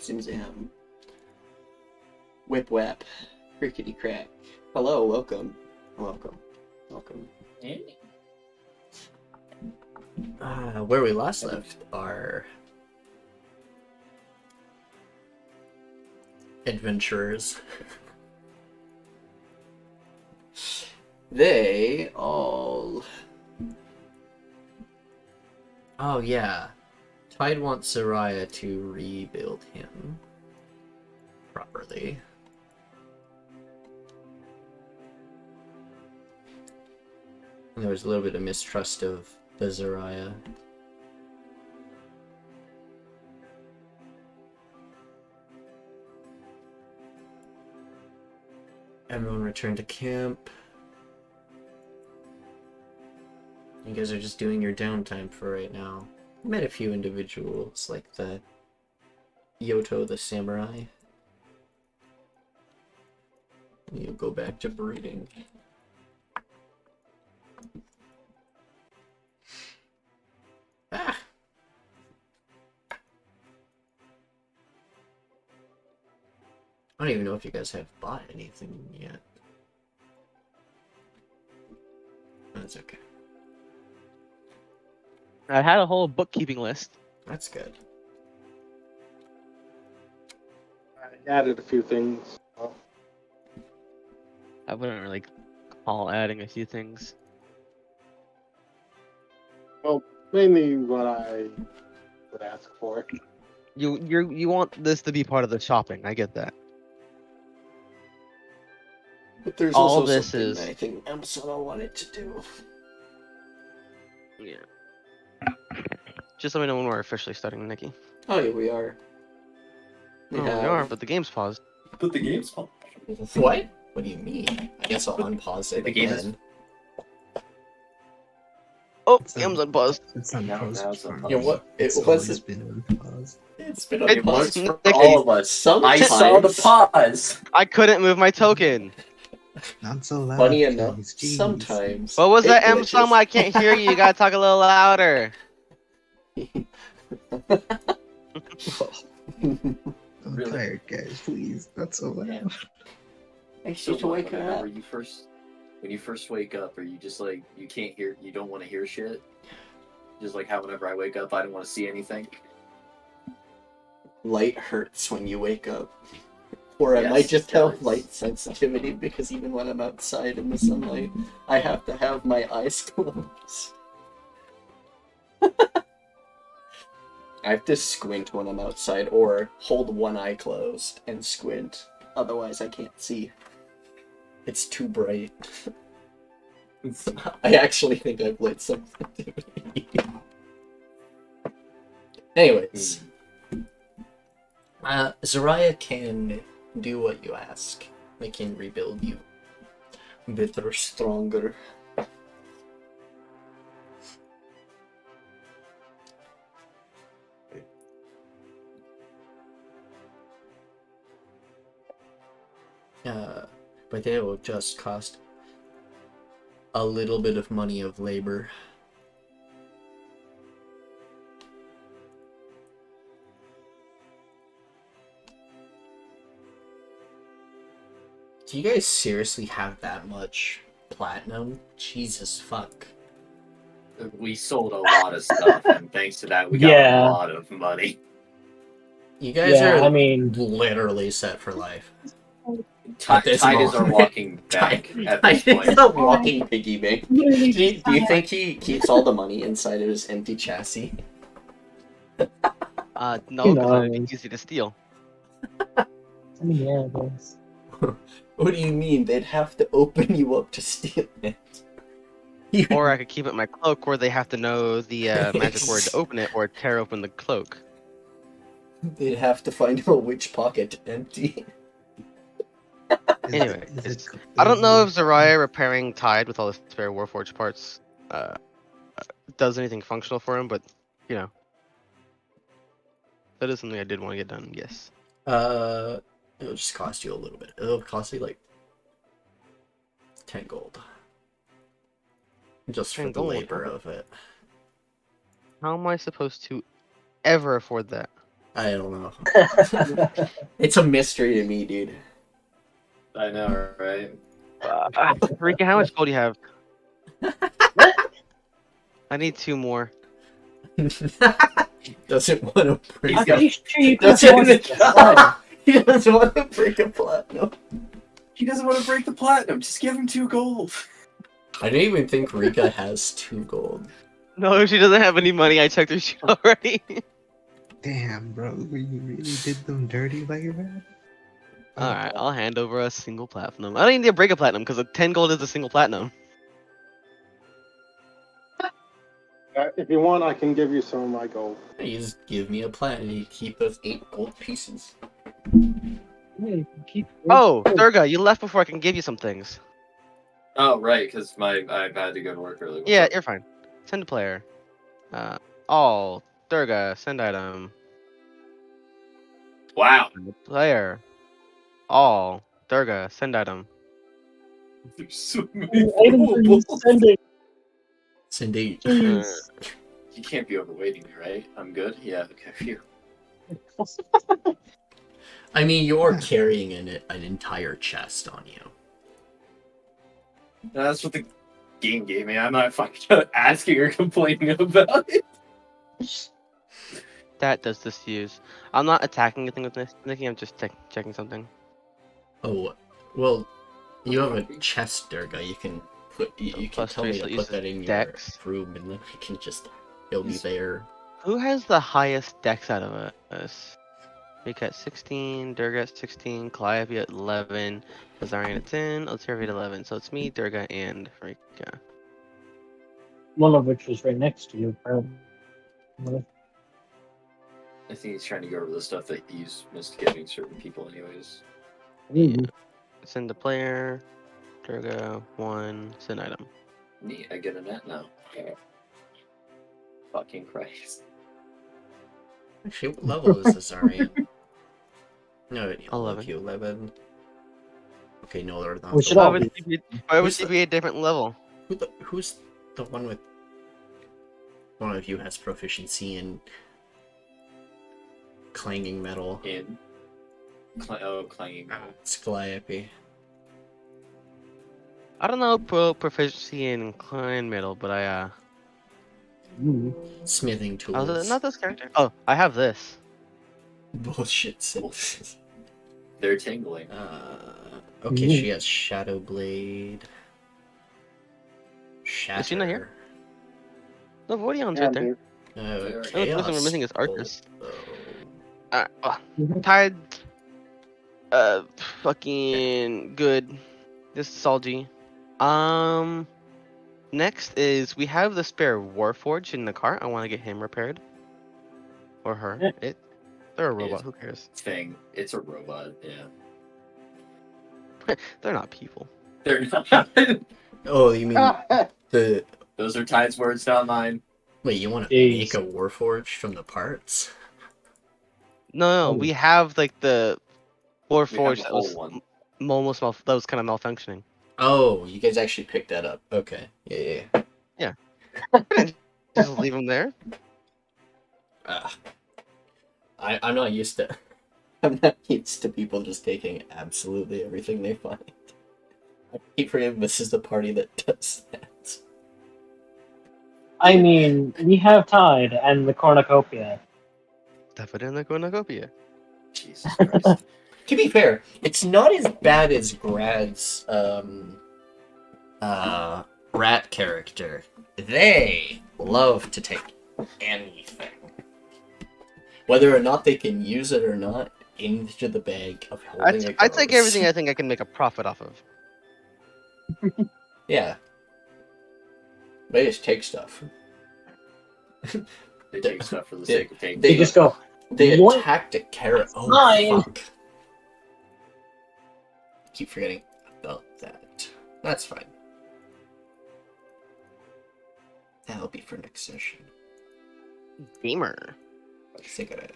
zim zam. Whip whap. Crickety crack. Hello, welcome. Welcome. Welcome. Where we last left our adventurers. They all... Oh yeah. Tide wants Az'arian to rebuild him properly. And there was a little bit of mistrust of the Az'arian. Everyone returned to camp. You guys are just doing your downtime for right now. I met a few individuals, like the Yoto the samurai. You'll go back to breeding. Ah! I don't even know if you guys have bought anything yet. That's okay. I had a whole bookkeeping list. That's good. I added a few things. I wouldn't really call adding a few things. Well, mainly what I would ask for. You want this to be part of the shopping. I get that. But there's All also this something is- that I think Emsona wanted to do. Yeah. Just let me know when we're officially starting, Nikki. Oh yeah, we are. We are, but the game's paused. But the game's fun. What? What do you mean? I guess I'll unpause it The game is- again. Oh, It's game's not- unpaused. It's Now unpaused. it's for unpaused. me. Yeah, what? It's It always wasn't. been unpaused. It's been It unpaused was for Nikki. all of us. Sometimes. I saw the pause. I couldn't move my token. Not so loud. Funny enough, guys, jeez. sometimes. What was it that, M? glitches. Some I can't hear you. You gotta talk a little louder. I'm Really? tired, guys. Please, not so loud. I So should wake up. when you first wake up, are you just like you can't hear, you don't want to hear shit? Just like how whenever I wake up, I don't want to see anything. Light hurts when you wake up. Or I Yes, might just it have does. light sensitivity because even when I'm outside in the sunlight, I have to have my eyes closed. I have to squint when I'm outside or hold one eye closed and squint. Otherwise, I can't see. It's too bright. I actually think I've light sensitivity. Anyways. Az'arian can do what you ask. They can rebuild you. Better, stronger. But they will just cost a little bit of money of labor. Do you guys seriously have that much platinum? Jesus fuck. We sold a lot of stuff, and thanks to that, we got Yeah. a lot of money. You guys Yeah, are I mean, literally set for life. Tide this is our moment. walking bank at this He's point. a walking piggy bank. Do you think he keeps all the money inside of his empty chassis? No, You because know, it'd be easy to steal. I mean, yeah, it is. What do you mean? They'd have to open you up to steal it. You- Or I could keep it in my cloak where they have to know the magic word to open it or tear open the cloak. They'd have to find out which pocket to empty. Anyway, I don't know if Az'arian repairing Tide with all the spare Warforged parts does anything functional for him, but, you know. That is something I did want to get done, yes. It'll just cost you a little bit. It'll cost you like 10 gold. Just for 10 the gold, labor huh? of it. How am I supposed to ever afford that? I don't know. It's a mystery to me, dude. I know, right? Rica, how much gold do you have? I need 2 more. Doesn't want to break I'm a... pretty sure you can Doesn't afford it. Fine. He doesn't want to break a platinum. He doesn't want to break the platinum. Just give him 2 gold. I don't even think Rica has 2 gold. No, she doesn't have any money. I checked her shit already. Damn, bro, you really did them dirty like that? Alright, I'll hand over a single platinum. I don't even need to break a platinum because 10 gold is a single platinum. If you want, I can give you some of my gold. You just give me a platinum and you keep those 8 gold pieces. Yeah, you can keep Oh, Durga, you left before I can give you some things. Oh, right, because I had to go to work early. What's Yeah, up? you're fine. Send a player. All Durga, send item. Wow. Send a player. All Durga, send item. There's so many What items are you rowables. sending? Send 8. Jeez. You can't be overweighting me, right? I'm good? Yeah, okay, phew. I mean, you're carrying an entire chest on you. That's what the game gave me. I'm not fucking asking or complaining about it. That does this use. I'm not attacking anything with this, Nikki. I'm just checking something. Oh, well, you have a chest, Durga. You can put. You can Plus tell 3, me so to it put that uses in dex. your room, and then I can just. It'll be there. Who has the highest dex out of us? Rica at 16, Durga at 16, Calliope at 11, Az'arian at 10, Alteria at 11. So it's me, Durga, and Rica. One of which was right next to you, apparently. I think he's trying to go over the stuff that he's missed giving certain people, anyways. Mm. Send a player. Durga, 1, send item. Neat, I get a net now. Fucking Christ. Actually, what level is Az'arian? No, 11. 11. Okay, no, they're not. We the should Why all one. would be. she be a different level? Who's the one with? One of you has proficiency in clanging metal. In. Clanging. It's Calliope. I don't know proficiency in clan metal, but Mm. Smithing I was tools. not this character. Oh, I have this. Bullshit sense. They're tingling. Okay, Mhm. she has Shadow Blade. Shatter. Is she not here? No, Voidion's Yeah, right there. dude. The only Chaos person we're missing is Arcus. Bolt, Tied. Fucking good. This is Salji. Next is we have the spare Warforge in the car. I want to get him repaired. Or her. Yeah. They're a robot. It's- Who cares? Thing. It's a robot, yeah. They're not people. They're not. Oh, you mean the... Those are Tide's words, not mine. Wait, you want to Jeez. make a Warforge from the parts? No, Oh. we have like the We have Warforge the that whole was one. almost that was kind of malfunctioning. Oh, you guys actually picked that up. Okay. Yeah. Just leave them there. I'm not used to... I'm not used to people just taking absolutely everything they find. I keep forgetting this is the party that does that. I mean, we have Tide and the Cornucopia. Definitely Cornucopia. Jesus Christ. To be fair, it's not as bad as Grad's rat character. They love to take anything. Whether or not they can use it or not, into the bag of holding it. I take everything I think I can make a profit off of. Yeah. They just take stuff. They take stuff for the sake of taking They just go, They What? attacked a carrot. Oh, Mine. fuck. Keep forgetting about that. That's fine. That'll be for next session. Gamer. I gotta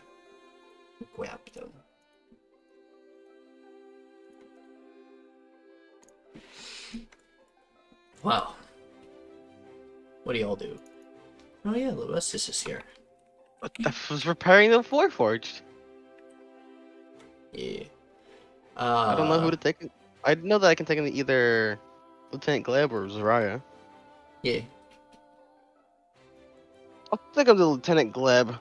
grab them. Wow. What do y'all do? Oh yeah, Lewistus is here. I was repairing the Warforged. Yeah. I don't know who to take. I know that I can take into either Lieutenant Gleb or Zarya. Yeah. I'll take him to Lieutenant Gleb.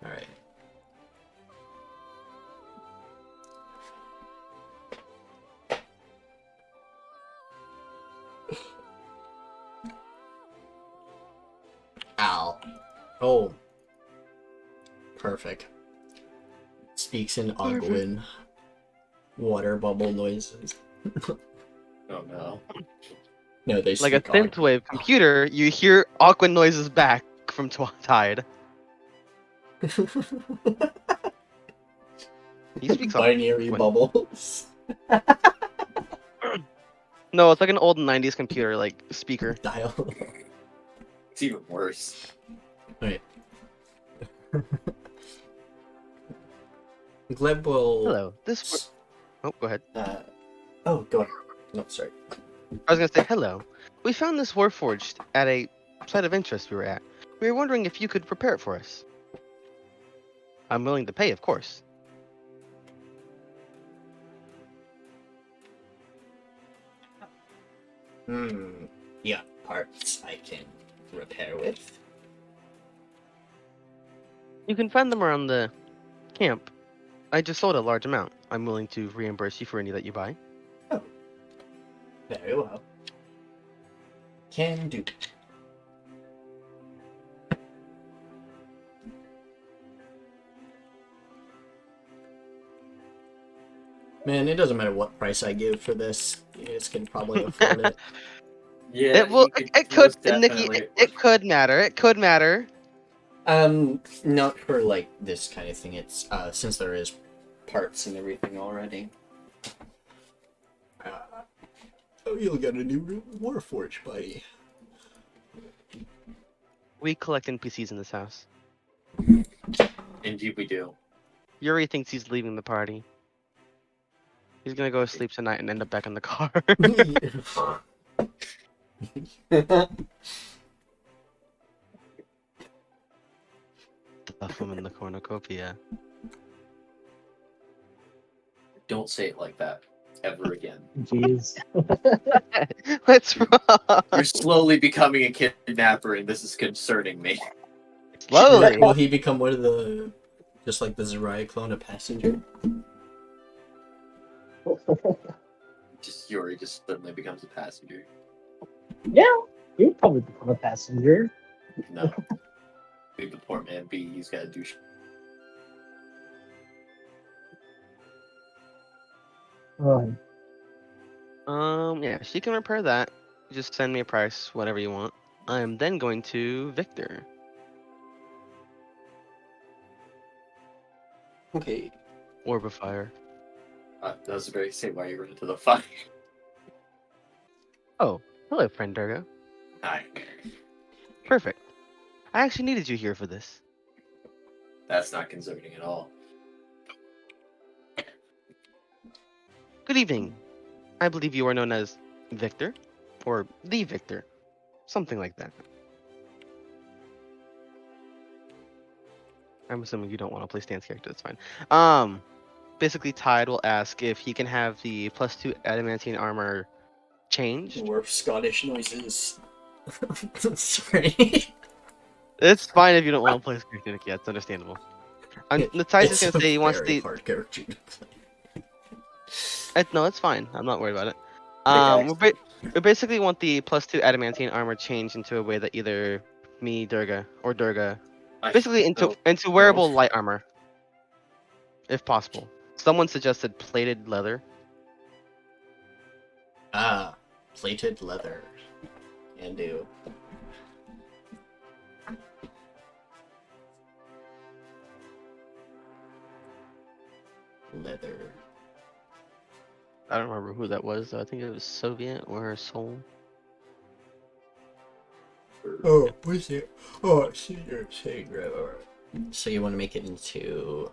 Alright. Ow. Oh. Perfect. Speaks in Agwin. Water bubble noises. Oh no. No, they Like a speak Ag- synthwave computer, you hear awkward noises back from Tide. He speaks Binary Aquan. bubbles. No, it's like an old 90s computer, like speaker. Dial. It's even worse. Wait. Gleb will. Hello. Oh, go ahead. Oh, go ahead. No, sorry. I was gonna say hello. We found this Warforged at a site of interest we were at. We were wondering if you could prepare it for us. I'm willing to pay, of course. Yeah, parts I can repair with. You can find them around the camp. I just sold a large amount. I'm willing to reimburse you for any that you buy. Very well. Can do. Man, it doesn't matter what price I give for this. You guys can probably afford it. Yeah, It will. you It could, most Nikki. definitely- It could matter. It could matter. Not for like this kind of thing. It's since there is parts and everything already. Oh, you'll get a new Warforged, buddy. We collect NPCs in this house. Indeed we do. Yuri thinks he's leaving the party. He's gonna go to sleep tonight and end up back in the car. Stuff him in the cornucopia. Don't say it like that ever again. Jeez. What's wrong? You're slowly becoming a kidnapper, and this is concerning me. Slowly. Will he become one of the, just like the Az'arian clone, a passenger? Just Yuri just suddenly becomes a passenger. Yeah, you'd probably become a passenger. No. Leave the poor man be. He's got to do shit. Yeah, she can repair that. Just send me a price, whatever you want. I'm then going to Victor. Okay. Orb of Fire. I was very say why you run into the fire. Oh, hello, friend Durga. Hi. Perfect. I actually needed you here for this. That's not concerning at all. Good evening. I believe you are known as Victor, or the Victor, something like that. I'm assuming you don't want to play Stan's character. That's fine. Basically, Tide will ask if he can have the +2 adamantine armor changed. Dwarf Scottish noises. Sorry. It's fine if you don't want to play this character, Nikki. That's understandable. The Tide's just It's gonna say he wants very the. hard character to play. No, it's fine. I'm not worried about it. Okay. We basically want the +2 adamantine armor changed into a way that either me, Durga, or Durga, basically into wearable light armor, if possible. Someone suggested plated leather. Ah, plated leather. Can do. Leather. I don't remember who that was, though. I think it was Soviet or Seoul. Oh, what's it? Oh, I see you're saying. So you want to make it into.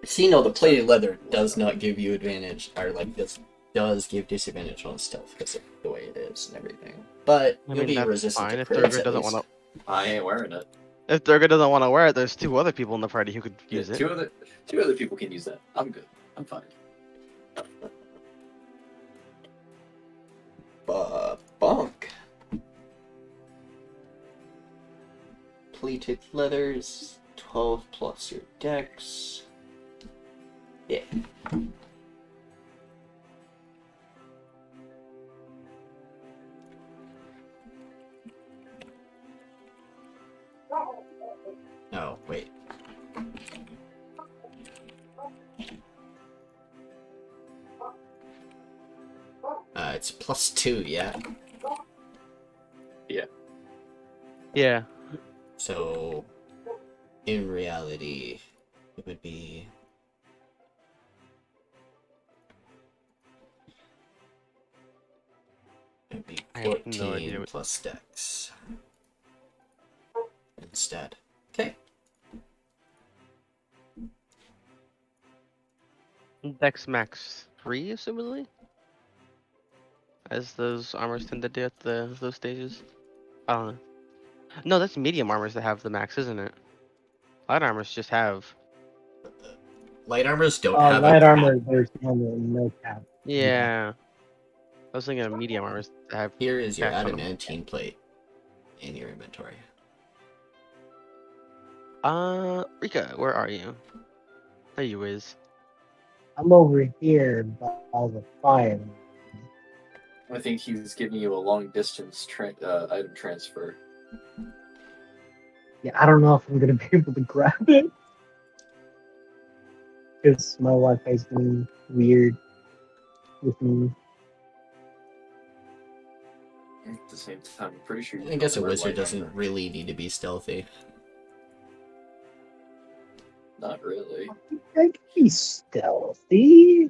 See, no, the plated leather does not give you advantage, or like this does give disadvantage on stealth because of the way it is and everything. But I you'll mean, be that's resistant fine to if crits Durga at doesn't least. want to. I ain't wearing it. If Durga doesn't want to wear it, there's 2 other people in the party who could Yeah, use it. two other people can use that. I'm good. I'm fine. Bonk. Pleated leathers, 12 plus your dex. Yeah. Oh, wait. It's +2, yeah? Yeah. So, in reality, it would be... It would be I have 14 no idea what- plus dex. Instead. Okay. Dex max 3, assumedly? As those armors tend to do at those stages. I don't know. No, that's medium armors that have the max, isn't it? Light armors just have. Light armors don't have Light a armor, cap. there's no cap. Yeah. I was thinking of medium armors that have. Here is your caps on them. adamantine plate in your inventory. Rica, where are you? There you is. I'm over here by all the fire. I think he's giving you a long distance item transfer. Yeah, I don't know if I'm gonna be able to grab it. Because my Wi-Fi's been weird with me. At the same time, I'm pretty sure. I guess a wizard doesn't really need to be stealthy. Not really. I can be stealthy.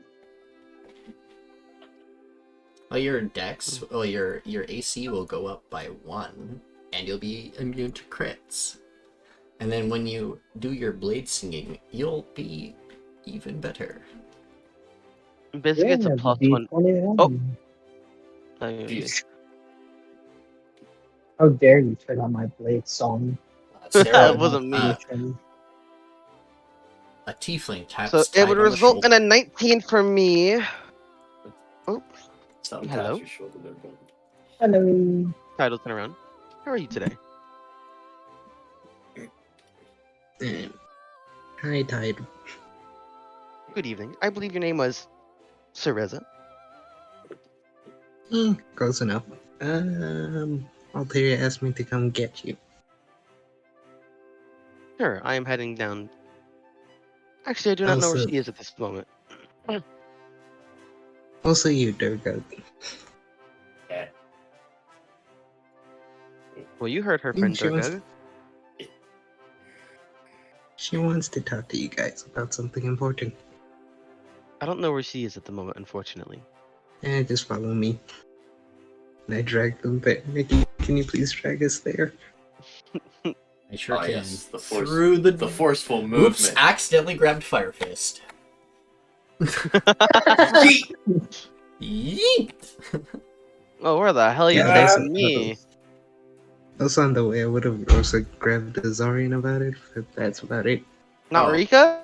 Well, your dex, well, your AC will go up by 1, and you'll be immune to crits. And then when you do your blade singing, you'll be even better. Basically, it's a Yeah, +1. D21. Oh. Jeez. How dare you turn on my blade song? Sarah, That wasn't me. A tiefling taps So it Tide would on the result in shoulder. a 19 for me. Oh, Some Hello? taps your shoulder there, but Hello. Title, turn around. How are you today? Hi, Tide. Good evening. I believe your name was Cereza. Close enough. Alteria asked me to come get you. Sure, I am heading down. Actually, I do not know where Also- she is at this moment. Also you, Durga. Well, you heard her friend she wants Durga. She wants to talk to you guys about something important. I don't know where she is at the moment, unfortunately. Just follow me. And I drag them there. Nikki, can you please drag us there? I sure Ah, can. yes, the force- Through the forceful movement. Oops, accidentally grabbed Fire Fist. Yeet! Oh, where the hell are you Yeah, taking me? Also on the way, I would have also grabbed the Az'arian about it, but that's about it. Not Oh. Rica?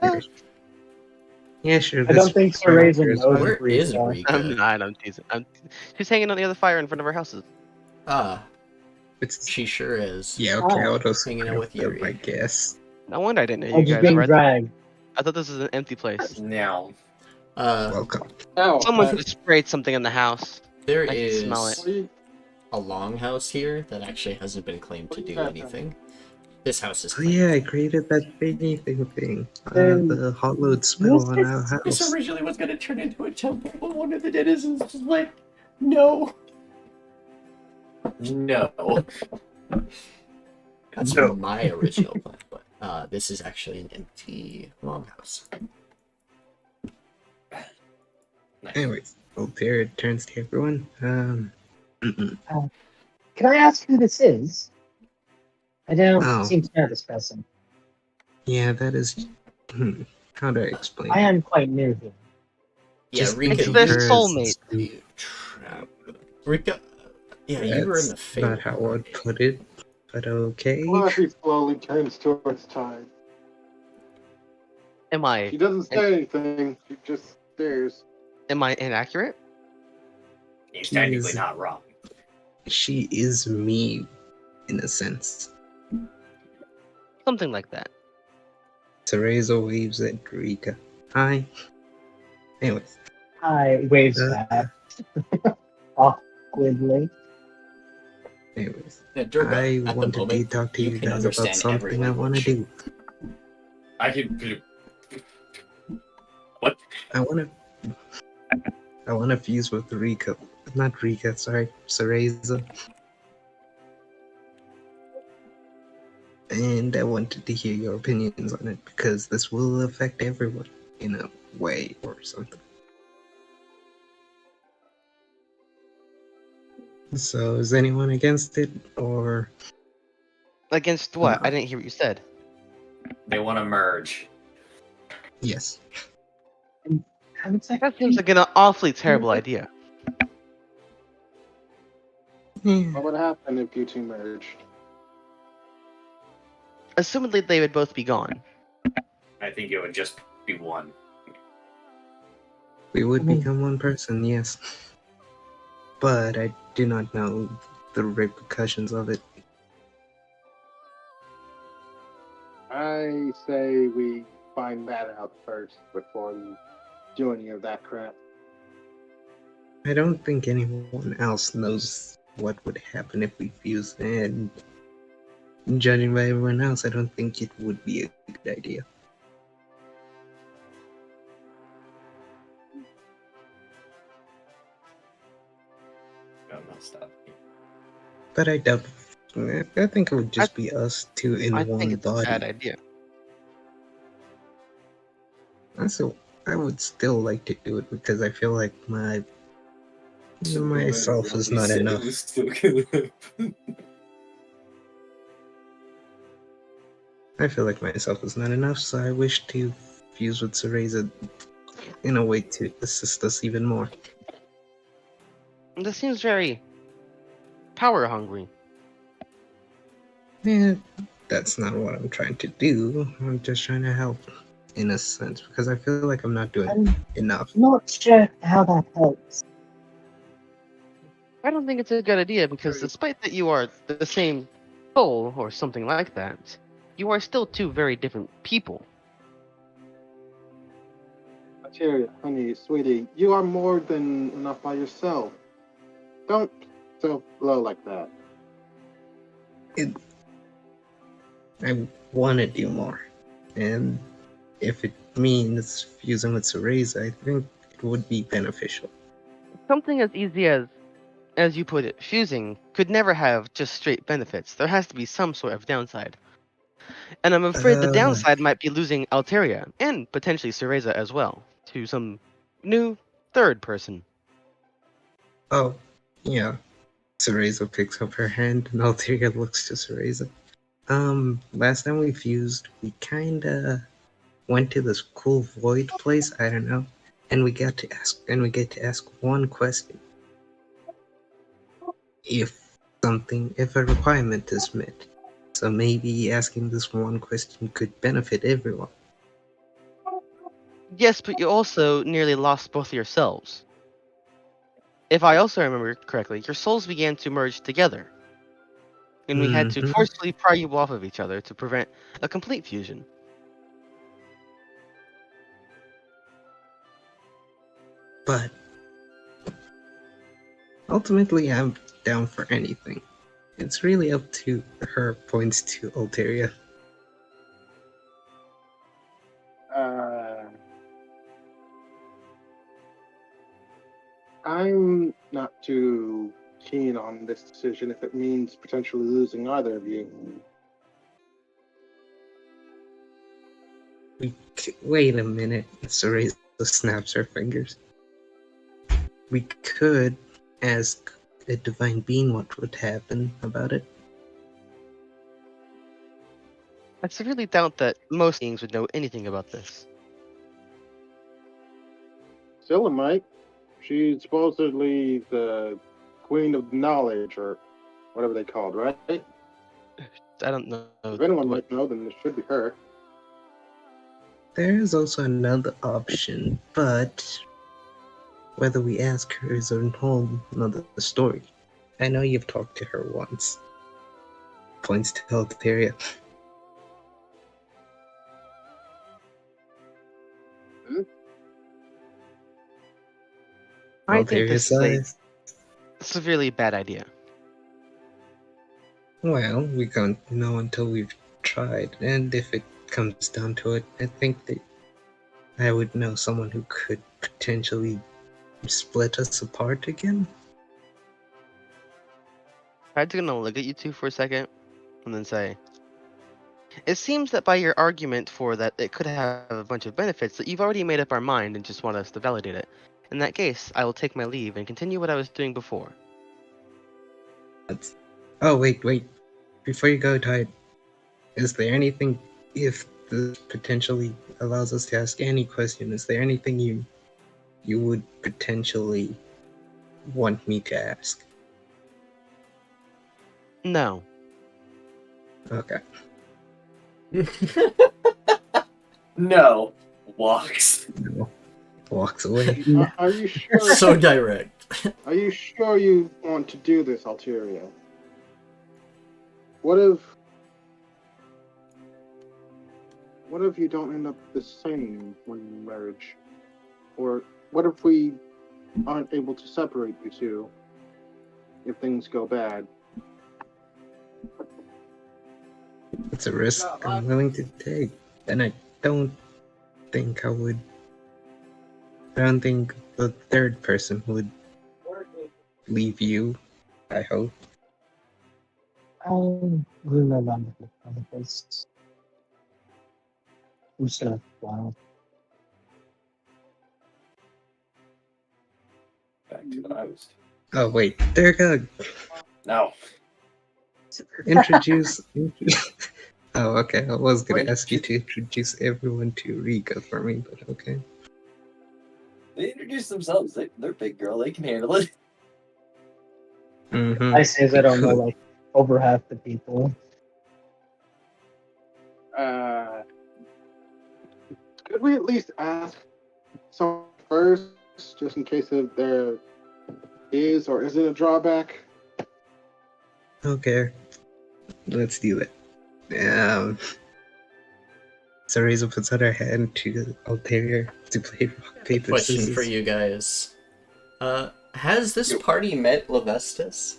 Yeah, sure. I don't think Cereza knows Where is Rica. Rica? I'm not. I'm teasing. She's hanging on the other fire in front of our houses. Ah, It's she sure is. yeah, okay, Oh. I'll also Hanging out grab with them, Yuri. I guess. No wonder I didn't know I'm you just guys being were. dragged. I thought this was an empty place. Now, Welcome. Oh, Someone just sprayed something in the house. There I can is smell it. a longhouse here that actually hasn't been claimed to do anything. This house is Oh claimed. yeah, I created that thingy thing. Um, The hollowed spell on our This house. originally was going to turn into a temple, but one of the denizens was like, no. no. That's No. my original plan, but this is actually an empty longhouse. Anyways, Alteria turns to everyone. Can I ask who this is? I don't Oh. seem to know this person. Yeah, that is. How do I explain? I am quite new here. Yeah, Just Rica, It's think their of her as soulmate. you trap. Rica, yeah, you were in the That's not fate. how I'd put it. But okay. Calliope slowly turns towards Time. Am I She doesn't say anything. She just stares. inaccurate? He's She technically is- not wrong. She is me, in a sense. Something like that. Teresa waves at Rica. Hi. Anyways. I waves Uh, back. Awkwardly. Anyways. Durga, I at the wanted to moment, talk to you you can guys about understand every something I want to language. do. I can. What? I want to fuse with Rica. Not Rica, sorry. Cereza. And I wanted to hear your opinions on it because this will affect everyone in a way or something. So is anyone against it or Against what? I didn't hear what you said. They want to merge. yes? That seems like an awfully terrible idea. Yeah. What would happen if you two merged? Assumedly, they would both be gone. I think it would just be one. We would become one person, yes. But I do not know the repercussions of it. I say we find that out first before we do any of that crap. I don't think anyone else knows what would happen if we fused, and judging by everyone else, I don't think it would be a good idea. No, not stop. But I doubt. I think it would just be us two in I one think it's body. a bad idea. Also, I would still like to do it because I feel like myself is not enough. I feel like myself is not enough, so I wish to fuse with Cereza in a way to assist us even more. This seems very power hungry. Yeah, that's not what I'm trying to do. I'm just trying to help, in a sense, because I feel like I'm not doing I'm enough. not sure how that helps. I don't think it's a good idea because despite that you are the same soul or something like that, you are still two very different people. Alteria, honey, sweetie, you are more than enough by yourself. Don't self-blow like that. I want to do more, and if it means fusing with Cereza, I think it would be beneficial. Something as easy as you put it, fusing could never have just straight benefits. There has to be some sort of downside. And I'm afraid the downside might be losing Alteria, and potentially Cereza as well, to some new third person. Oh, yeah. Cereza picks up her hand, and Alteria looks to Cereza. Last time we fused, we kinda went to this cool void place, I don't know, and we get to ask one question. If a requirement is met. So maybe asking this one question could benefit everyone. Yes, but you also nearly lost both yourselves. If I also remember correctly, your souls began to merge together. And we had to Mhm. forcefully pry you off of each other to prevent a complete fusion. But ultimately, I'm down for anything. It's really up to her, points to Alteria. I'm not too keen on this decision if it means potentially losing either of you. Wait a minute. Cereza snaps her fingers. We could ask a divine being what would happen about it. I severely doubt that most beings would know anything about this. Scylla might. She's supposedly the queen of knowledge, or whatever they called, right? I don't know. If anyone what- might know, then it should be her. There is also another option, but whether we ask her is a whole another story. I know you've talked to her once. Points to Alteria. I think Alteria this is a sighs. severely bad idea. Well, we can't know until we've tried, and if it comes down to it, I think that I would know someone who could potentially split us apart again. I'm gonna look at you two for a second, and then say, "It seems that by your argument for that it could have a bunch of benefits, that you've already made up our mind and just want us to validate it. In that case, I will take my leave and continue what I was doing before." Oh, wait. Before you go, Tide, is there anything, if this potentially allows us to ask any question, is there anything you would potentially want me to ask? No. Okay. No. Walks. No. Walks away. Are you sure? So direct. Are you sure you want to do this, Alteria? What if you don't end up the same when you merge? Or what if we aren't able to separate you two if things go bad? It's a risk I'm willing to take, and I don't think the third person would leave you, I hope. I remember this. Who's gonna wow. Back to the host. Oh, wait, Durga, No. introduce. Oh, okay, I was gonna Wait. ask you to introduce everyone to Rica for me, but okay. They introduce themselves. They're big girl. They can handle it. Mm-hmm. I say that I don't know like over half the people. Could we at least ask someone first, just in case if there is or isn't a drawback? Okay, let's do it. So Razor puts out her hand to Alteria to play rock, paper, Question scissors. for you guys. Has this party met Lavestus?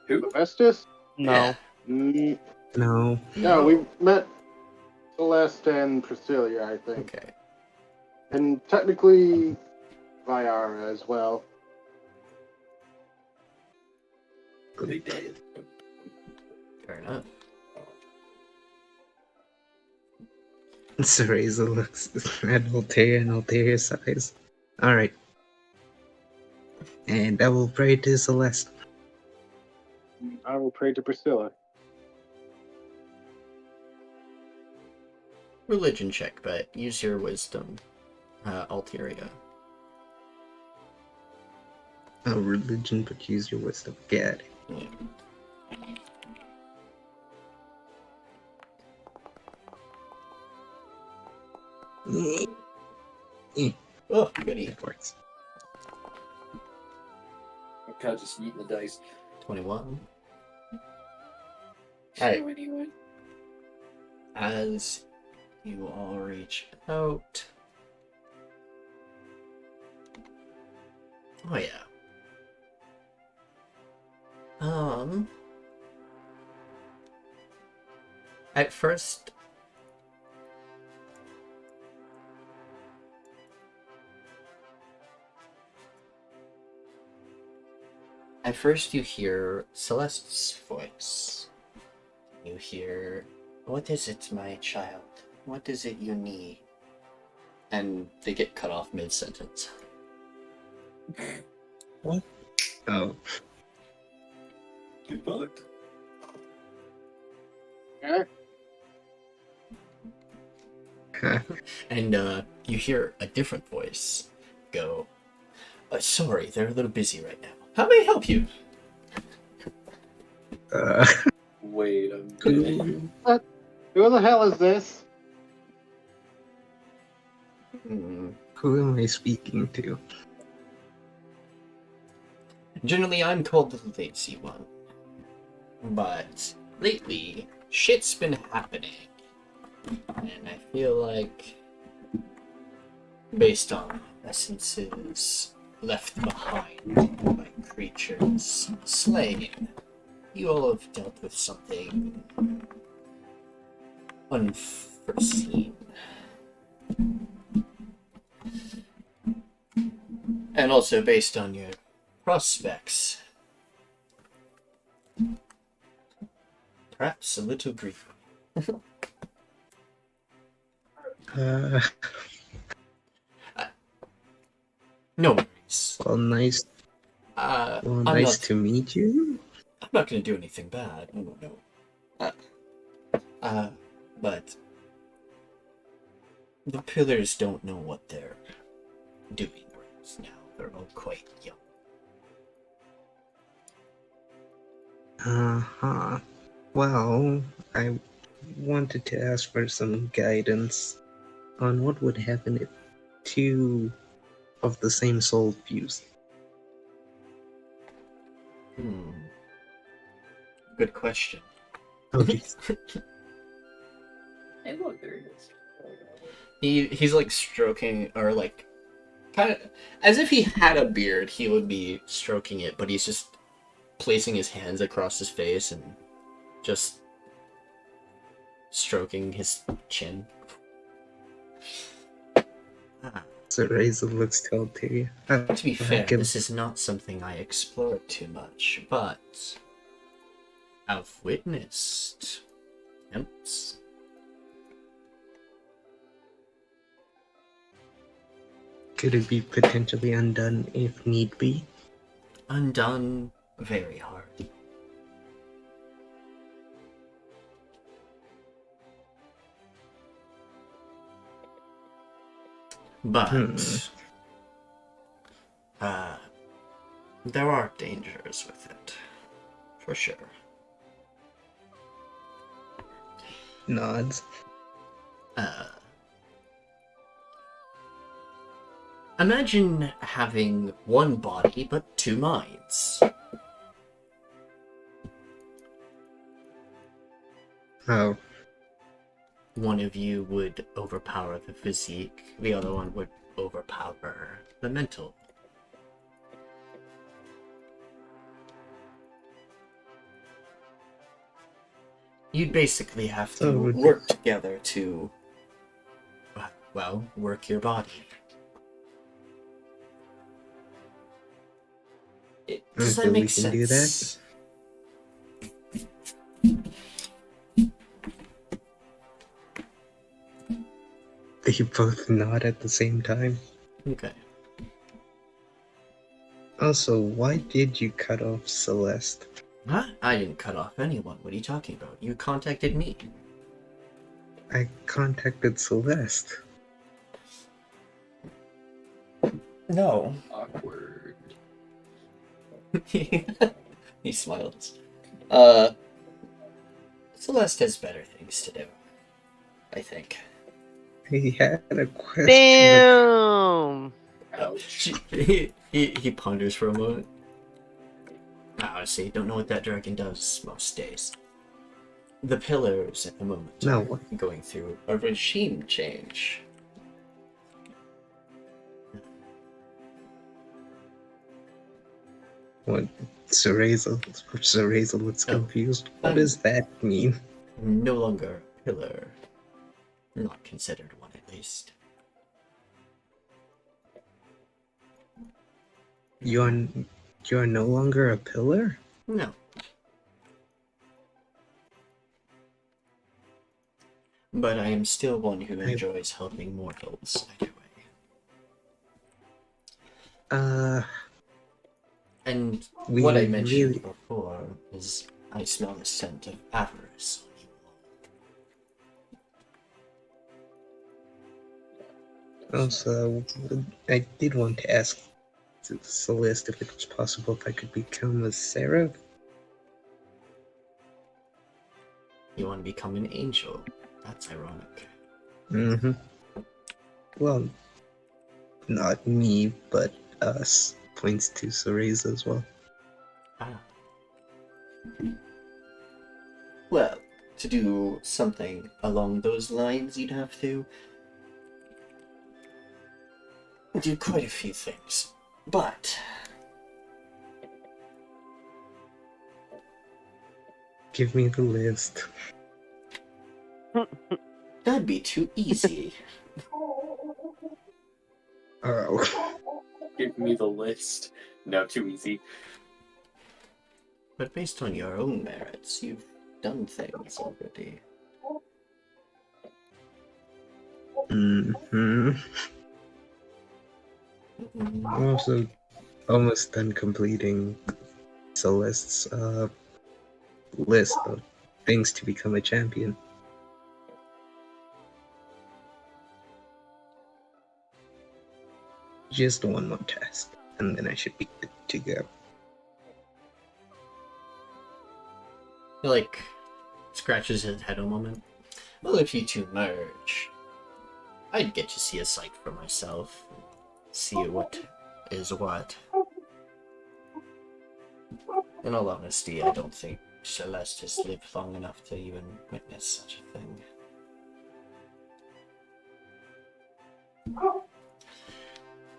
Who? Vestus? No. Mm, No. no, we met Celeste and Priscilla, I think. Okay. And technically Viara as well. They did. Fair enough. So Razor looks at Alteria and Alteria sighs. Alright. And I will pray to Celeste. I will pray to Priscilla. Religion check, but use your wisdom, Alteria. Oh, religion, but use your wisdom. Get Yeah. it. Oh, goody. It works. I'm kind of just eating the dice. 21. So Alright. anyway. As you all reach out. Oh, yeah. At first, you hear Celeste's voice. You hear, "What is it, my child? What is it you need?" And they get cut off mid-sentence. Oh. Get fucked. Okay? And you hear a different voice go, "Sorry, they're a little busy right now. How may I help you?" Uh, Wait a minute. What? Who the hell is this? who am I speaking to? Generally, I'm called the lazy one. But lately, shit's been happening. And I feel like, based on essences left behind by creatures slain, you all have dealt with something unforeseen. And also based on your prospects, perhaps a little grief. No worries. Well, nice. I'm Nice not. to meet you. I'm not going to do anything bad. No. But the pillars don't know what they're doing right now. They're all quite young. Uh-huh. Well, I wanted to ask for some guidance on what would happen if two of the same soul fused. Good question. Oh, jeez. Hey, look, there he is. He's like stroking, or like kind of as if he had a beard. He would be stroking it, but he's just placing his hands across his face and just stroking his chin. So Razor looks to Alteria. To be fair, this is not something I explored too much, but I've witnessed attempts. Could it be potentially undone if need be? Undone very hard. But there are dangers with it, for sure. Nods. Imagine having one body but two minds. Oh. One of you would overpower the physique, the other one would overpower the mental. You'd basically have to work together to, well, work your body. Does that make sense? Do that? They both nod at the same time. Okay. Also, why did you cut off Celeste? Huh? I didn't cut off anyone. What are you talking about? You contacted me. I contacted Celeste. No. Awkward. He smiles. Celeste has better things to do, I think. He had a question. Damn! Ouch. He ponders for a moment. I honestly don't know what that dragon does most days. The pillars at the moment are going through a regime change. What? Cereza looks confused. What does that mean? No longer a pillar. Not considered one, at least. You're no longer a pillar? No. But I am still one who enjoys helping mortals anyway. And what I mentioned before is I smell the scent of avarice on you all. Also, I did want to ask Celeste if it was possible if I could become a seraph. and become an angel. That's ironic. Mm-hmm. Well, not me, but us. Points to Cereza as well. Ah. Well, to do something along those lines, you'd have to do quite a few things. But Give me the list. that'd be too easy. Oh. Give me the list. No, too easy. But based on your own merits, you've done things already. Mm-hmm. I'm also almost done completing Celeste's list of things to become a champion. Just one more task, and then I should be good to go. He, like, scratches his head a moment. Well, if you two merge, I'd get to see a sight for myself. See what is what. In all honesty, I don't think Celeste has lived long enough to even witness such a thing.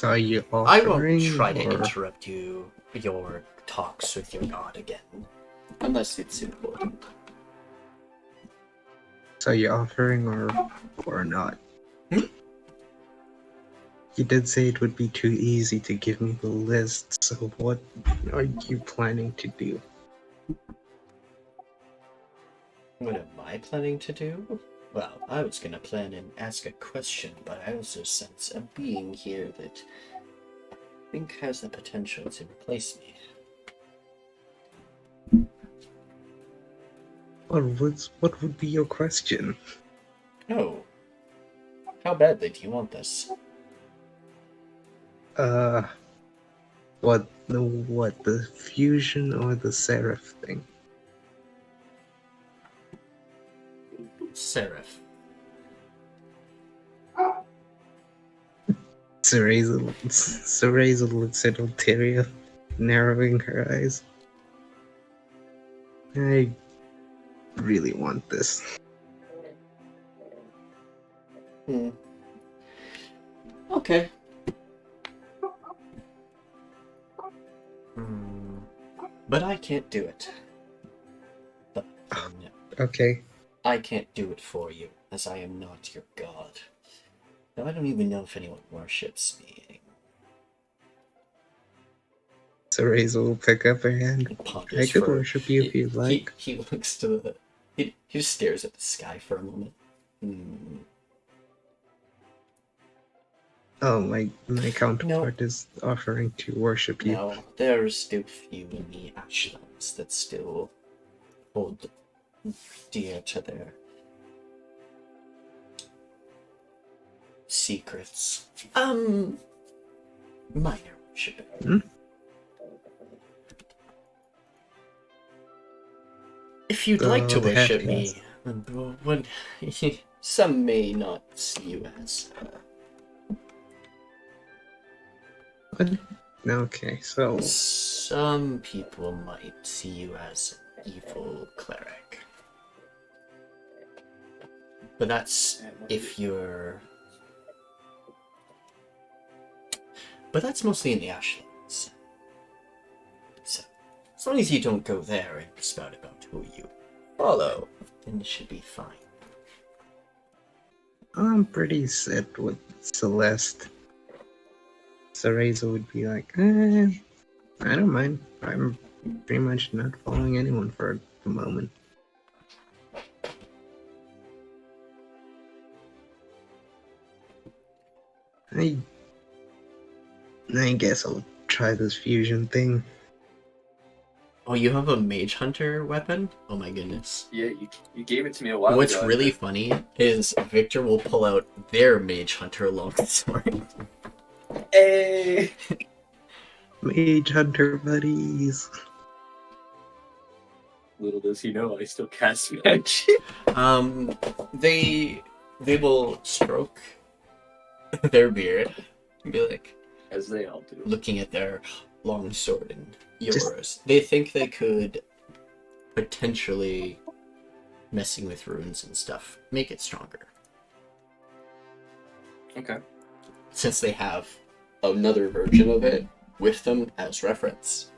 Are you I offering? won't try to or... interrupt your talks with your god again, unless it's important. So you're offering or not? Hmm? You did say it would be too easy to give me the list, so what are you planning to do? What am I planning to do? Well, I was gonna plan and ask a question, but I also sense a being here that I think has the potential to replace me. What would be your question? Oh. How badly do you want this? What the fusion or the seraph thing? Seraph. Cereza looks at Alteria, narrowing her eyes. I really want this. Okay. But I can't do it. But no, Okay. I can't do it for you, as I am not your god. Now, I don't even know if anyone worships me anymore. Cereza will pick up her hand. I could worship you if you like. He looks to the... He just stares at the sky for a moment. Oh, my counterpart is offering to worship you. No, there are still few in the Ashlands that still hold dear to their secrets. Minor worship. If you'd like to they have worship to me, what some may not see you as. Okay, so Some people might see you as an evil cleric. But that's if you're... But that's mostly in the Ashlands. So, as long as you don't go there and spout about who you follow, then it should be fine. I'm pretty set with Celeste. Cereza would be like, I don't mind. I'm pretty much not following anyone for the moment. I guess I'll try this fusion thing. Oh, you have a mage hunter weapon? Oh my goodness. Yeah, you gave it to me a while What's ago. really funny is Victor will pull out their mage hunter longsword. Hey! Mage hunter buddies. Little does he know, I still cast magic. They will stroke their beard and be like, As they all do. looking at their long sword and Just- yours. They think they could potentially, messing with runes and stuff, make it stronger. Okay. Since they have another version of it with them as reference.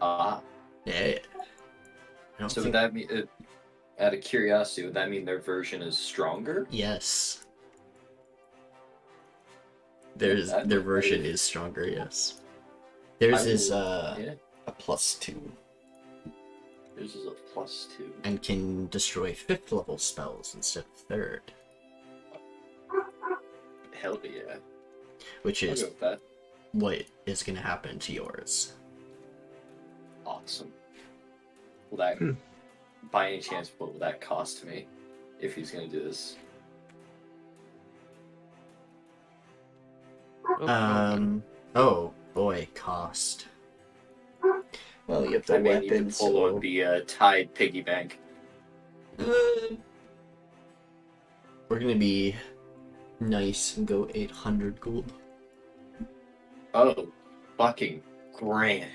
Ah. Yeah. I don't So think... would that mean, out of curiosity, would that mean their version is stronger? Yes. That Their would version be- is stronger, yes. Theirs is Yeah. a +2 Yours is a +2. and can destroy 5th level spells instead of 3rd, Hell yeah. which I'll is go with that. what is going to happen to yours. Awesome. Will that, by any chance, what will that cost me if he's gonna do this? Oh boy, cost. Well, you have the I may need to weapons. pull on the Tide piggy bank. We're gonna be nice and go 800 gold. Oh, fucking grand.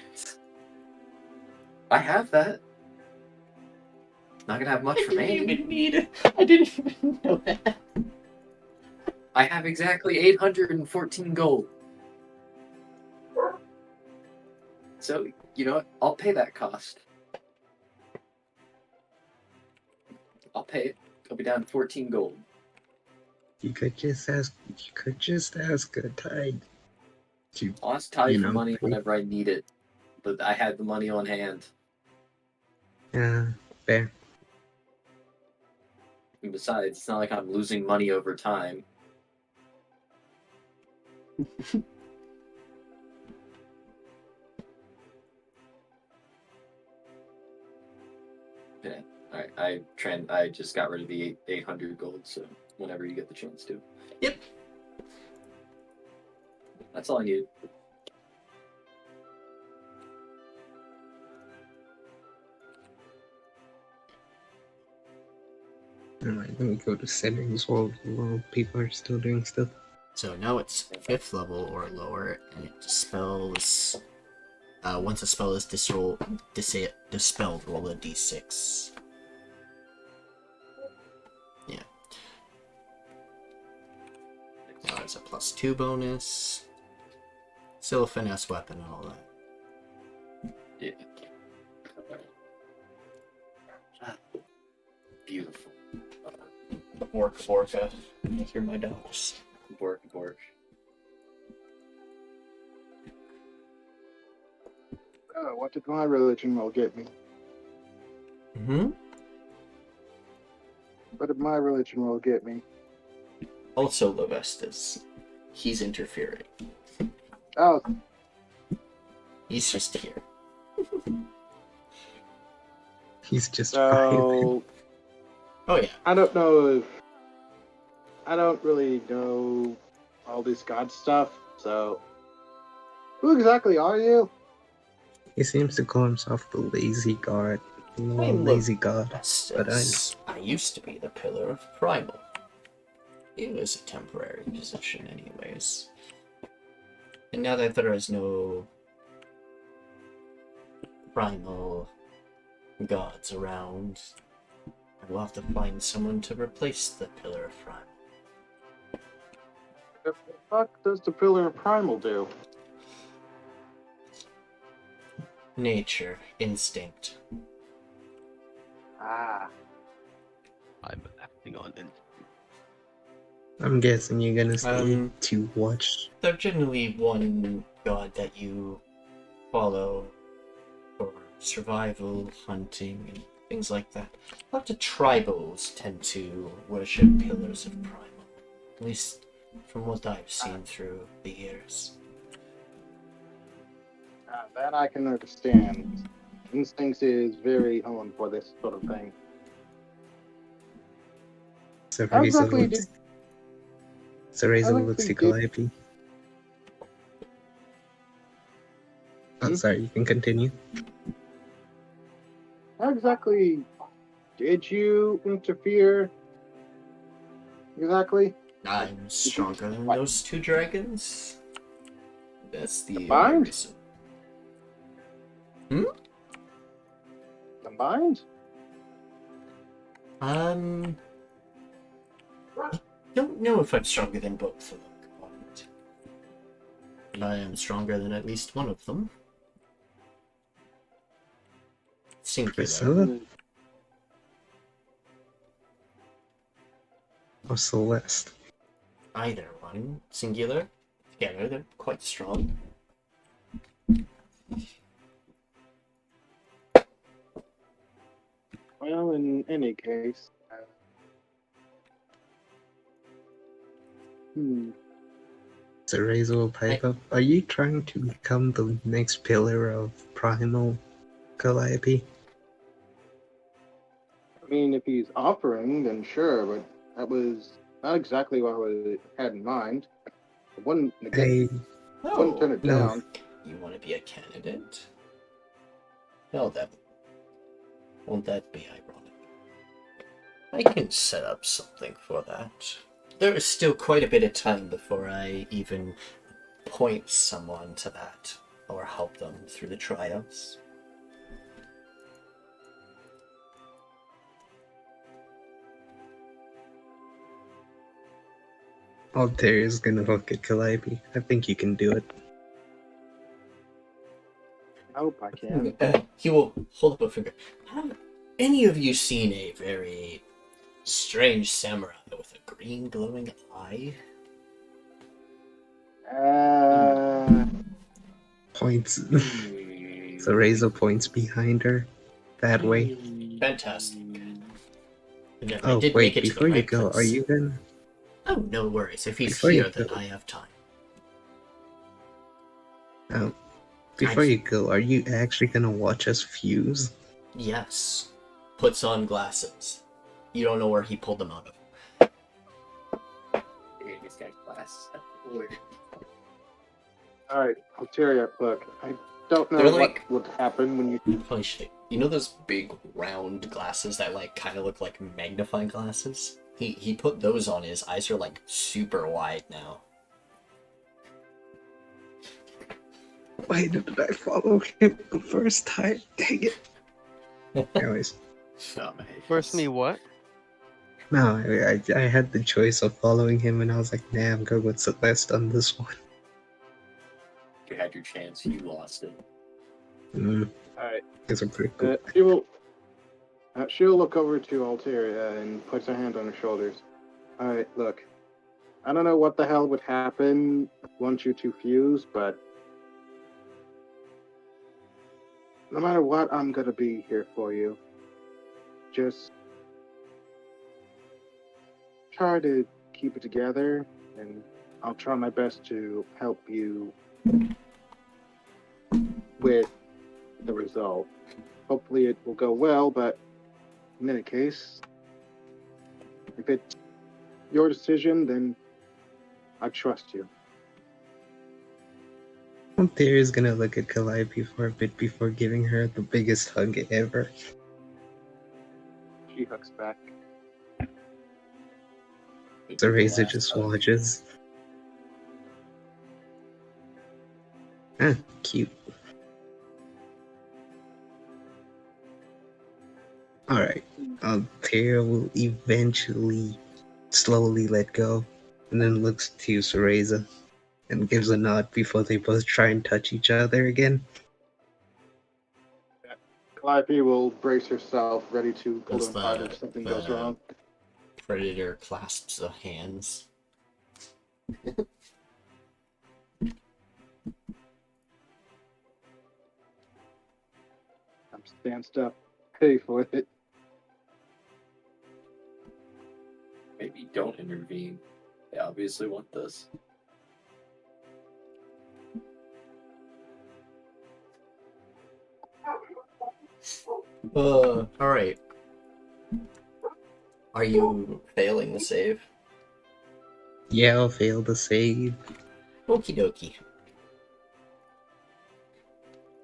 I have that. Not gonna have much for me. need it. I didn't even know that. I have exactly 814 gold. So, you know what? I'll pay that cost. I'll pay it. I'll be down to 14 gold. You could just ask a tide. To, I'll ask Ty You for know, money pay- whenever I need it. But I had the money on hand. fair. And besides, it's not like I'm losing money over time. Yeah. Alright, I just got rid of the 800 gold, so whenever you get the chance to. Yep. That's all I need. Alright, let me go to settings while people are still doing stuff. So now it's 5th level or lower, and it dispels. Once a spell is dispelled, roll a d6. Yeah. Now it's a +2 bonus. Still a finesse weapon and all that. Yeah. Beautiful. Orca. Hear my dogs. Bork. What did my religion roll get me? Mm-hmm. What did my religion roll get me? Also Levestus. He's interfering. Oh, He's just here. He's just fine. so Oh yeah. I don't know if I don't really know all this god stuff. So, who exactly are you? He seems to call himself the lazy god. I'm Lazy god. Levestus. I used to be the Pillar of Primal. It was a temporary position anyways. And now that there is no primal gods around, I will have to find someone to replace the Pillar of Primal. What the fuck does the Pillar of Primal do? Nature, instinct. Ah, I'm acting on it. I'm guessing you're gonna say Um, to watch. There's generally one god that you follow for survival, hunting, and things like that. Lots of tribals tend to worship pillars of primal. At least from what I've seen through the years. that I can understand. Instincts is very honed for this sort of thing. So How Razor exactly looks. did- So Razor how looks to exactly Calliope. Oh, Hmm? sorry. You can continue. how exactly did you interfere? Exactly? I'm stronger than those two dragons. That's the only Combined? reason. Combined? I don't know if I'm stronger than both of them combined. But I am stronger than at least one of them. Singular. Priscilla or Celeste? Either one. Singular. Together, they're quite strong. Well, in any case. Cereza will pipe up. Are you trying to become the next pillar of Primal Calliope? I mean, if he's offering, then sure, but that was not exactly what I had in mind. I wouldn't turn it no. down. You want to be a candidate? Well then, won't that be ironic? I can set up something for that. There is still quite a bit of time before I even point someone to that, or help them through the tryouts. Alteria's gonna look at Calliope. I think you can do it. I hope I can. He will hold up a finger. Have any of you seen a very strange samurai with a green glowing eye? Points. Cereza points behind her. That way. Fantastic. And I Oh, did wait, make it to before the you right go, place. are you gonna... Oh, no worries. If he's Before you here, then go- I have time. Oh, before you go, are you actually gonna watch us fuse? Yes. Puts on glasses. You don't know where he pulled them out of. He's got glasses. Alright, Alteria, look, I don't know They're like- what would happen when you... Holy shit. You know those big round glasses that like kind of look like magnifying glasses? He put those on. His eyes are like super wide now. Why did I follow him the first time? Dang it. Anyways. First me what? No, I had the choice of following him and I was like, nah, I'm good with Celeste on this one. You had your chance, you lost it. Alright, These are pretty cool. she'll look over to Alteria and puts her hand on her shoulders. Alright, look, I don't know what the hell would happen once you two fuse, but no matter what, I'm gonna be here for you. Just try to keep it together, and I'll try my best to help you with the result. Hopefully it will go well, but in any case, if it's your decision, then I trust you. Alteria's gonna look at Calliope for a bit before giving her the biggest hug ever. She hugs back. Cereza just watches. Ah, cute. Alright, Alteria will eventually slowly let go, and then looks to Cereza and gives a nod before they both try and touch each other again. Calliope will brace herself, ready to pull Does them apart if something goes wrong. Predator clasps the hands. I'm stanced up, ready for it. Maybe don't intervene. They obviously want this. Alright. Are you failing the save? Yeah, I'll fail the save. Okie dokie.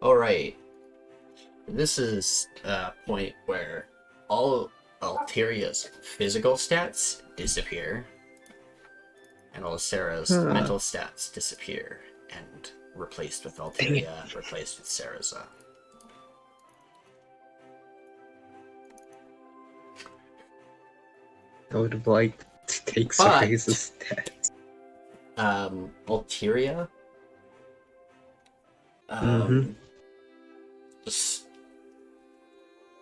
Alright. this is a point where all Alteria's physical stats disappear, and all Sarah's mental stats disappear, and replaced with Alteria, replaced with Sarah's. I would have liked to take But- Cereza's stats. Alteria. Just,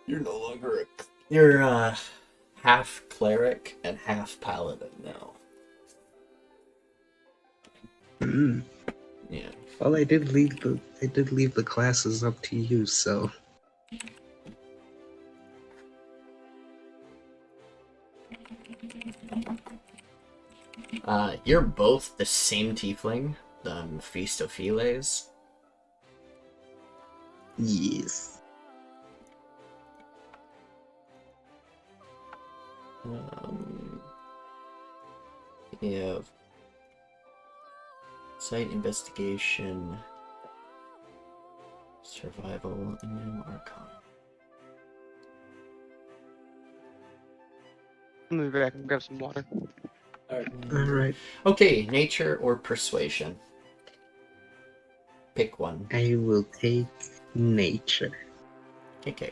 you're no longer you're half cleric and half paladin now. Yeah. Well, I did leave the classes up to you, so You're both the same tiefling, the Mephistopheles. yes. You have site investigation, survival, and new arcana. I'm gonna be back and grab some water. Alright. Okay, nature or persuasion? Pick one. I will take nature. Okay.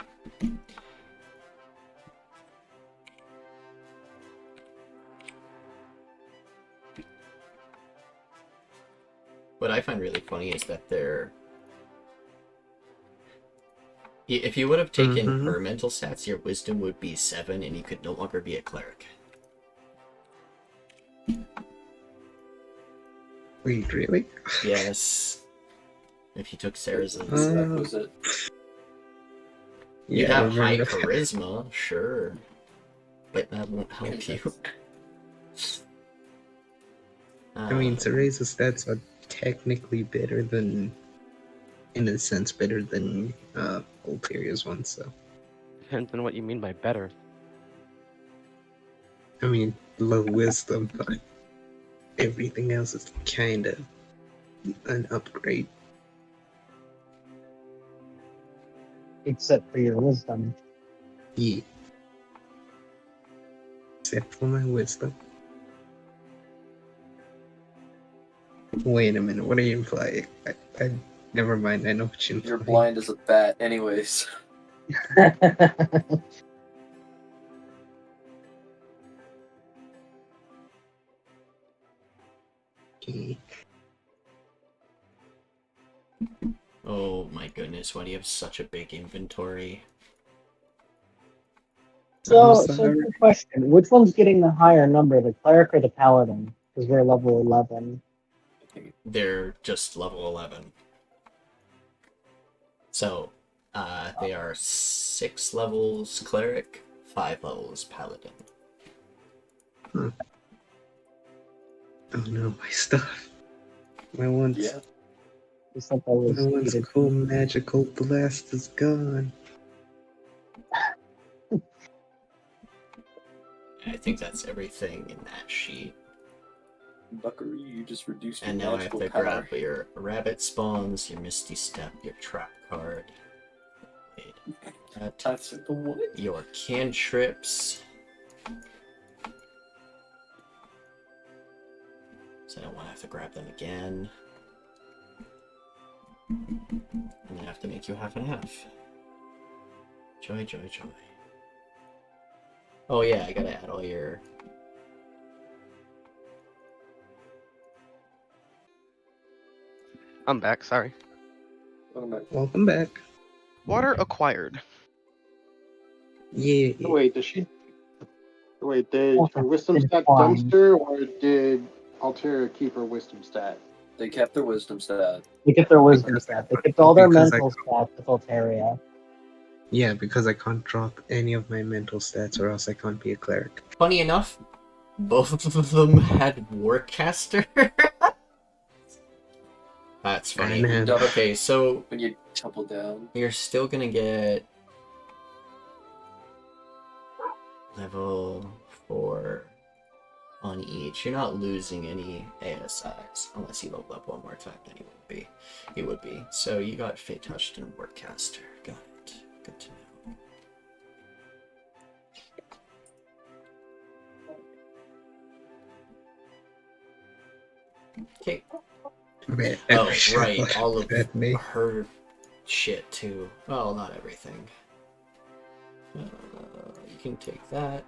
What I find really funny is that if you would have taken her mental stats, your wisdom would be 7 and you could no longer be a cleric. Wait, really? Yes. If you took Sarah's, Was it? you'd Yeah, I have high remember that. charisma, sure, but that won't help you. I mean, Cereza's stats are technically better than, in a sense, better than Alteria's ones, so. Depends on what you mean by better. I mean, low wisdom, but everything else is kind of an upgrade. Except for your wisdom. Yeah. Except for my wisdom. Wait a minute, what are you implying? I never mind, I know what you're You're implying. blind as a bat, anyways. Okay. Oh my goodness, why do you have such a big inventory? So, I'm sorry. good question. Which one's getting the higher number, the cleric or the paladin? Because we're level 11. They're just level 11. So, they are 6 levels cleric, 5 levels paladin. Oh no, my stuff. My once, Yeah. Just like I was my once needed. cool magical blast is gone. I think that's everything in that sheet. Buckaroo, you just reduced your And now I have magical to power. grab your rabbit spawns, your misty step, your trap card. Wait, That's the what? your cantrips. So I don't want to have to grab them again. I'm gonna have to make you half and half. Joy, joy, joy. Oh yeah, I gotta add all your... I'm back, sorry. Welcome back. Water acquired. Yeah. Wait, did she? Wait, did Oh, her wisdom it's stat fine. dumpster, or did Alteria keep her wisdom stat? They kept their wisdom stat. They kept their wisdom stat. They kept all their Because mental stats with Alteria. Yeah, because I can't drop any of my mental stats or else I can't be a cleric. Funny enough, both of them had Warcaster. That's funny. I know. Okay, so When you tumble down. you're still gonna get level 4 on each. You're not losing any ASIs unless you level up one more time. Then you would be. So you got Fate Touched and Warcaster. Got it. Good to know. Okay. Man, Oh, every shot right. All of at me. her shit, too. Well, not everything. You can take that,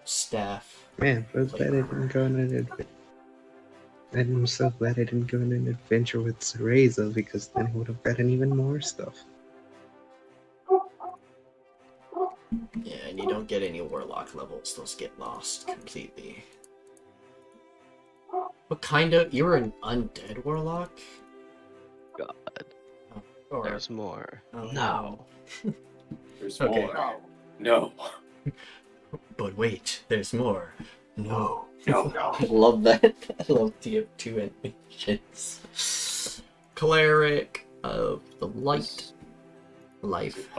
staff. Man, so glad I Plate didn't go on an adventure. I'm so glad I didn't go on an adventure with Cereza, because then I would have gotten even more stuff. Yeah, and you don't get any warlock levels. Those get lost completely. What kind of... You were an undead warlock? God. Oh, or... There's more. Oh, No. There's Okay. more. No. But wait, there's more. No. No. I love that. I love TF2 animations. Cleric of the Light. Life.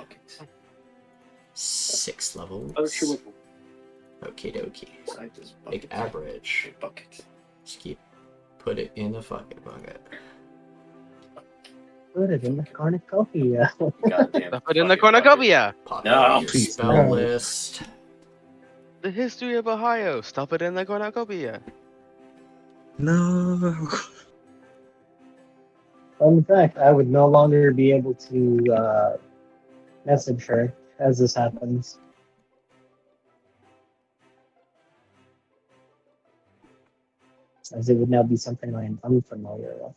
6 levels. Oh, sure. Okie dokie. Inside this Big bucket. average. Big bucket. Just put it in the fucking bucket. Put it in the cornucopia. Goddamn. Put in the fucking cornucopia. Pop No. out your Please, spell no. list. The history of Ohio. Stop it in the cornucopia. No. Fun fact, I would no longer be able to message her as this happens. As it would now be something I am unfamiliar with.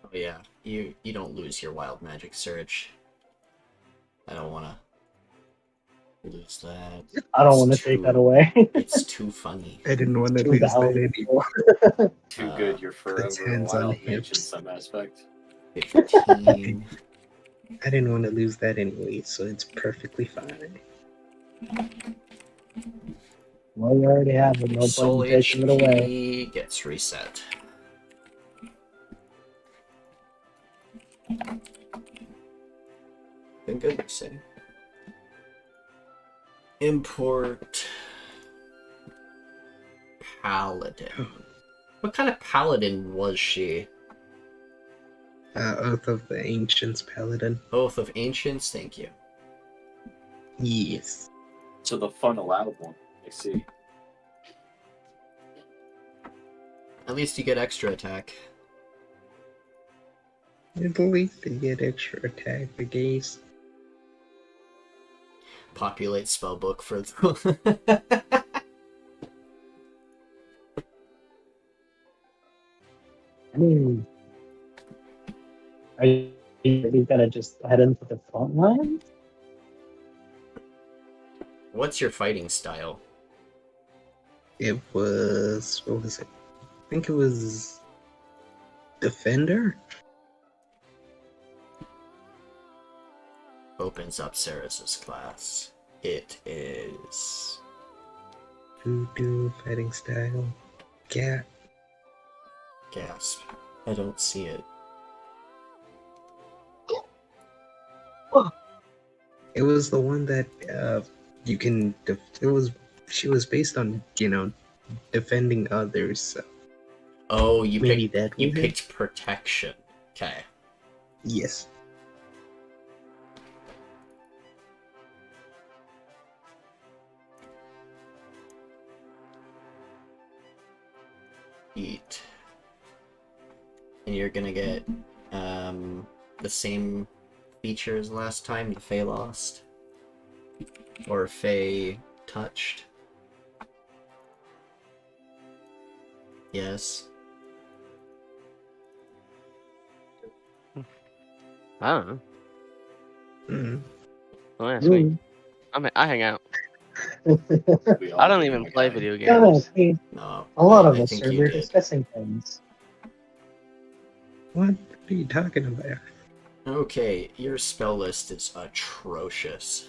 Oh yeah, you don't lose your wild magic surge. I don't wanna lose that. I don't want to It's take too- that away. It's too funny. I didn't want to Too lose that valuable. anymore. Too good. You're forever Puts a hands on wild mage in hips. some aspect. 15. I didn't want to lose that anyway, so it's perfectly fine. Well, you already have it. No Soul point in taking it away. HP gets reset. Been good, you say. Import Paladin. What kind of paladin was she? Oath of the Ancients Paladin. Oath of Ancients, thank you. Yes. So the fun allowed one. I see. At least you get extra attack. At least they get extra attack, I guess. Populate spellbook for the... I mean, are you gonna just head into the front line? What's your fighting style? It was... what was it? I think it was... Defender? Opens up Ceres's class. It is... Voodoo, fighting style. Cat. Gasp. I don't see it. It was the one that, you can... she was based on, defending others, so... Oh, you Maybe picked, that you was it? picked protection. Okay. Yes. Eat. And you're gonna get the same feature as last time, the Fey Lost. Or Fey Touched. Yes. I don't know. Mm. Oh, yeah, sweet. I hang out. I don't even play video games. No. A lot of I us think are. you We're did. discussing things. What are you talking about? Okay, your spell list is atrocious.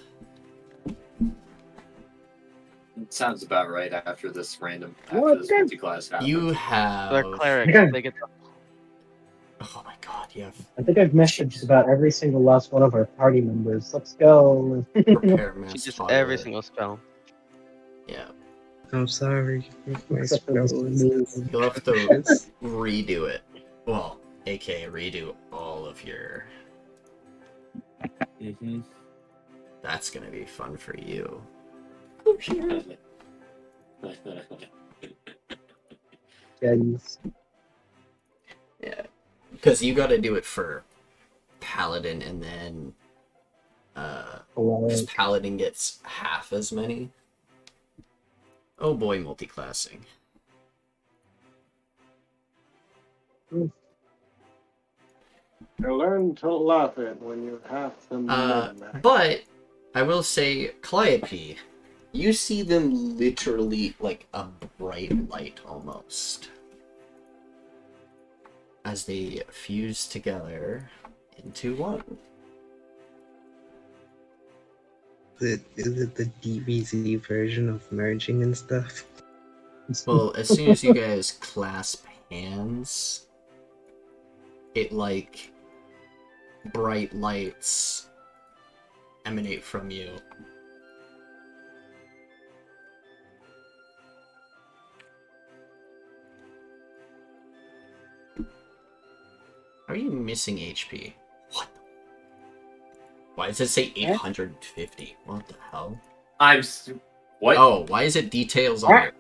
It sounds about right after this What this the- multi-class happens. You They're have... clerics. Okay. They get the Oh my god, you have I think I've messaged about every single last one of our party members. Let's go. Prepare she Mass just Toilet. every single spell. Yeah. I'm sorry. My Except for spell this is move. You'll have to atrocious. redo it. Well, aka redo all of your. Mm-hmm. That's gonna be fun for you. Jeez. Yeah, because you got to do it for paladin, and then because Like, paladin gets half as many. Oh boy, multi-classing. You learn to love it when you have the men. But I will say, Calliope, you see them literally like a bright light almost as they fuse together into one. Is it the DBZ version of merging and stuff? Well, as soon as you guys clasp hands, it like bright lights emanate from you. Are you missing HP? What? Why does it say 850? What the hell? What? Oh, why is it details on your...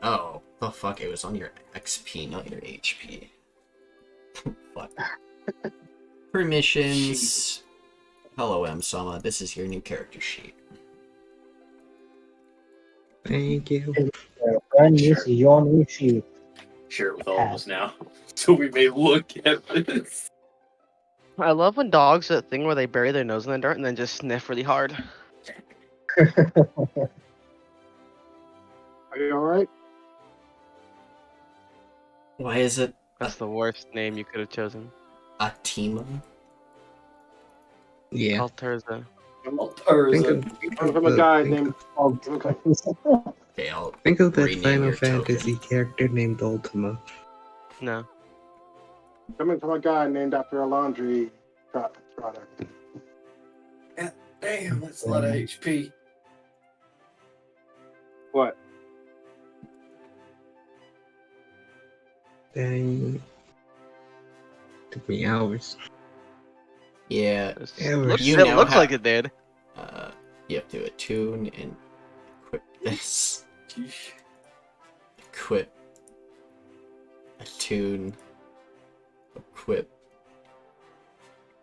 Oh, the fuck, it was on your XP, not your HP. Fuck. Permissions. Hello, M-Sama. This is your new character sheet. Thank you. friend, this is your new sheet. Share it with all of us now, so we may look at this. I love when dogs do that thing where they bury their nose in the dirt and then just sniff really hard. Are you alright? Why is it That's the worst name you could have chosen. Atima? Yeah. Alteria. I'm from a guy named. Okay, I'll Think of that rename Final your Fantasy token. character named Ultima. No. Coming from a guy named after a laundry product. Damn, that's a lot of HP. What? Dang. Took me hours. Yeah, Yeah, Looks, you it now looks have- like it did. you have to attune and equip this. Sheesh. Equip. Attune. Equip.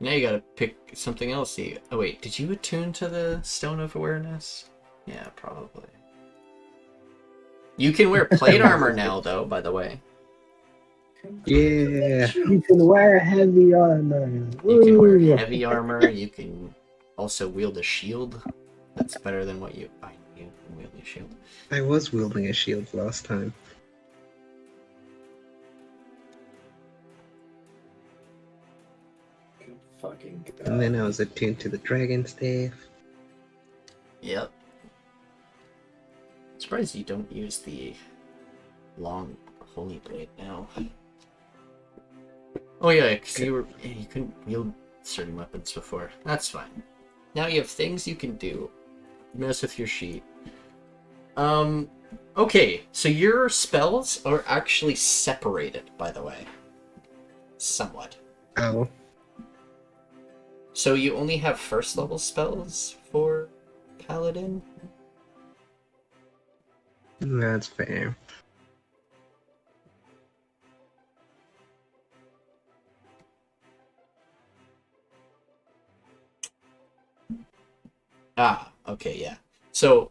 Now you gotta pick something else. Oh wait, did you attune to the Stone of Awareness? Yeah, probably. You can wear plate armor now, though, by the way. Yeah. You can wear heavy armor. You can wear Woo! heavy armor, you can also wield a shield. That's better than what you can wield a shield. I was wielding a shield last time. Fucking God. And then I was attuned to the dragon staff. Yep. Surprised you don't use the long holy blade now. Oh yeah, because you couldn't wield certain weapons before. That's fine. Now you have things you can do. Mess with your sheet. Okay, so your spells are actually separated, by the way. Somewhat. Oh. So you only have first level spells for Paladin? That's fair. Ah, okay, yeah. So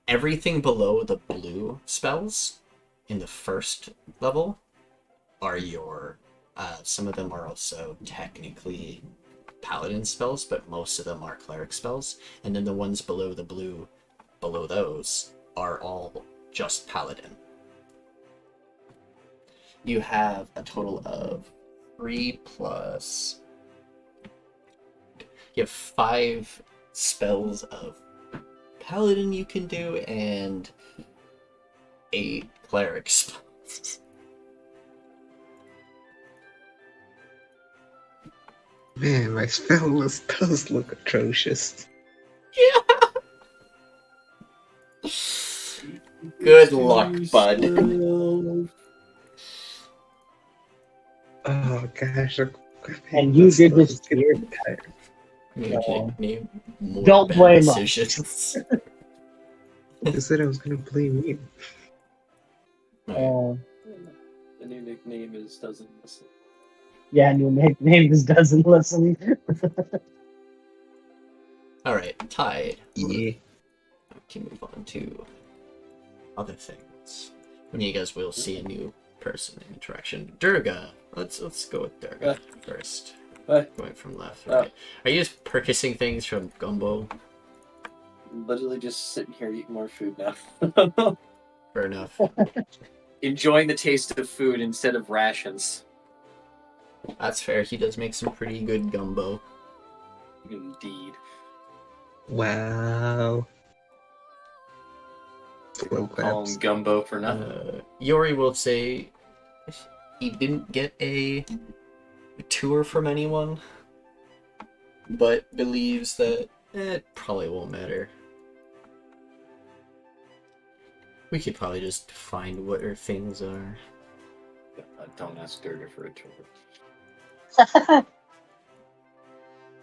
everything below the blue spells in the first level are your some of them are also technically paladin spells, but most of them are cleric spells, and then the ones below the blue below those are all just paladin. You have a total of 3 plus... You have 5 spells of paladin you can do, and 8 cleric spells. Man, my spell list does look atrocious. Yeah! Good luck, bud. Oh gosh. And you did this to your You So, name more don't bad blame us. decisions. I said I was gonna blame you. Alright. The new nickname is Doesn't Listen. Yeah, and your nickname is Doesn't Listen. Alright, tied. Yeah. We can move on to other things. And you guys will see a new person interaction. Durga. Let's go with Durga first. Going from left to right. Are you just purchasing things from Gumbo? Literally just sitting here eating more food now. Fair enough. Enjoying the taste of food instead of rations. That's fair. He does make some pretty good gumbo. Indeed. Wow. Don't call him gumbo for nothing. Yori will say he didn't get a tour from anyone, but believes that it probably won't matter. We could probably just find what her things are. Don't ask Durga for a tour.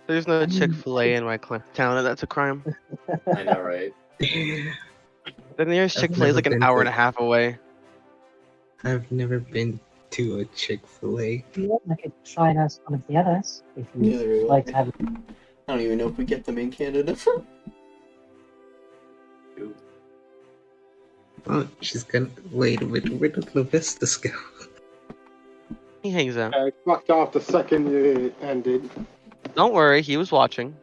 There's no Chick-fil-A in my town, and that's a crime. I know, right? The nearest I've Chick-fil-A is like never an been hour to- and a half away. I've never been to a Chick-fil-A. I could try and ask one of the others if you Neither will like I. to have. I don't even know if we get them in Canada. Oh, she's gonna wait a minute. Where did Lovistus go? He hangs out. I fucked off the second it ended. Don't worry, he was watching.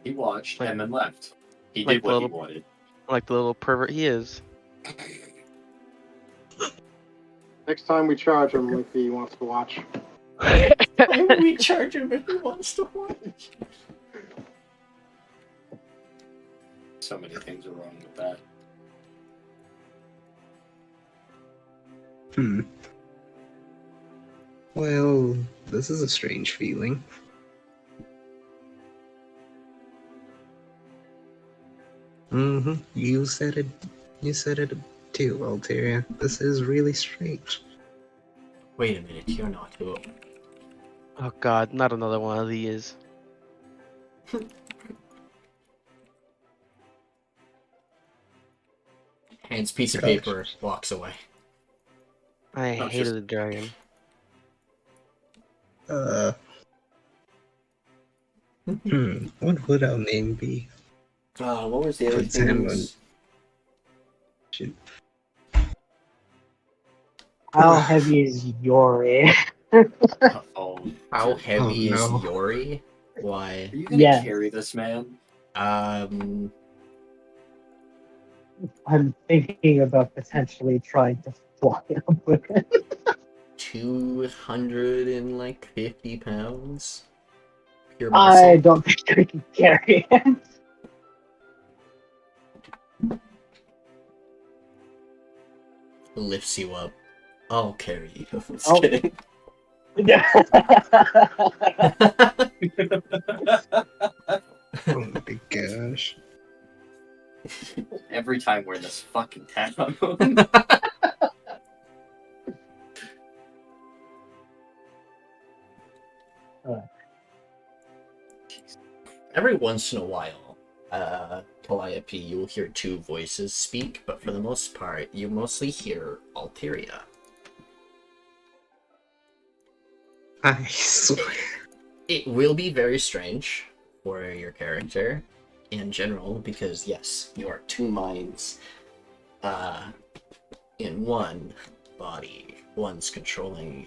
He watched and then left. He Like did what he little- wanted. Like the little pervert he is. Next time we charge him if he wants to watch. Why would we charge him if he wants to watch? So many things are wrong with that. Well, this is a strange feeling. You said it. You said it too, Alteria. This is really strange. Wait a minute, you're not who? Oh god, not another one of these. Hands piece of Gosh. paper, walks away. I No, hated just- the dragon. What would our name be? What was the other Puts him thing? on- Should- How heavy is Yori? Oh, How heavy no. is Yori? Why? are you gonna Yes. carry this man? I'm thinking about potentially trying to fly up with it. 250 pounds. Pure I muscle. don't think I can carry it. Lifts you up. I'll carry you. Just Oh. kidding. Oh my gosh. Every time we're in this fucking town. Every once in a while, Calliope, you will hear two voices speak, but for the most part, you mostly hear Alteria. I swear. It will be very strange for your character in general, because yes, you are two minds in one body. One's controlling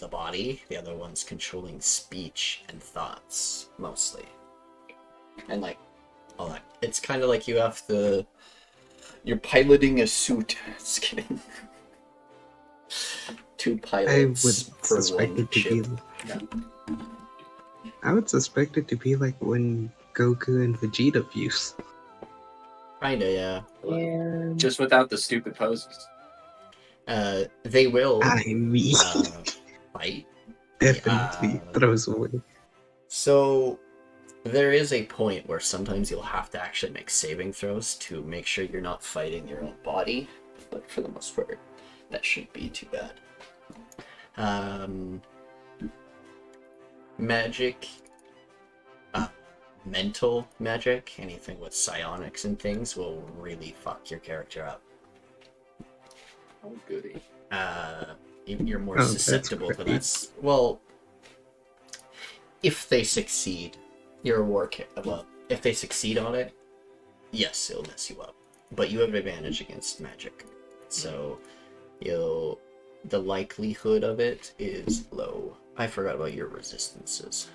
the body, the other one's controlling speech and thoughts, mostly. And like, all that. It's kind of like you have to... You're piloting a suit. Just kidding. Two I would pilots for suspect one it to ship. be. I would suspect it to be like when Goku and Vegeta fuse. Kinda, yeah. And Just without the stupid poses. They will I mean, fight. definitely throws away. So there is a point where sometimes you'll have to actually make saving throws to make sure you're not fighting your own body. but for the most part, that shouldn't be too bad. Magic, mental magic, anything with psionics and things will really fuck your character up. Oh, goody. You're more Oh, susceptible to great. that. Well, if they succeed, you're a war well, if they succeed on it, yes, it'll mess you up. But you have advantage against magic. So the likelihood of it is low. I forgot about your resistances.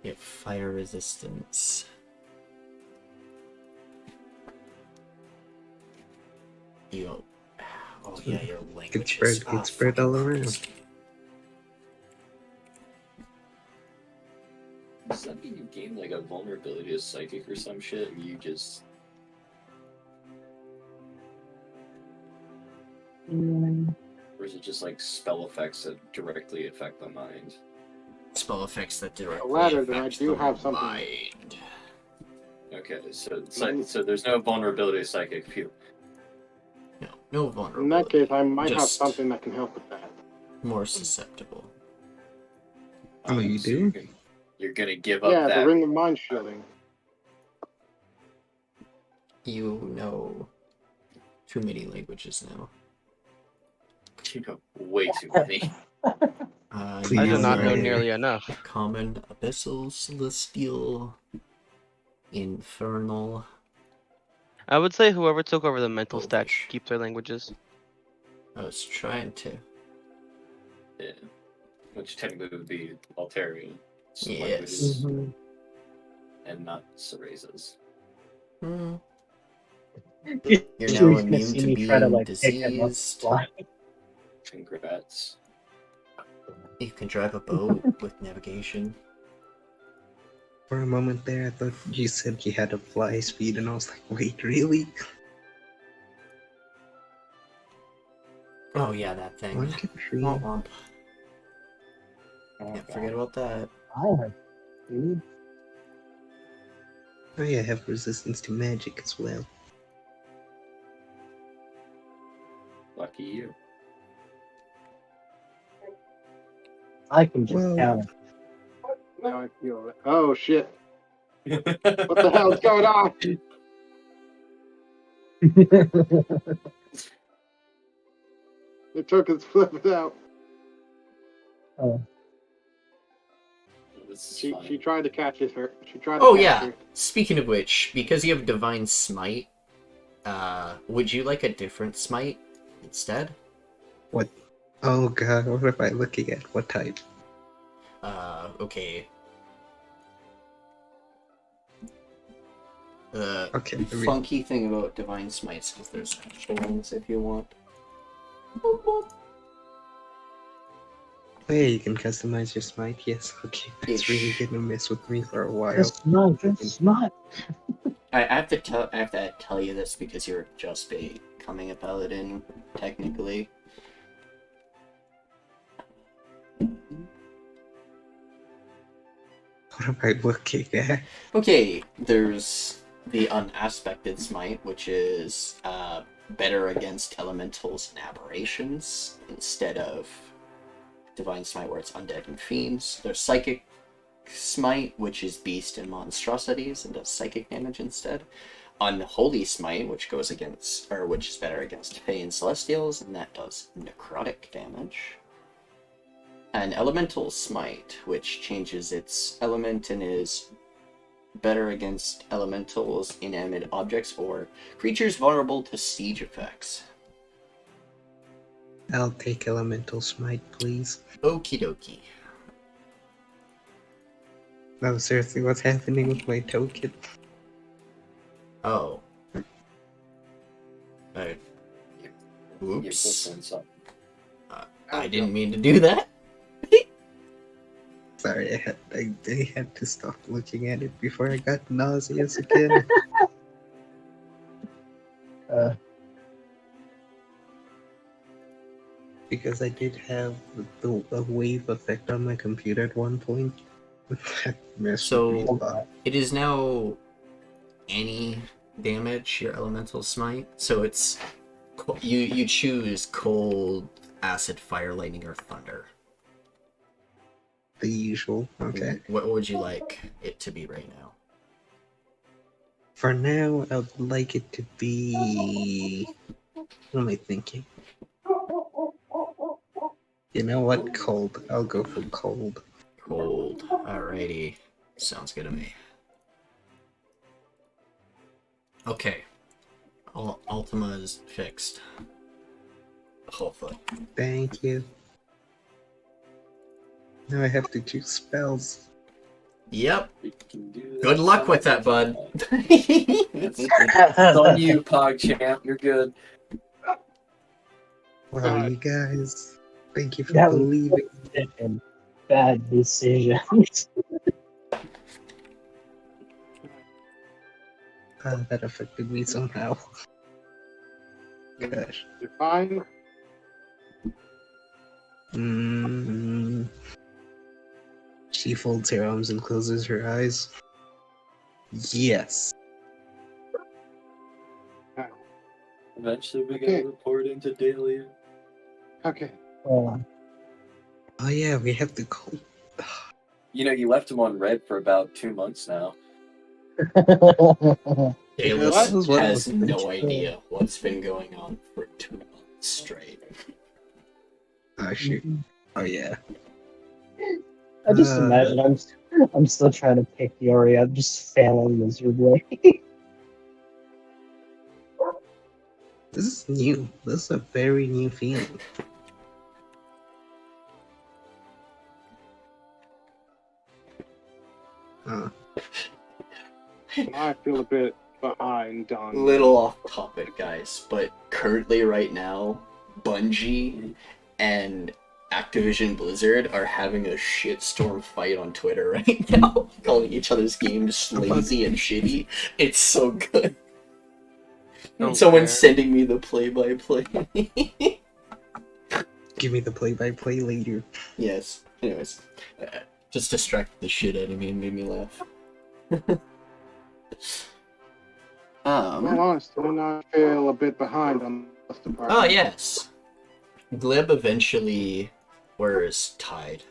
You have fire resistance. You don't... Oh yeah, your languages. It's spread all around. Christ. Does that mean you gain like a vulnerability to psychic or some shit? Or you just or is it just like spell effects that directly affect the mind? Spell effects that directly latter, then I affect do the have something. mind. Okay, so so there's no vulnerability to psychic. Phew. No vulnerability. In that case, I might have Just something that can help with that. more susceptible. Oh, you So do? you're gonna give up Yeah, that. the ring of mind shielding. You know too many languages now. You know, way too many. I Please do not know no. nearly enough. Common, abyssal, celestial, infernal. I would say whoever took over the mental stack Elvish. keep their languages. I was trying to. Yeah. Which technically would be Alteria. Yes. Mhm. And not Cereza's. Hmm. You're You're sure now he's gonna immune see to me try to being like pick him up diseased. fly. Congrats. You can drive a boat with navigation. For a moment there, I thought you said you had a fly speed, and I was like, wait, really? Oh yeah, that thing. One, two, three. Womp womp. Can't forget about that. I have dude. Oh yeah, I have resistance to magic as well. Lucky you. I can just Well- count it. Now I feel it. Oh shit! What the hell's going on? It took its flip out. Oh, This is She fine. tried to catch her. She tried to Oh catch yeah. her. Speaking of which, because you have divine smite, would you like a different smite instead? What? Oh god, what am I looking at? What type? Okay. The Okay, I mean- funky thing about divine smites is there's extra ones if you want. Oh yeah, you can customize your smite. Yes, okay. That's really Ish. gonna mess with me for a while. just not. I have to tell you this because you're just becoming a paladin, technically. What am I looking at? Okay, there's the unaspected smite, which is better against elementals and aberrations instead of divine smite where it's undead and fiends. There's psychic smite, which is beast and monstrosities and does psychic damage instead. Unholy smite, which goes against, or which is better against fae and celestials, and that does necrotic damage. And elemental smite, which changes its element and is better against elementals, inanimate objects, or creatures vulnerable to siege effects. I'll take elemental smite, please. Okie dokie. No, seriously, what's happening with my token? Oh. You're Oops. flipping something. I didn't mean to do that. Sorry, I had to stop looking at it before I got nauseous again. Because I did have the wave effect on my computer at one point. That messed with me a lot. It is now any damage, your elemental smite. So it's You choose cold, acid, fire, lightning, or thunder. The usual. Okay. What would you like it to be right now? For now, I'd like it to be. What am I thinking? You know what? Cold. I'll go for cold. Cold. Alrighty. Sounds good to me. Okay. Ultima is fixed. Hopefully. Thank you. Now I have to choose spells. Yep. You can do that. Good luck with that, bud. It's on you, PogChamp. You're good. Wow, you guys. Thank you for That was believing. a bad decision. That affected me somehow. Gosh. You're fine. She folds her arms and closes her eyes. Yes. Eventually, we Okay. gotta report into Dahlia. Okay. Oh yeah, we have to go. You know, you left him on red for about 2 months now. Dalis What? What has was no it? idea what's been going on for 2 months straight. Oh shoot. Oh yeah. I just imagine I'm still trying to pick Yori. I'm just failing miserably. This is new. This is a very new feeling. I feel a bit behind on. Little off topic, guys, but currently, right now, Bungie and Activision Blizzard are having a shitstorm fight on Twitter right now, calling each other's games lazy and shitty. It's so good. Don't Someone's care. sending me the play-by-play. Give me the play-by-play later. Yes. Anyways, just distracted the shit out of me and made me laugh. Well, honestly, I feel a bit behind on this department. Oh, yes. Glib eventually wears Tide.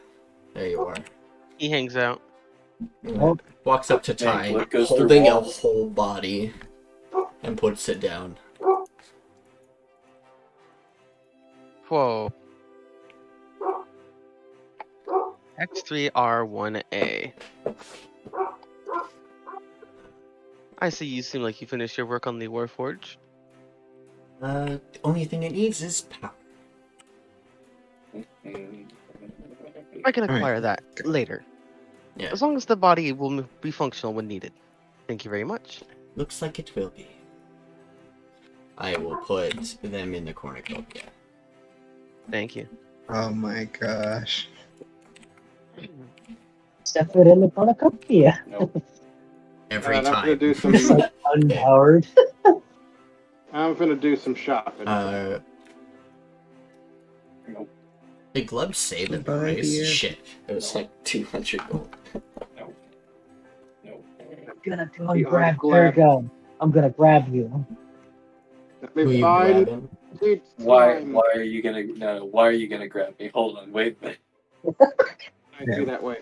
There you are. He hangs out. Oh. Walks up to Dang, Tide, Glib goes through holding a walls. whole body, and puts it down. Whoa. X3R1A. I see you seem like you finished your work on the Warforge. The only thing it needs is power. I can Alright. acquire that later. Yeah. As long as the body will be functional when needed. Thank you very much. Looks like it will be. I will put them in the cornucopia. Thank you. Oh my gosh. Step it in the cornucopia. Nope. Every I'm gonna time. do some. It's like unpowered. I'm gonna do some shopping. Nope. Did Glub say the Goodbye, price? dear. Shit. It was like 200 gold. No. No. I'm gonna go You and grab are glad. Durga. I'm gonna grab you. Who Maybe you fine. grabbing? It's Why time. are you gonna no, why are you gonna grab me? Hold on, wait a minute. I do that way.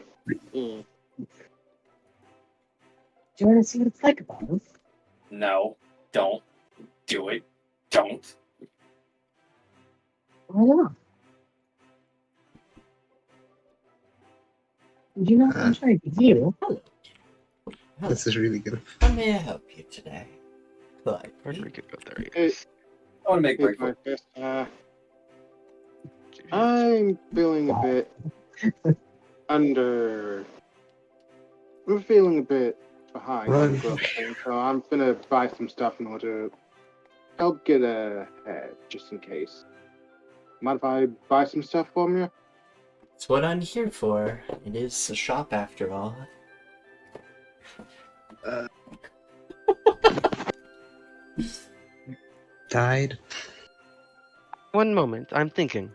Mm. Do you want to see what it's like about him? No, don't do it. Don't. Why not? Did you not enjoy the view? Hello. This is really good. How may I help you today? But Where did we go? There he Hey. is. I wanna make break Here's for my fist. I'm feeling a bit under. I'm feeling a bit behind on the growth thing, so I'm gonna buy some stuff in order to help get ahead, just in case. Mind if I buy some stuff for you? it's what I'm here for. It is a shop after all. Died. One moment, I'm thinking.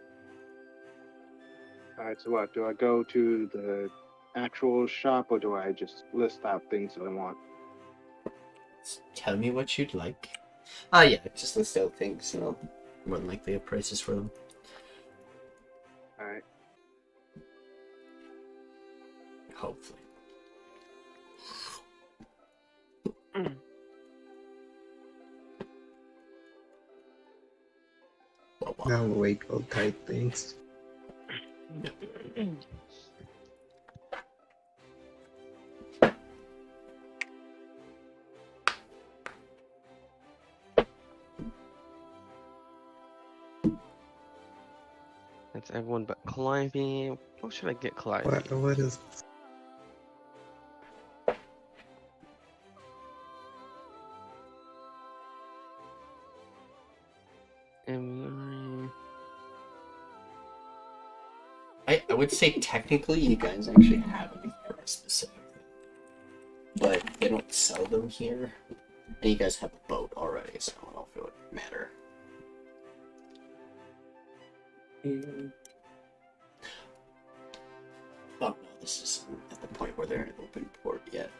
Alright, so what? Do I go to the actual shop or do I just list out things that I want? Tell me what you'd like. Ah, yeah, just list out things and I'll more than likely have prices for them. Alright. Hopefully. Well, Now wait, go type things. That's everyone but Calliope. What should I get Calliope? What is I would say technically you guys actually have them for a specific thing. But they don't sell them here. And you guys have a boat already, so I don't know if it would matter. Oh no, this isn't at the point where they're in open port yet.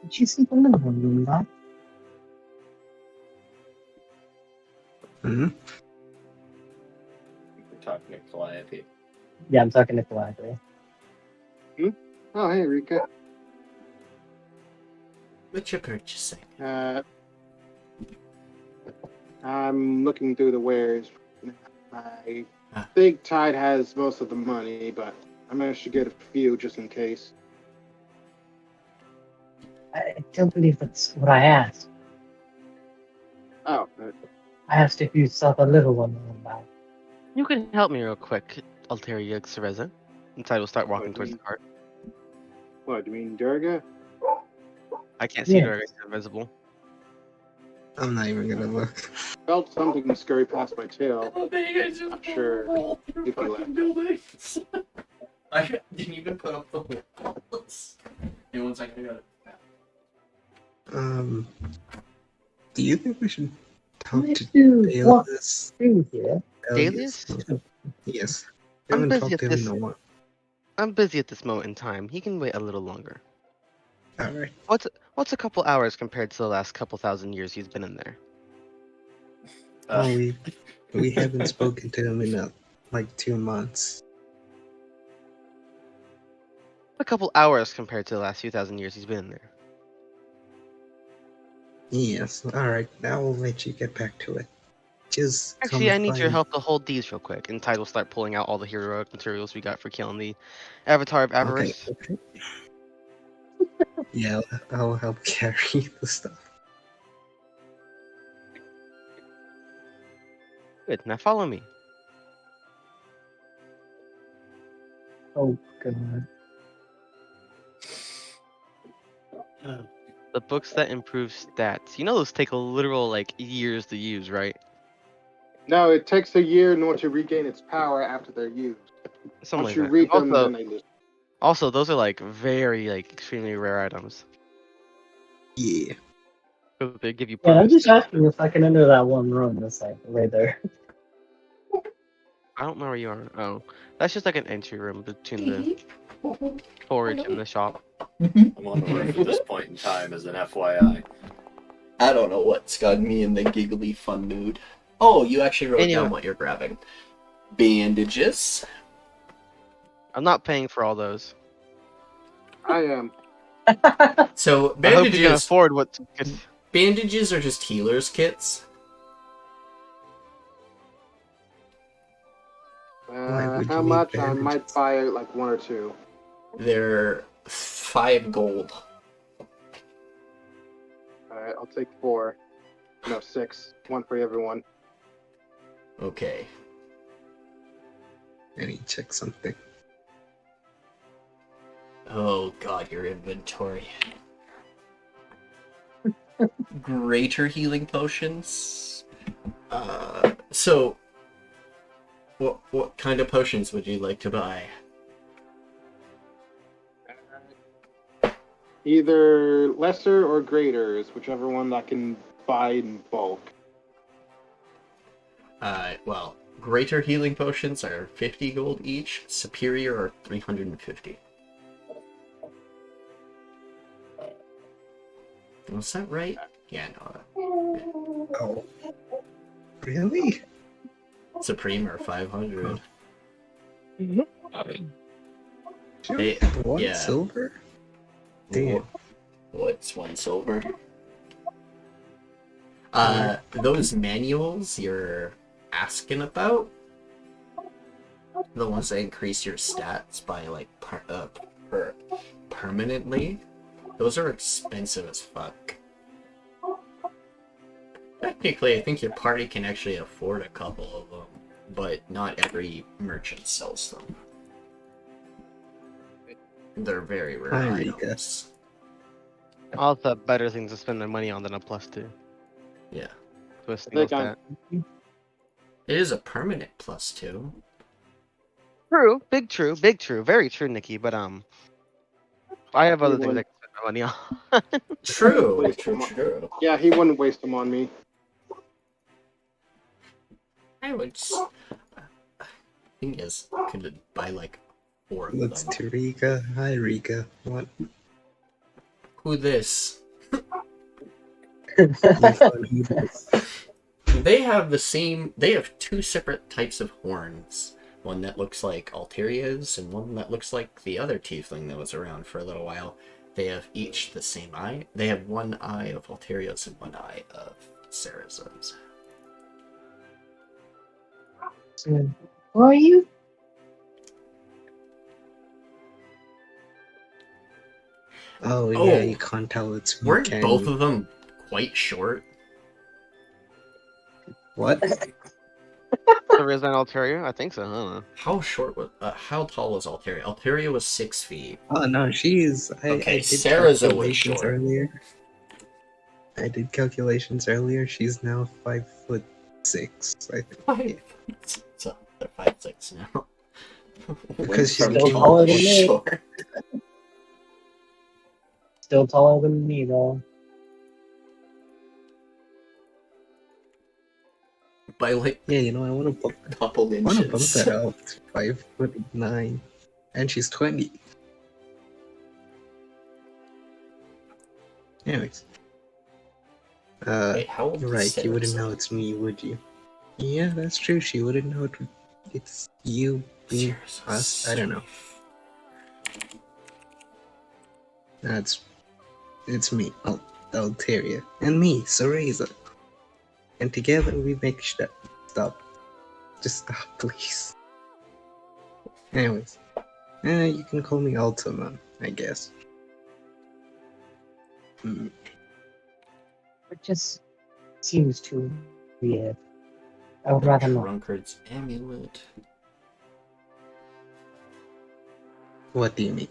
Did you see the little one, Bob? Hmm? We're talking to Calliope. Yeah, I'm talking to Calliope. Oh, hey, Rica. What you purchasing? I'm looking through the wares. I Ah. think Tide has most of the money, but I managed to get a few just in case. I don't believe that's what I asked. Oh, I asked if you saw the little one, Bob. You can help me real quick, Alteria Cereza. Inside will start walking towards the cart. what, do you mean Durga? I can't see Yeah. Durga, it's invisible. I'm not even gonna look. Felt something scurry past my tail. I'm sure if you left. I didn't even put up the walls. Give me 1 second, I got it. Do you think we should talk Let's to do what Dalius? through here. Dalius? Yes. I I'm haven't busy talked at to him this. in a while. I'm busy at this moment in time. He can wait a little longer. Alright. What's a couple hours compared to the last couple thousand years he's been in there? Well, we haven't spoken to him in like 2 months. A couple hours compared to the last few thousand years he's been in there. Yes. Alright, now we'll let you get back to it. Just Actually, come I need your find- help to hold these real quick. And Tide will start pulling out all the heroic materials we got for killing the Avatar of Avarice. Okay. Yeah, I'll help carry the stuff. Good. Now follow me. Oh, God. The books that improve stats. You know those take a literal like years to use, right? No, it takes a year in order to regain its power after they're used. Something Once like you that. read them, Also, then they lose. also, those are like very like extremely rare items. Yeah. So they give you Yeah, I'm purpose. just asking if I can enter that one room that's like right there. I don't know where you are. Oh, that's just like an entry room between the storage and the shop. I'm on the roof at this point in time as an FYI. I don't know what's got me in the giggly fun mood. Oh, you actually wrote Anyway. down what you're grabbing. Bandages. I'm not paying for all those. I am. So I hope you can bandages. afford what. Bandages are just healers kits. Why would How you need much? I might bandages? buy like 1 or 2. They're 5 gold. Alright, I'll take 4. No, 6. 1 for everyone. Okay. I need to check something. Oh god, your inventory. Greater healing potions. So what kind of potions would you like to buy? Either lesser or greater is whichever one that can buy in bulk. Well, greater healing potions are 50 gold each. Superior are 350. Was that right? Yeah, no. Oh. Really? Supreme are 500. Just one yeah. silver? Damn. What's one silver? Those manuals you're asking about, the ones that increase your stats by like permanently, those are expensive as fuck. Technically, I think your party can actually afford a couple of them, but not every merchant sells them. They're very rare Hi, Rica. items. All the better things to spend their money on than a +2. Yeah. To a single stat. It is a permanent +2. True, big true, very true, Nikki. But I have other things I can spend my money on. True. Yeah, he wouldn't waste them on me. I would. Thing is, could buy like 4 of Looks them. to Rica. Hi, Rica. What? Who this? Who this? They have the same. They have 2 separate types of horns. One that looks like Alteria's, and one that looks like the other tiefling that was around for a little while. They have each the same eye. They have one eye of Alteria's and one eye of Sarazen's. Who are you? Oh, yeah, you can't tell it's me, Weren't can both you? of them quite short? What? There is an Alteria? I think so. I don't know. How short was? How tall was Alteria? Alteria was 6 feet. Oh, no, she's... I did Sarazen was calculations short. earlier. I did calculations earlier. She's now 5'6", I think. So they're 5'6" now. Because she's still taller than me. short. Still taller than me, though. By like Yeah, you know, I want to bump couple inches. that up to 5'9", and she's 20. Anyways, Wait, how old you're is right. You wouldn't Sarazen? know it's me, would you? Yeah, that's true. She wouldn't know it's you being us. I don't know. It's me, Alteria, and me, Cereza. And together we make shit. Stop. Just stop, please. Anyways, you can call me Ultima, I guess. It just seems too weird. I would rather not. Drunkard's amulet. What do you mean?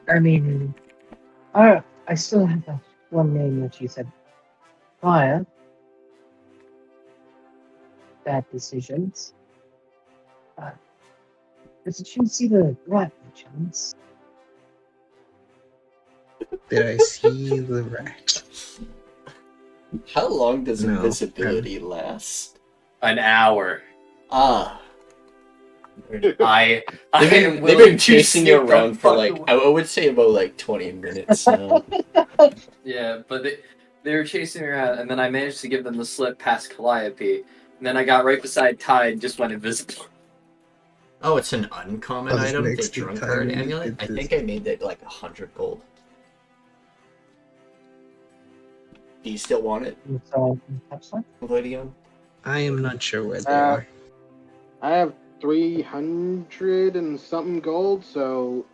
I mean, I still have that one name that you said prior. Bad decisions. Did you see the rat by chance? Did I see the rat? How long does No. invisibility last? An hour. Ah. They've They've been chasing you around for like, I would say about like 20 minutes now. Yeah, but they were chasing me around, and then I managed to give them the slip past Calliope, and then I got right beside Ty and just went invisible. Oh, it's an uncommon I was item, the next to Drunkard Ty when you amulet? did I this. think I made it like 100 gold. Do you still want it, So, website? Voideon? I am not sure where they are. I have 300 and something gold, so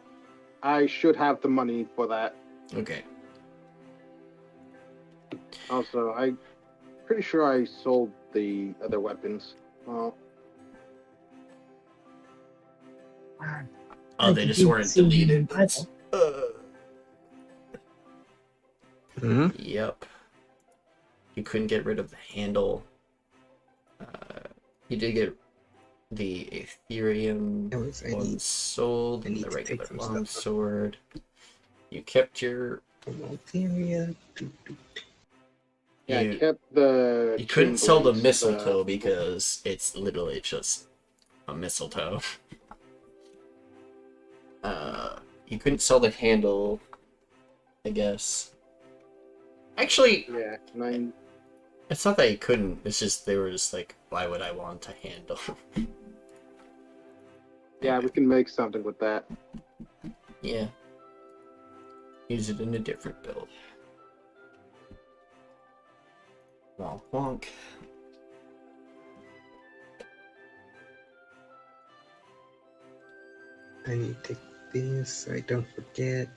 I should have the money for that. Okay. Also, I'm pretty sure I sold the other weapons. Well, Oh, they just weren't deleted. Hmm? Yep. You couldn't get rid of the handle. You did get the Ethereum It was one sold, I and need the to take regular some long stuff. sword. You kept your. Alteria. Yeah, I You, kept the. you couldn't chain sell the blades, mistletoe because it's literally just a mistletoe. You couldn't sell the handle, I guess. Actually, Yeah, 9. it's not that you couldn't. It's just they were just like, why would I want a handle? Yeah, we can make something with that. Yeah. Use it in a different build. Wonk wonk. I need to take this so I don't forget.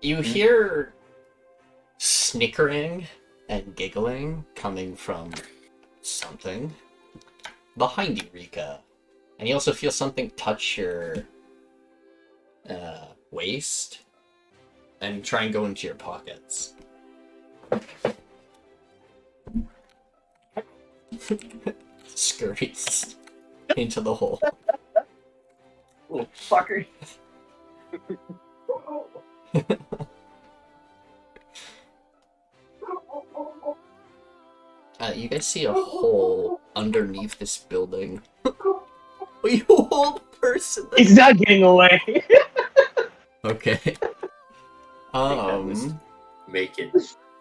You hear snickering and giggling coming from something behind you, Rica. And you also feel something touch your waist and try and go into your pockets. Scurries into the hole. Little fucker. You guys see a hole underneath this building. You old person. He's not getting away. Okay. Make that wisdom. Make it.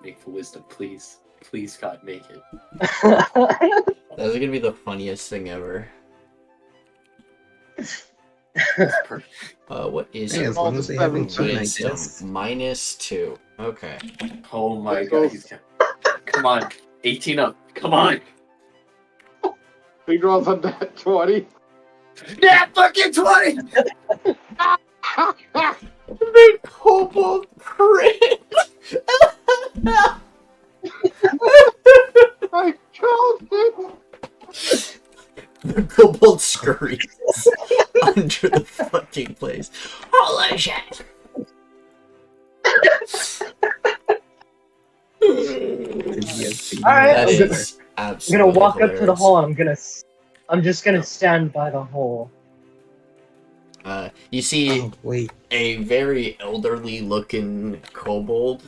Make the wisdom, please. Please, God, make it. That's gonna be the funniest thing ever. That's perfect. What is Hey, your as long as they haven't seen, I wisdom? guess. -2. Okay. Oh my Let's god. go. He's got... Come on. 18 up. Come on. He draws on that 20. That fucking 20! The kobold crit! I killed it! The kobold scurries under the fucking place. Holy shit! Yes, Alright, That I'm is I'm absolutely gonna walk up to the hilarious. hole and I'm just gonna stand by the hole. You see Oh, wait. a very elderly looking kobold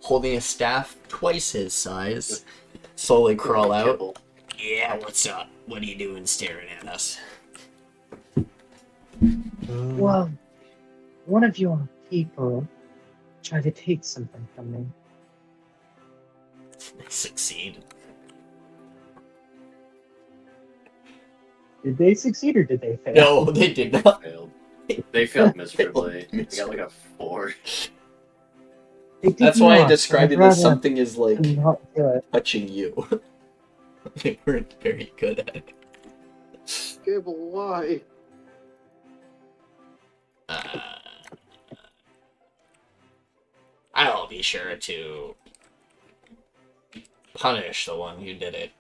holding a staff twice his size slowly crawl out. Kibble. Yeah, what's up? What are you doing staring at us? Well, one of your people tried to take something from me. They succeed. Did they succeed or did they fail? No, they did not. Failed. They failed miserably. They got like a 4. They did That's why I not, described and it I'd as rather something is like not do it. touching you. They weren't very good at it. Gable, why? I'll be sure to punish the one who did it.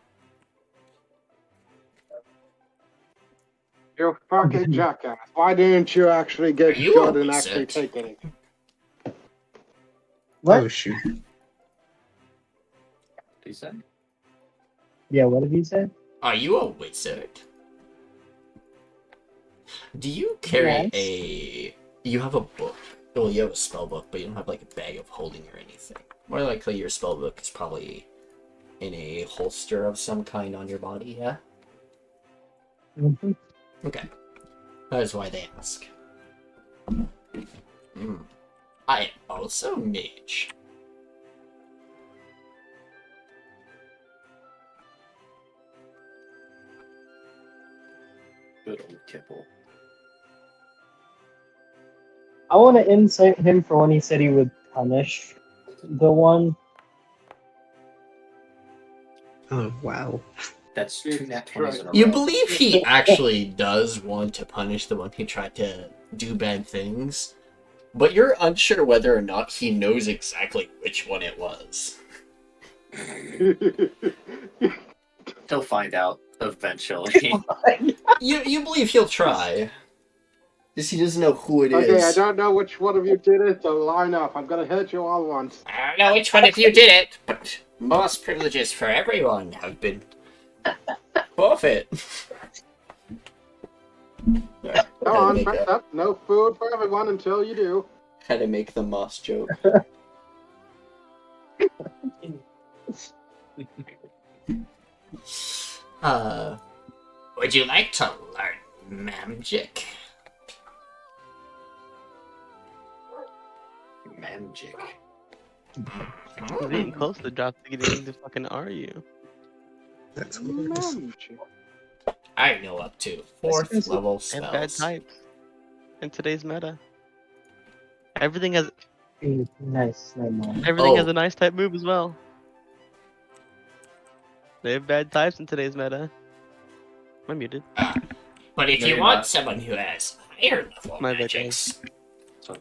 You fucking jackass. Why didn't you actually Are get you good a and actually wizard? take it? What? Oh, shoot. What did he say? Yeah, what did you say? Are you a wizard? Do you carry Yes. a... You have a book. Well, you have a spell book, but you don't have like a bag of holding or anything. More likely your spell book is probably in a holster of some kind on your body, yeah? Mm-hmm. Okay. That is why they ask. I also mage. Good old Kibble. I want to insult him for when he said he would punish the one. Oh, wow. That's 2 nat 20s in a You row. believe he actually does want to punish the one who tried to do bad things, but you're unsure whether or not he knows exactly which one it was. He'll find out. Eventually. You believe he'll try. Just he doesn't know who it is. Okay, I don't know which one of you did it, so line up. I'm gonna hit you all once. I don't know which one of you did it, but most privileges for everyone have been forfeit. Come on, press up. No food for everyone until you do. How to make the moss joke. Would you like to learn magic? Magic. He's getting close to drop to getting into fucking are you? That's hilarious. I know up to 4th level And bad spells. types. In today's meta. Everything has Nice, Nyan. everything has Oh. a nice type move as well. They have bad types in today's meta. I'm muted. But if No, you you're want not. someone who has higher level My bad, magics,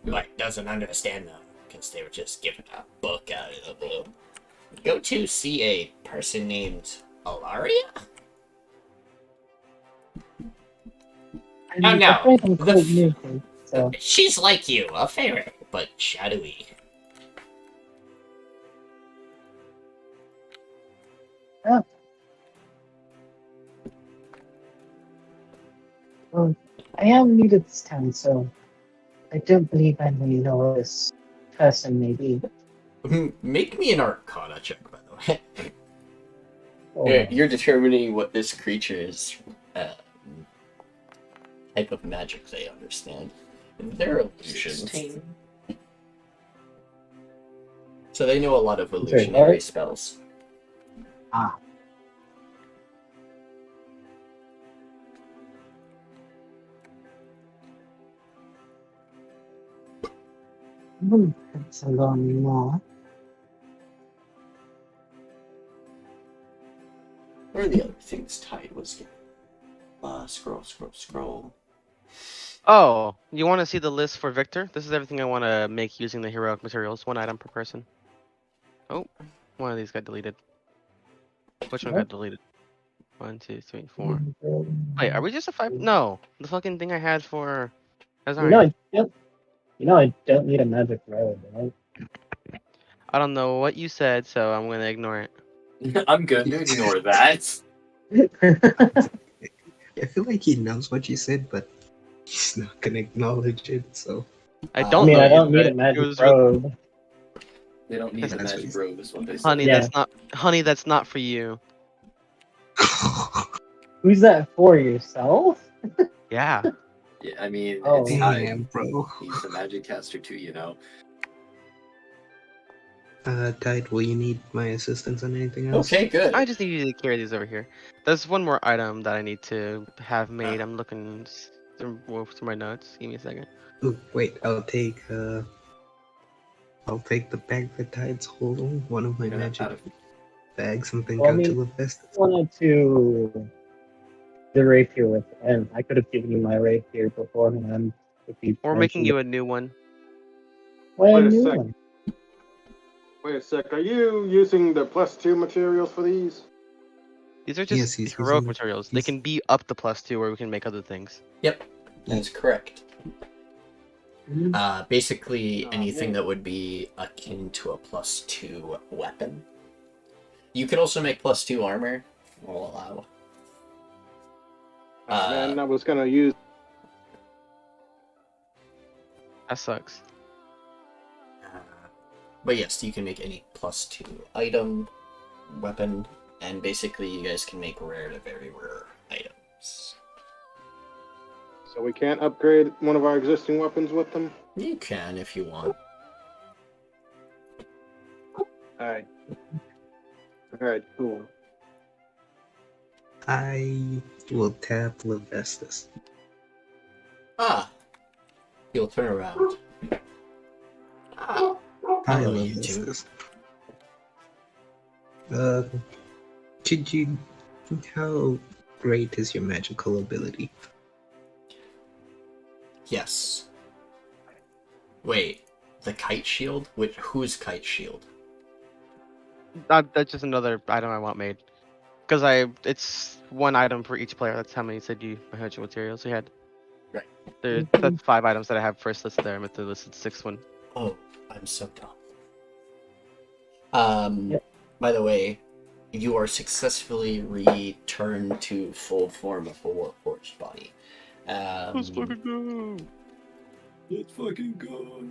but doesn't understand them, because they were just given a book out of the blue, go to see a person named Alteria? Oh, no. I'm The quite new to it, so She's like you, a fairy, but shadowy. well, I am new to this town, so I don't believe I may know who this person may be. Make me an Arcana check, by the way. Oh, You're determining what this creature's type of magic they understand. They're illusions. 16. So they know a lot of Sorry, illusionary what? spells. Ah. That's a lot more. What are the other things Tide was getting? Scroll. Oh, you want to see the list for Victor? This is everything I want to make using the heroic materials. 1 item per person. Oh, one of these got deleted. Which one got deleted? 1, 2, 3, 4. Wait, are we just a 5? No, the fucking thing I had for Az'arian. You know I don't need a magic robe, right? I don't know what you said, so I'm gonna ignore it. I'm good to ignore that. I feel like he knows what you said, but he's not gonna acknowledge it, so. I I don't I mean, know I what you don't need said. a It magic was really- robe. They don't need a That's magic what robe, is what they said. honey, Yeah. that's not honey. That's not for you. Who's that for? Yourself? Yeah. Yeah, I mean, Oh. it's Tide. Damn, bro. He's a magic caster too, you know. Tide, will you need my assistance on anything else? Okay, good. I just need you to carry these over here. There's one more item that I need to have made. I'm looking through my notes. Give me a second. Ooh, wait, I'll take the bag that Tide's holding. One of my You're magic out of- bags, something Well, I go mean- to the vest. I wanted to the rapier with him. I could have given you my rapier beforehand. If you We're making you a new one. Why Wait a a new sec. one? Wait a sec. Are you using the +2 materials for these? These are Yes, just he's heroic using- materials. They he's- can be up to +2, or we can make other things. Yep, that's correct. Mhm. Basically, Oh, anything man. that would be akin to a +2 weapon. You could also make +2 armor. We'll allow. Then I was gonna use. That sucks. But yes, you can make any +2 item, weapon, and basically you guys can make rare to very rare items. So we can't upgrade one of our existing weapons with them. You can if you want. Alright. Alright, cool. I will tap Levestus. Ah! You'll turn around. Ah! Hi, Hello, you two. Levestus. Could you... How great is your magical ability? Yes. Wait, the kite shield? Whose kite shield? That's just another item I want made. Because it's one item for each player. That's how many said you had your materials you had. Right. That's 5 items that I have first listed there. I meant to list the 6th one. Oh, I'm so dumb. Yep. By the way, you are successfully returned to full form of a Warforged body. Let's fucking go. Let's fucking go.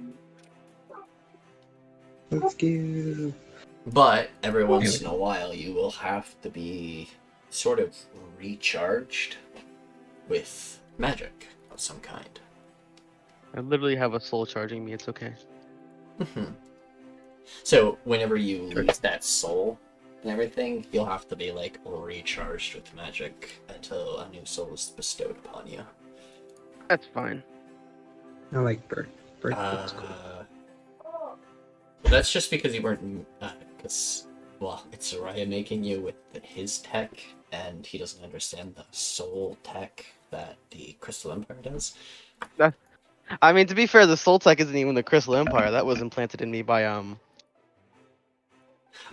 Let's go. But every once in a while, you will have to be sort of recharged with magic of some kind. I literally have a soul charging me. It's okay. So whenever you lose that soul and everything, you'll have to be like recharged with magic until a new soul is bestowed upon you. That's fine. I like Bird. Bird looks cool. That's just because you weren't. Because, well, it's Raya making you with his tech, and he doesn't understand the soul tech that the Crystal Empire does. I mean, to be fair, the soul tech isn't even the Crystal Empire. That was implanted in me by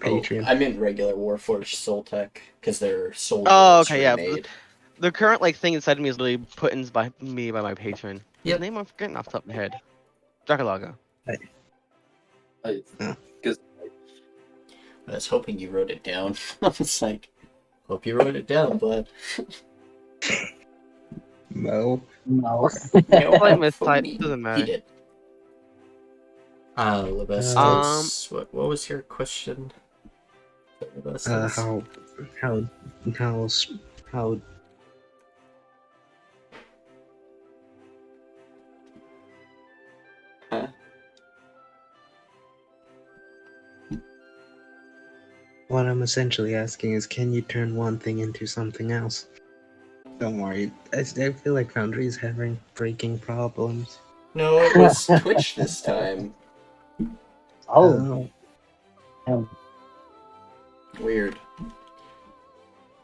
Patreon. I meant regular Warforged soul tech, because they're soul Oh, droids okay, yeah. remade. The current thing inside of me is literally put in by my patron. Yep. His name I'm forgetting off the top of my head. Draculaga. Because I was hoping you wrote it down. I was like, hope you wrote it down, bud. No. No. Probably for mistyped, me. doesn't matter. He did. Lebestos, what was your question? Lebestos? How Huh? What I'm essentially asking is, can you turn one thing into something else? Don't worry, I feel like Foundry is having breaking problems. No, it was Twitch this time. Oh. Weird.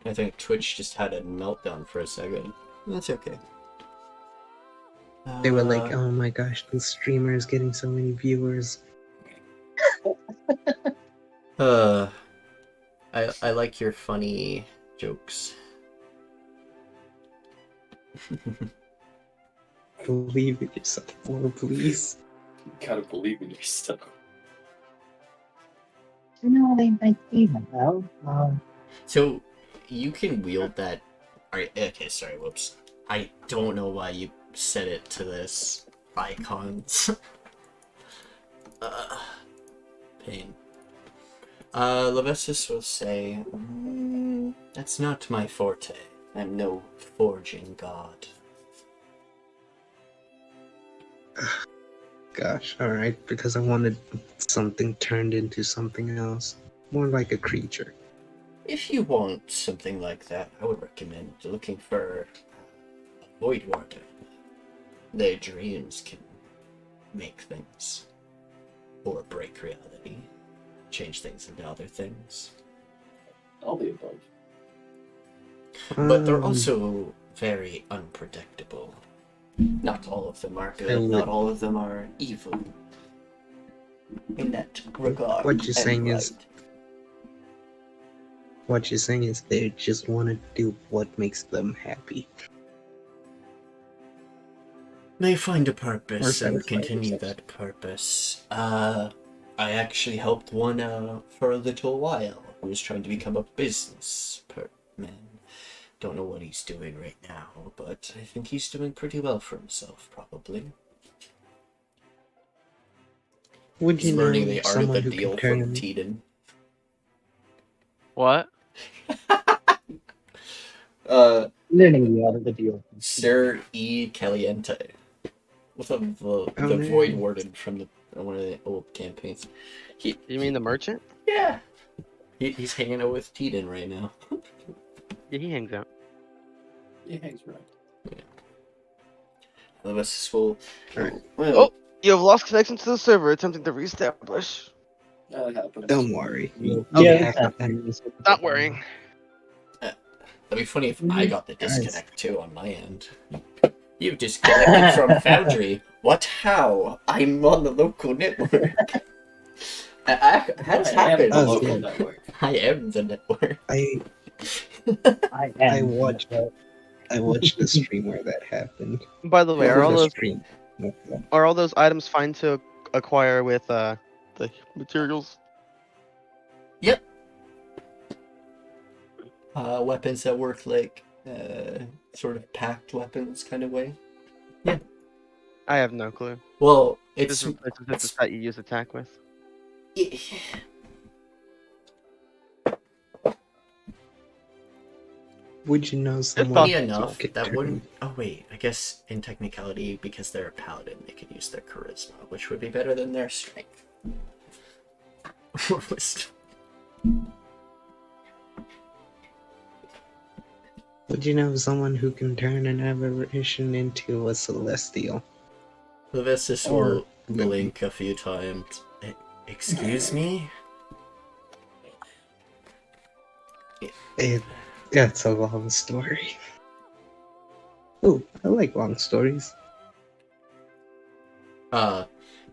I think Twitch just had a meltdown for a second. That's okay. They were like, oh my gosh, the streamer is getting so many viewers. I like your funny jokes. Believe in yourself more, please. you gotta believe in yourself. They might be though. So, you can wield that... Alright, okay, sorry, whoops. I don't know why you set it to this. Icons. Pain. Levesis will say, that's not my forte. I'm no forging god. Gosh, alright, because I wanted something turned into something else. More like a creature. If you want something like that, I would recommend looking for a Void Warden. Their dreams can make things. Or break reality. Change things into other things. All the above. But they're also very unpredictable. Not all of them are good, not all of them are evil. In that regard. What you're saying is they just want to do what makes them happy. They find a purpose Or and satisfy continue themselves. that purpose. I actually helped one for a little while who was trying to become a business man. Don't know what he's doing right now, but I think he's doing pretty well for himself, probably. Would He's you learning know the art of someone the who deal can turn from Teden. What? Learning the art of the deal. Sir E. Caliente. With the man. Void Warden from one of the old campaigns. You mean the merchant? Yeah. He's hanging out with Teden right now. Yeah, he hangs out. He hangs around. The rest is full. Alright. Well, Oh, you have lost connection to the server. Attempting to reestablish. That happens. Don't worry. You'll Yeah, get that's back. Not worrying. that'd be funny if I got the disconnect too on my end. You disconnected from Foundry. What? How? I'm on the local network. Has I am happened. the Oh, local yeah. network. I am the network. I I am. watched the stream where that happened. By the way, Well, are all the those stream. items fine to acquire with the materials? Yep. Weapons that work like sort of packed weapons kind of way. I have no clue. Well, This replaces the set you use attack with. Would you know someone? Funny possible. enough, Get that turned. wouldn't. Oh wait, I guess in technicality, because they're a paladin, they could use their charisma, which would be better than their strength. Or wisdom. Would you know someone who can turn an aberration into a celestial? The Vestus Or will blink a few times. Excuse me? It's a long story. Oh, I like long stories.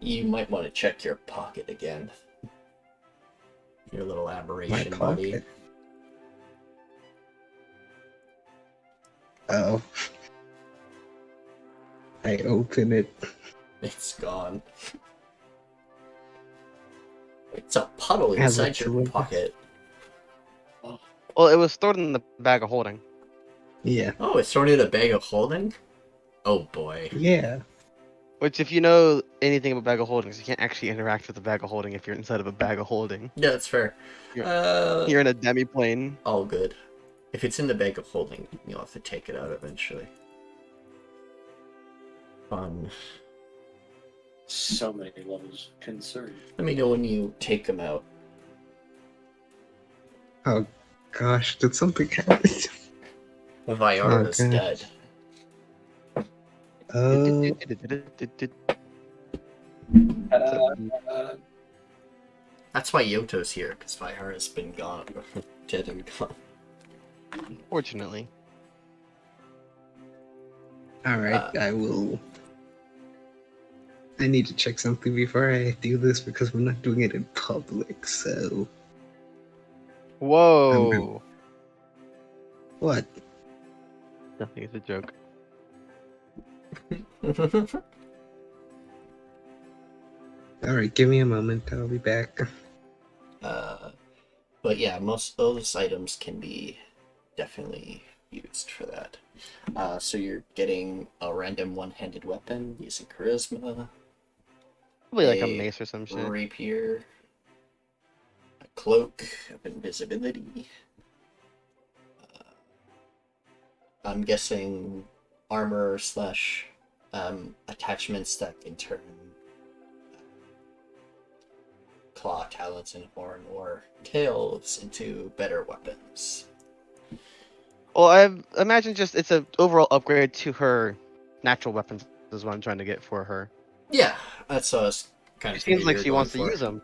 You might want to check your pocket again. Your little My aberration buddy. pocket. Oh. I open it. It's gone. It's a puddle As inside it's your with- pocket. Well, it was stored in the bag of holding. Yeah. Oh, it's thrown in a bag of holding? Oh boy. Yeah. Which, if you know anything about bag of holdings, you can't actually interact with the bag of holding if you're inside of a bag of holding. Yeah, that's fair. You're in a demi-plane. All good. If it's in the bag of holding, you'll have to take it out eventually. Fun. So many levels of concern. Let me know when you take them out. Oh gosh, did something happen? Viara's Okay. dead. That's why Yoto's here, because Viara's been gone. Dead and gone. Fortunately. Alright, I will. I need to check something before I do this because we're not doing it in public, so. Whoa. What? Nothing, it's a joke. Alright, give me a moment, I'll be back. But yeah, most of those items can be definitely used for that. So you're getting a random one-handed weapon using charisma, Probably like a mace or some shit. rapier, a cloak of invisibility. I'm guessing armor slash attachments that can turn claw, talons, and horn or tails into better weapons. Well, I imagine just it's an overall upgrade to her natural weapons is what I'm trying to get for her. Yeah, that's what I was kind It of. seems like she wants to use them.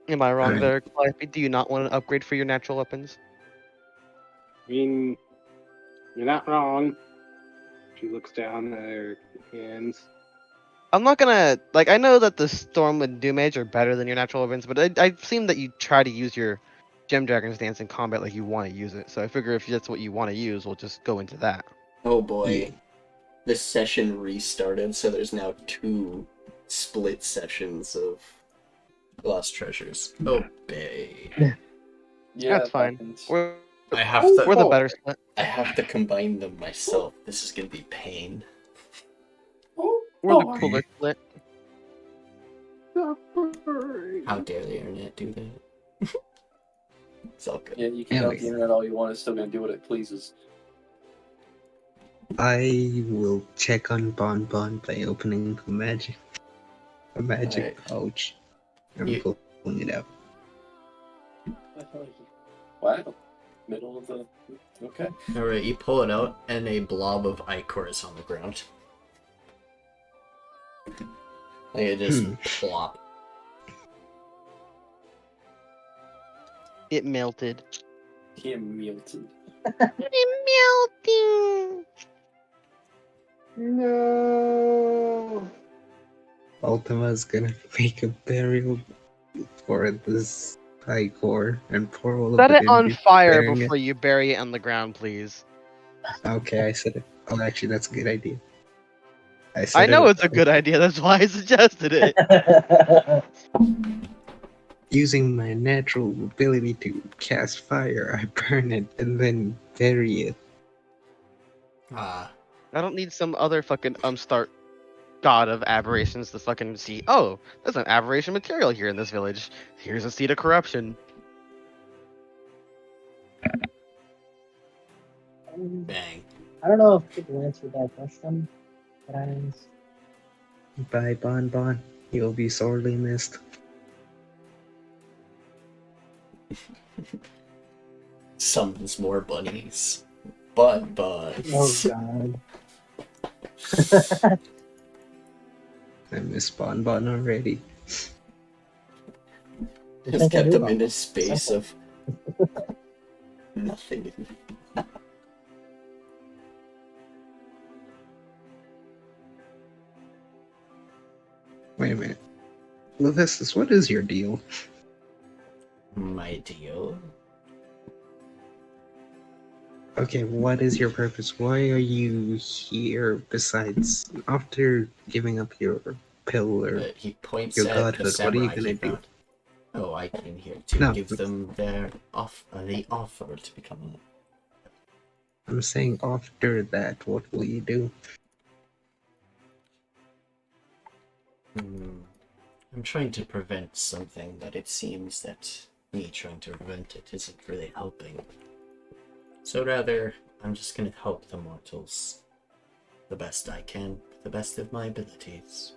Am I wrong Alright. there, Calliope? Do you not want an upgrade for your natural weapons? I mean, you're not wrong. She looks down at her hands. I'm not gonna like. I know that the Storm and Doom Mage are better than your natural weapons, but I've seen that you try to use your Gem Dragon's Dance in combat like you want to use it. So I figure if that's what you want to use, we'll just go into that. Oh boy, Yeah. this session restarted, so there's now 2 split sessions of lost treasures. Oh babe. Yeah, That's fine. happens. We're I have to. we're the better split. I have to combine them myself. This is gonna be pain. We're the cooler split. How dare the internet do that? It's all good. Yeah, you can tell Anyways. the internet all you want. It's still gonna do what it pleases. I will check on Bon Bon by opening a magic Alright. pouch and You- pulling it out. Wow. Middle of the. Okay. Alright, you pull it out, and a blob of ichor is on the ground. Like it just plop. It melted. He melted. It melting. No. Ultima's gonna make a burial for this high core and pour all of Set it it on into fire burying before it. you bury it on the ground, please. Okay, I said it. Oh, actually, that's a good idea. I I said know it. it's a good idea. That's why I suggested it. Using my natural ability to cast fire, I burn it and then bury it. Ah, I don't need some other fucking start god of aberrations to fucking see. Oh, there's an aberration material here in this village. Here's a seed of corruption. bang. I don't know if people answered that question, but I asked. Bye, Bon Bon. You'll be sorely missed. Summons more bunnies. Bun Oh buns. god. I miss Bon Bon already. You Just think I kept do them in know? a space of nothing. Wait a minute. Levistus, what is your deal? My deal. Okay, what is your purpose? Why are you here besides after giving up your pillar, He points your at the godhood? What are you samurai gonna he do? found. Oh, I came here to No, give them the offer to become. I'm saying after that, what will you do? I'm trying to prevent something, but it seems that me trying to prevent it isn't really helping. So rather, I'm just gonna help the mortals the best I can, the best of my abilities.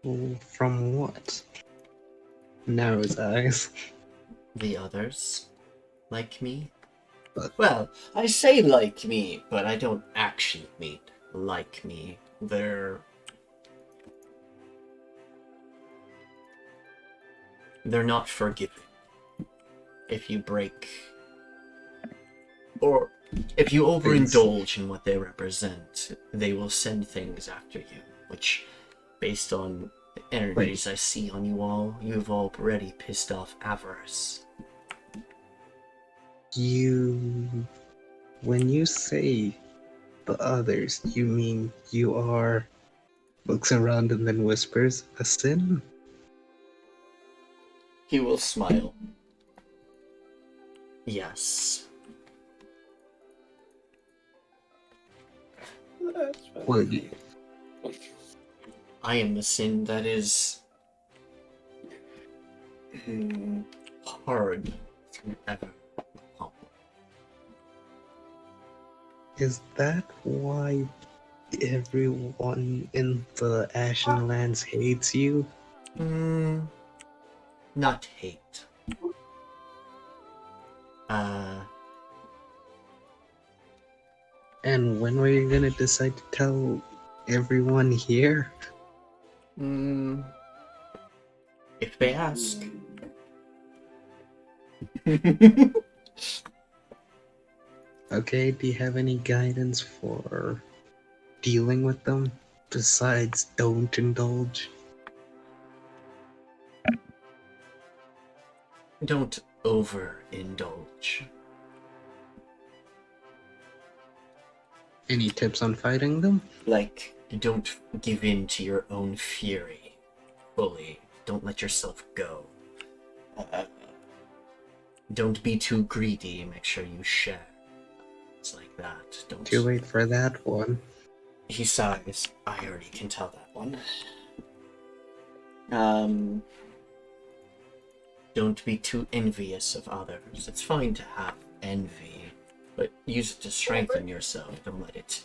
From what? Narrows eyes. The others, like me? But- Well, I say like me, but I don't actually mean like me. They're not forgiving. If you break, or if you overindulge in what they represent, they will send things after you, which, based on the energies I see on you all, you've already pissed off Avarice. When you say the others, you mean you are, looks around and then whispers, a sin? He will smile. Yes. Well, I am the sin that is hard to ever humble. is that why everyone in the Ashen Lands hates you? Not hate. And when were you gonna decide to tell everyone here? If they ask. Okay, do you have any guidance for dealing with them besides don't indulge? Don't overindulge. Any tips on fighting them? Like, don't give in to your own fury fully. Don't let yourself go. Don't be too greedy. Make sure you share. It's like that. Don't. Too late for that one. He sighs. I already can tell that one. Don't be too envious of others. It's fine to have envy, but use it to strengthen yourself. Don't let it.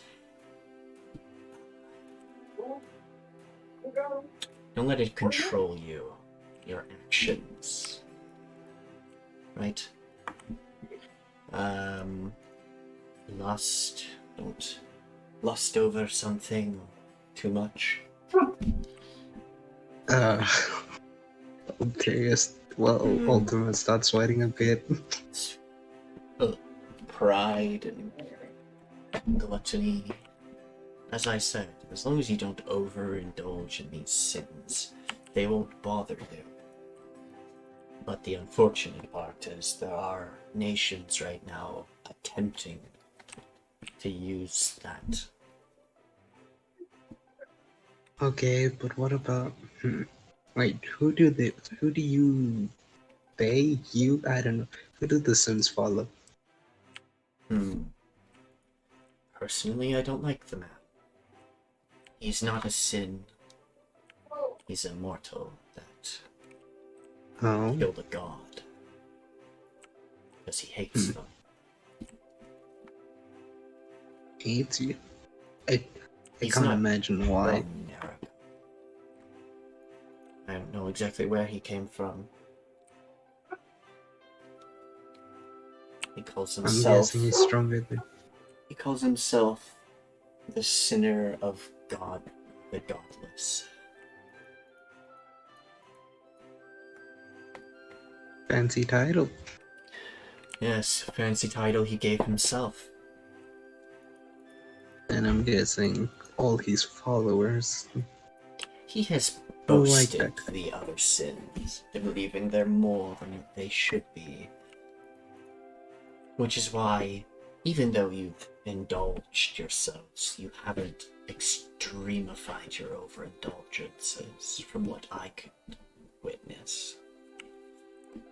Don't let it control you. Your actions. Right? Lust. Don't lust over something too much. Curious. Well, Ultimate starts sweating a bit. Pride and gluttony. As I said, as long as you don't overindulge in these sins, they won't bother you. But the unfortunate part is there are nations right now attempting to use that. Okay, but what about? Wait, who do you? They? You? I don't know. Who do the Sims follow? Personally, I don't like the man. He's not a sin. He's a mortal that Oh, killed a god. Because he hates them. hates you. I He's can't not imagine why. from America. I don't know exactly where he came from. He calls I'm himself. guessing he's stronger than. He calls himself the sinner of God, the godless. Fancy title. Yes, fancy title he gave himself. And I'm guessing all his followers He has will like boasted that. the other sins, believing they're more than they should be. Which is why, even though you've indulged yourselves, you haven't extremified your overindulgences, from what I could witness.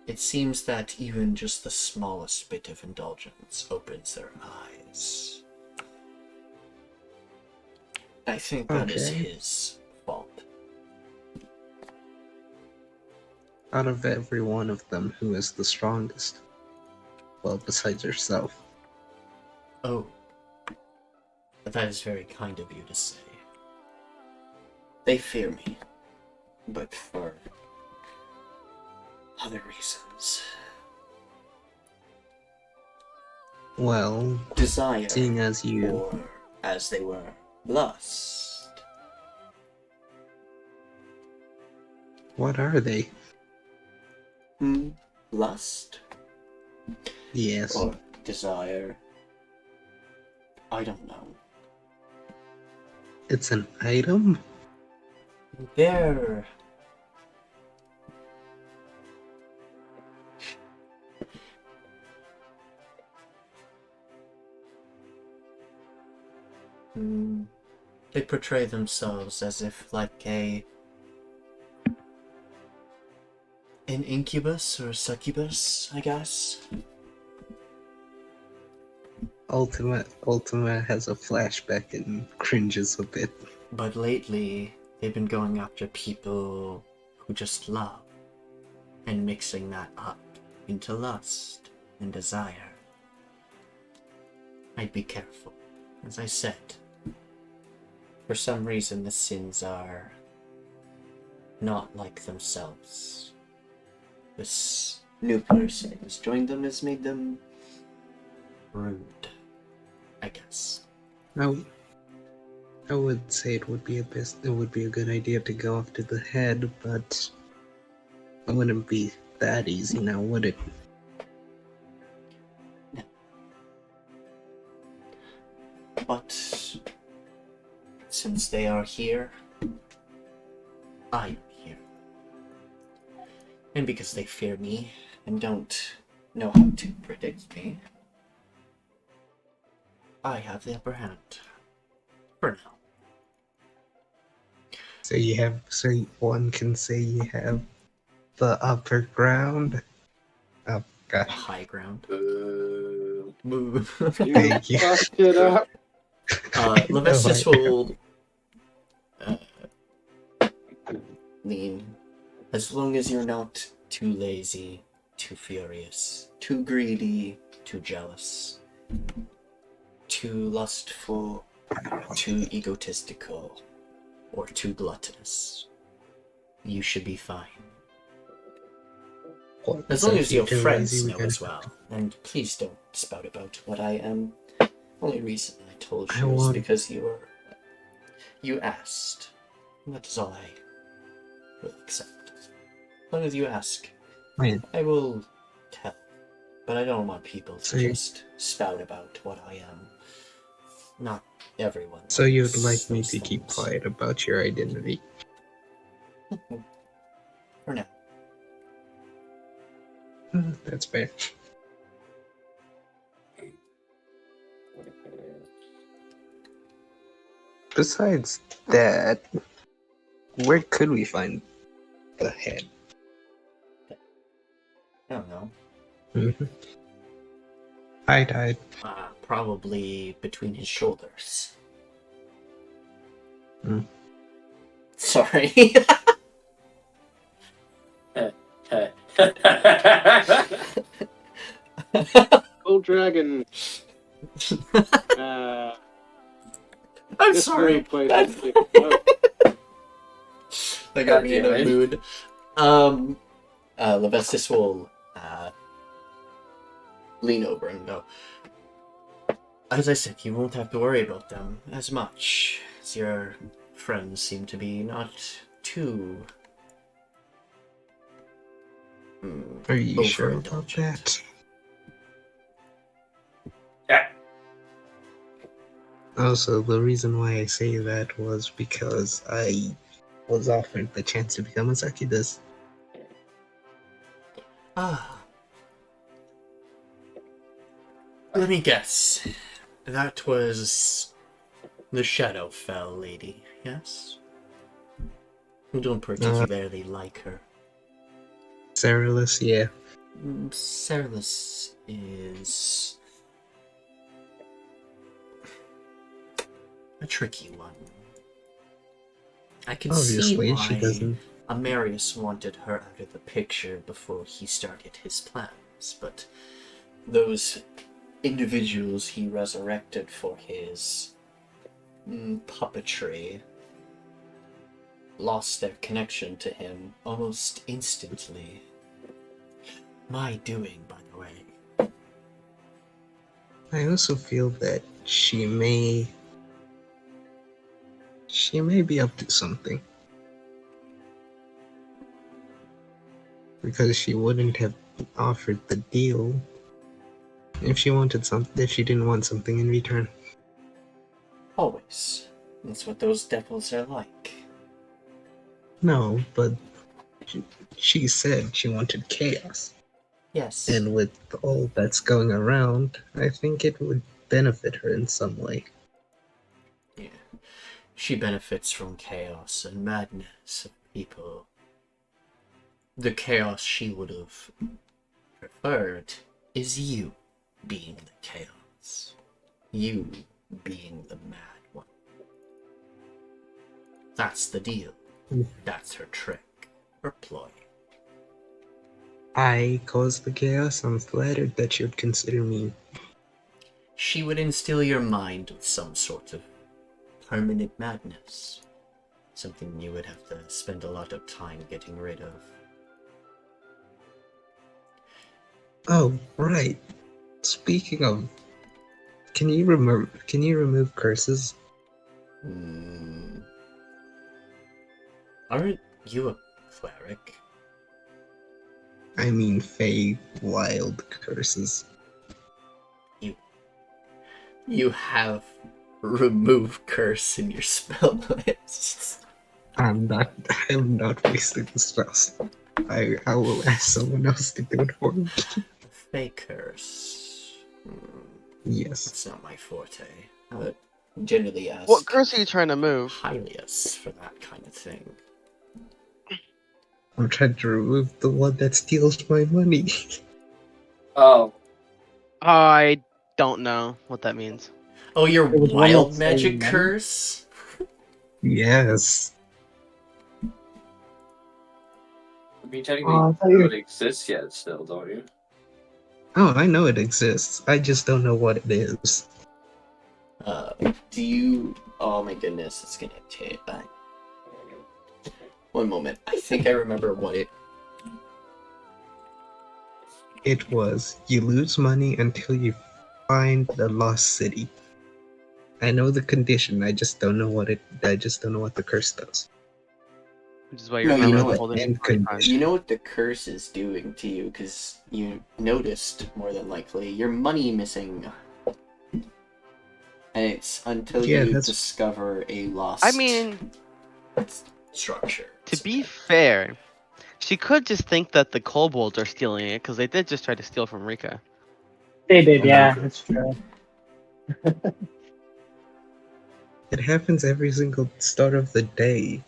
It seems that even just the smallest bit of indulgence opens their eyes. I think that is Okay. his fault. Out of every one of them, who is the strongest? Well, besides yourself. Oh, that is very kind of you to say. They fear me, but for other reasons. Well, Desire, seeing as you. or as they were, lust. What are they? Lust? Yes. Or desire? I don't know. It's an item? They're... They portray themselves as if like an incubus or succubus, I guess. Ultima has a flashback and cringes a bit. But lately, they've been going after people who just love, and mixing that up into lust and desire. I'd be careful. As I said, for some reason the sins are not like themselves. This new person who's joined them has made them rude, I guess. I would say it would be a good idea to go after the head, but it wouldn't be that easy now, would it? No. But since they are here, I am here. And because they fear me and don't know how to predict me, I have the upper hand. For now. So one can say you have the upper ground. Oh The gosh. high ground. Boo. Move. Thank you. Fucked it up. Levestus will lean. As long as you're not too lazy, too furious, too greedy, too jealous, too lustful, too egotistical, or too gluttonous, you should be fine. As long as your friends know as well. And please don't spout about what I am. Only reason I told you is because you asked. And that is all I will accept. As long as you ask, Man. I will tell. But I don't want people to So just spout about what I am. Not everyone. So you'd likes like me those to keep things. quiet about your identity? For now. That's fair. Besides that, where could we find the head? I don't know. Mm-hmm. I died. Probably between his shoulders. Hmm. Sorry. Old dragon. Uh, I'm this sorry. real place That's- is like, That got God me in a damn it. mood. Levestis will lean over and go. As I said, you won't have to worry about them as much, as your friends seem to be not too Are you sure about overindulgent. that? Also, the reason why I say that was because I was offered the chance to become a succubus. Let me guess. That was the Shadowfell lady, yes? You don't particularly like her. Cerulus, yeah. Cerulus is a tricky one. I can see Obviously, she why doesn't. Amarius wanted her out of the picture before he started his plans, but those individuals he resurrected for his puppetry lost their connection to him almost instantly. My doing, by the way. I also feel that she may be up to something. Because she wouldn't have offered the deal if she didn't want something in return. Always. That's what those devils are like. No, but she said she wanted chaos. Yes. And with all that's going around, I think it would benefit her in some way. Yeah. She benefits from chaos and madness of people. The chaos she would have preferred is you being the chaos. You being the mad one. That's the deal. That's her trick. Her ploy. I caused the chaos. I'm flattered that you'd consider me. She would instill your mind with some sort of permanent madness. Something you would have to spend a lot of time getting rid of. Oh, right. Speaking of, can you remove curses? Aren't you a cleric? I mean, Fey wild curses. You have remove curse in your spell list. I'm not wasting the spells. I will ask someone else to do it for me. Fey curse. Yes. It's not my forte. I would generally ask What curse are you trying to move? Hylius for that kind of thing. I'm trying to remove the one that steals my money. Oh, I don't know what that means. Oh, your There was one wild that's magic saying money? curse? Yes. I mean, technically, Oh, I thought you were- it exists yet still, don't you? Oh, I know it exists. I just don't know what it is. Do you... Oh my goodness, it's gonna take... One moment. I think I remember what it... It was, you lose money until you find the lost city. I know the condition, I just don't know what the curse does. Which is why No, you're you probably know what? holding End it 40 times. condition. You know what the curse is doing to you, because you noticed, more than likely, your money missing. And it's until Yeah, you that's- discover a lost I mean, structure. to be fair, She could just think that the kobolds are stealing it, because they did just try to steal from Rica. They did, Oh, yeah, no. that's true. It happens every single start of the day.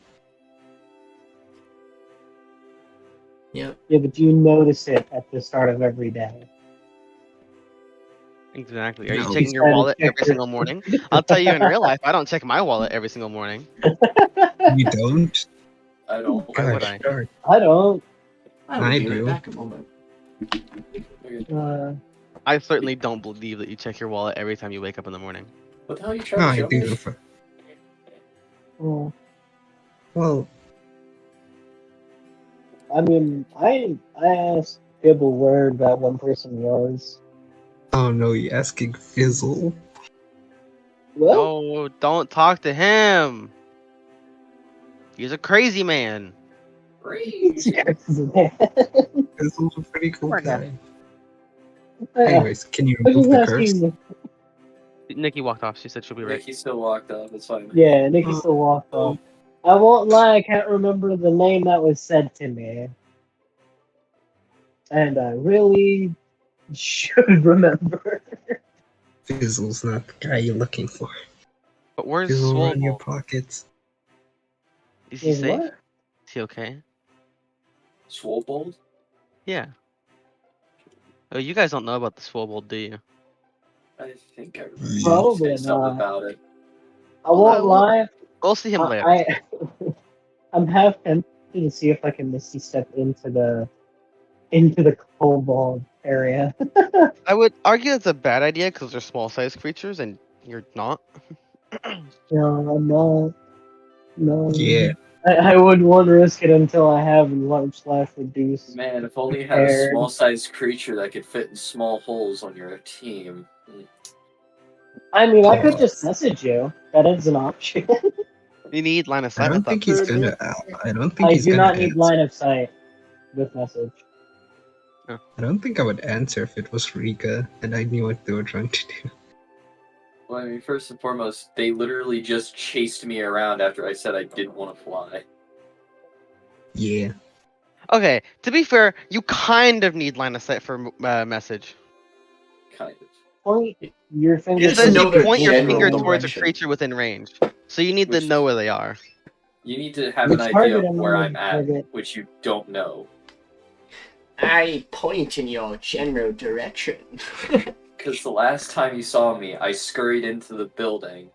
Yep. Yeah, but you notice it at the start of every day. Exactly. Are you No. checking your Try to wallet check every your- single morning? I'll tell you in real life, I don't check my wallet every single morning. You don't? I don't. Why would Gosh, I? darn. I don't. I will I be right do. back a moment. Uh, I certainly don't believe that you check your wallet every time you wake up in the morning. What the hell are you No, trying to I show do. me? well, Well, I mean, I asked Gibble where that one person was. oh no, you're asking Fizzle. Well, No, don't talk to him. He's a crazy man. Crazy. Fizzle's a pretty cool Poor guy. guy. Anyways, can you I was remove just the curse? asking. Nikki walked off. She said she'll be right. Ricky still walked up. It's fine. Yeah, Nikki still walked off. I won't lie, I can't remember the name that was said to me. And I really should remember. Fizzle's not the guy you're looking for. But where's Fizzle in your Swoble? pockets. Is he Is safe? what? Is he okay? Swobold? Yeah. Oh, you guys don't know about the Swobold, do you? I think I remember Probably saying something not. about it. I won't lie. We'll see him later. I'm half tempted to see if I can misty step into the kobold area. I would argue it's a bad idea because they're small-sized creatures, and you're not. No, I'm not. No. Yeah. I wouldn't want to risk it until I have large / reduce. Man, if only you had a Prepared. small-sized creature that could fit in small holes on your team. I mean, I could just message you. That is an option. You need line of I sight. don't with think that. he's gonna. I don't think I he's do gonna not need answer. line of sight with message. I don't think I would answer if it was Rica and I knew what they were trying to do. Well, I mean, first and foremost, they literally just chased me around after I said I didn't want to fly. Yeah. Okay, to be fair, you kind of need line of sight for message. Kind of. Point your finger. It Just says know you their point your general finger towards a direction. creature within range, so you need to Which- know where they are. You need to have Which an idea target of am where I I'm at, target? which you don't know. I point in your general direction. Because the last time you saw me, I scurried into the building.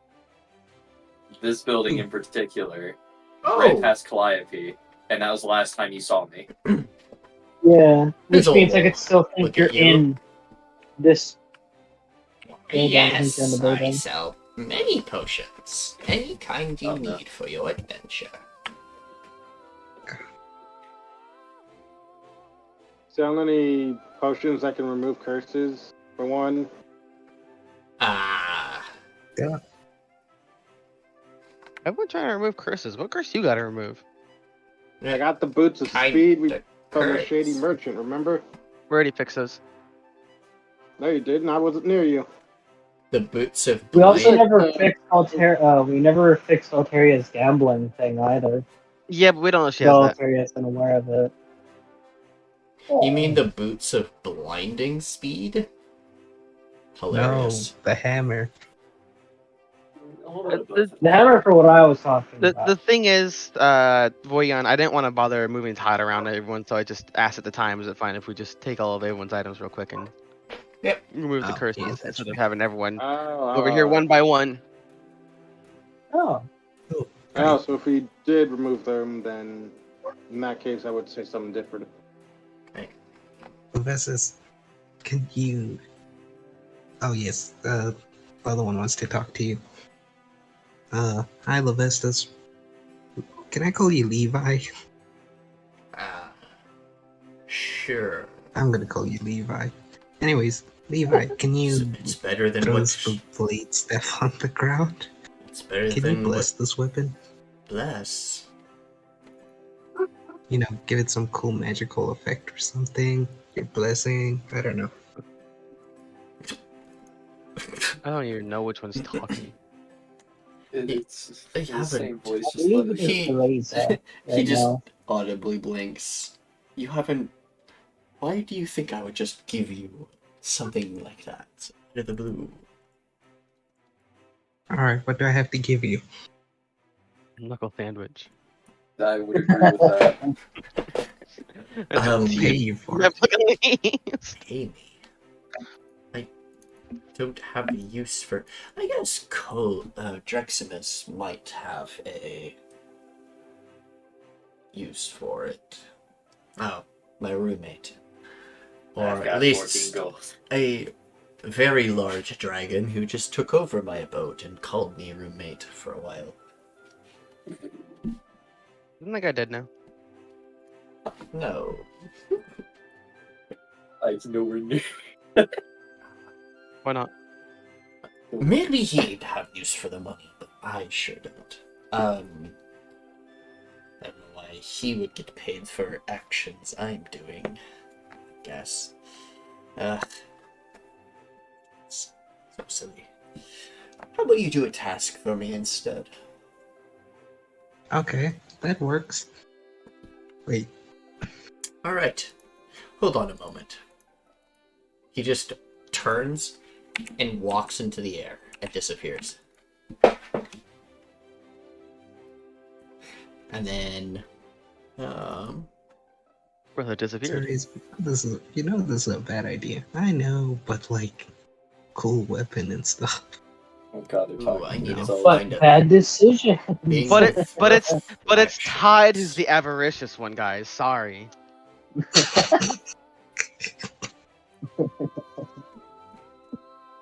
This building in particular. Right past Calliope. And that was the last time you saw me. Yeah, which Fizzle. means I could still think Look you're at you. in this. building, Yes, in the I building. sell many potions. Any kind you Oh, no. need for your adventure. Sell any potions that can remove curses, for one. Ah. Everyone trying to remove curses. What curse you gotta remove? I got the boots of Kind speed we of from the curse. shady merchant, remember? We already fixed those. No, you didn't. I wasn't near you. The boots of We also blight. never fixed Alteria. We never fixed Alteria's gambling thing either. Yeah, but we don't know if she has Though that. Alteria's been aware of it. You mean the boots of blinding speed? No, Hilarious. the hammer. The, The hammer for what I was talking the, about. the thing is, Voideon, I didn't want to bother moving Tide around everyone, so I just asked at the time, is it fine if we just take all of everyone's items real quick and Yep. remove the Oh, curses yeah, that's instead of fine. having everyone Oh, over here one by one? Oh, Oh, so if we did remove them, then in that case, I would say something different. Levistus, can you... Oh yes, the other one wants to talk to you. Hi Levistus. Can I call you Levi? Ah. Sure. I'm gonna call you Levi. Anyways, Levi, can you It's better than throw what. some blade stuff on the ground? It's better Can you than bless what. this weapon? Bless. You know, give it some cool magical effect or something. Your blessing. I don't know. I don't even know which one's talking. It's They the haven't. same voice, I just believe let it it is the Riza He right just now. audibly blinks. You haven't. Why do you think I would just give you something like that out of the blue? Alright, what do I have to give you? Knuckle sandwich. I would agree with that. I'll pay you for it. Please. Pay me. I don't have a use for. I guess Dreximus might have a use for it. Oh, my roommate. Or I've at got 14 least gold. a very large dragon who just took over my boat and called me roommate for a while. Isn't that guy dead now? No. It's nowhere near. Why not? Maybe he'd have use for the money, but I sure don't. I don't know why he would get paid for actions I'm doing, I guess. It's so silly. How about you do a task for me instead? Okay, that works. Wait, Alright. Hold on a moment. He just turns and walks into the air and disappears. And then Brother disappeared. this is this is a bad idea. I know, but like cool weapon and stuff. Oh god, they're ooh, talking I need to themselves. find But a bad decision. Being But the it's flesh. tied as the avaricious one, guys. Sorry.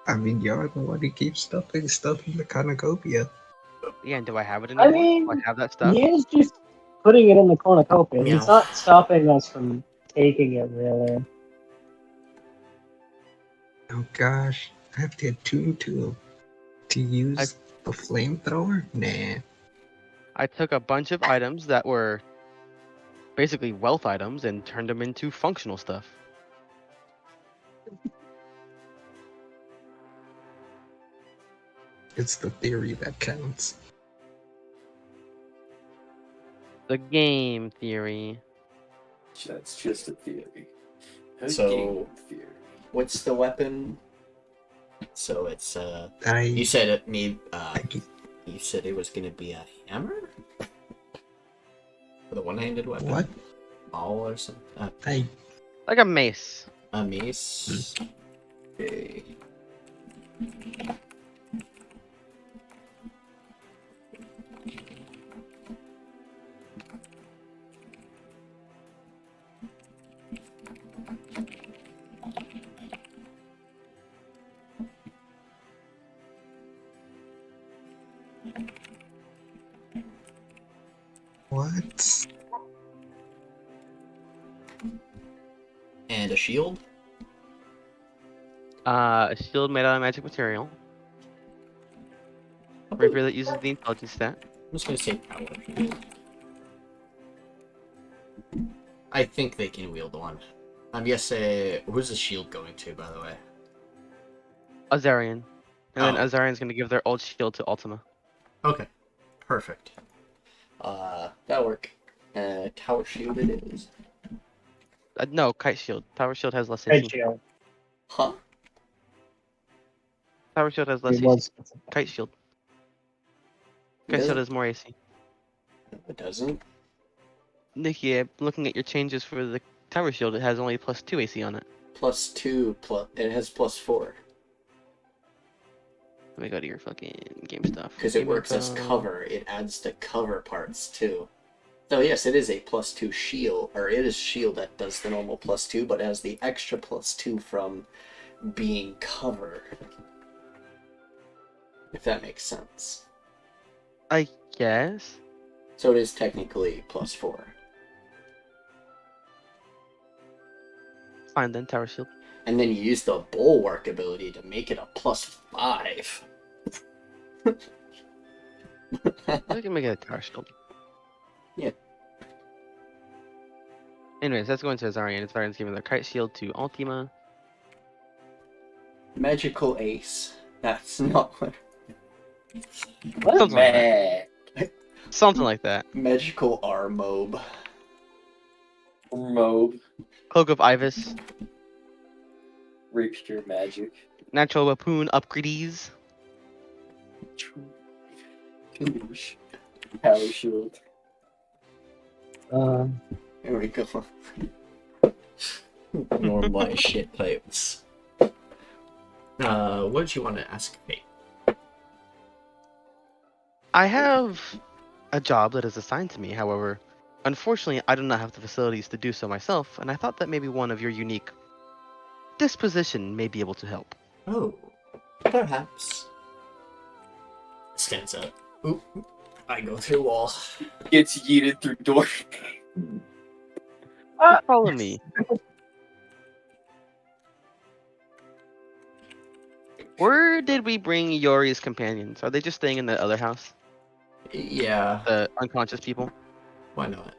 I mean, you're the one who keeps stuffing stuff in the cornucopia. Yeah, and do I have it I anymore? mean, Do I have that stuff? he is just putting it in the cornucopia. Meow. He's not stopping us from taking it, really. Oh gosh, I have to attune to use the flamethrower? Nah. I took a bunch of items that were basically wealth items and turned them into functional stuff. It's the theory that counts. The game theory. That's just a theory. A So- game theory. What's the weapon? So it's you I said it made g- you said it was gonna be a hammer? For the one-handed weapon? what? Ball or something? I Like a mace. A mace? Okay. what? And a shield? A shield made out of magic material. Rapier that uses the intelligence stat. I'm just gonna say power shield. I think they can wield one. I'm guessing who's the shield going to, by the way? Az'arian. And then Oh. Az'arian's gonna give their old shield to Ultima. Okay. Perfect. That'll work. Tower shield it is. No, kite shield. Tower shield has less Red AC. shield. Huh? Tower shield has less It AC. was. Kite shield. It Kite shield doesn't? has more AC. It doesn't? Nikki, looking at your changes for the tower shield, it has only +2 AC on it. +2 plus it has +4. Let me go to your fucking game stuff. Because it Game works as info. cover. It adds the cover parts too. So yes, it is a +2 shield, or it is shield that does the normal +2, but it has the extra +2 from being cover. If that makes sense. I guess. So it is technically +4. Fine then, tower shield. And then you use the bulwark ability to make it a +5. I can make it a tower shield. Yeah. Anyways, that's going to Az'arian. Az'arian's giving their kite shield to Ultima. Magical ace. That's not what. What? Something like that. Meh. Something like that. Magical armob. Mobe. Cloak of Ibis. Rapier magic. Natural weapon upgrades. Power shield. Here we go. Normalize shit types. What did you want to ask me? I have a job that is assigned to me, however, unfortunately, I do not have the facilities to do so myself, and I thought that maybe one of your unique disposition may be able to help. Oh, perhaps. Stands up. Oop. I go through wall. Gets yeeted through door. Follow me. Where did we bring Yori's companions? Are they just staying in the other house? Yeah, The unconscious people? why not?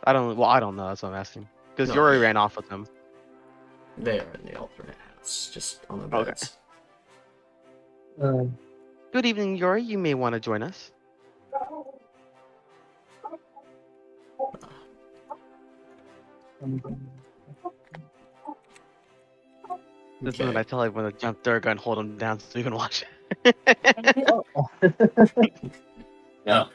I don't know, that's what I'm asking. Because No, Yori yeah. ran off with them. They are in the alternate house, just on the Okay. beds. Good evening, Yori. You may want to join us. This is when I tell everyone to jump Durga and hold him down so you can watch it. No.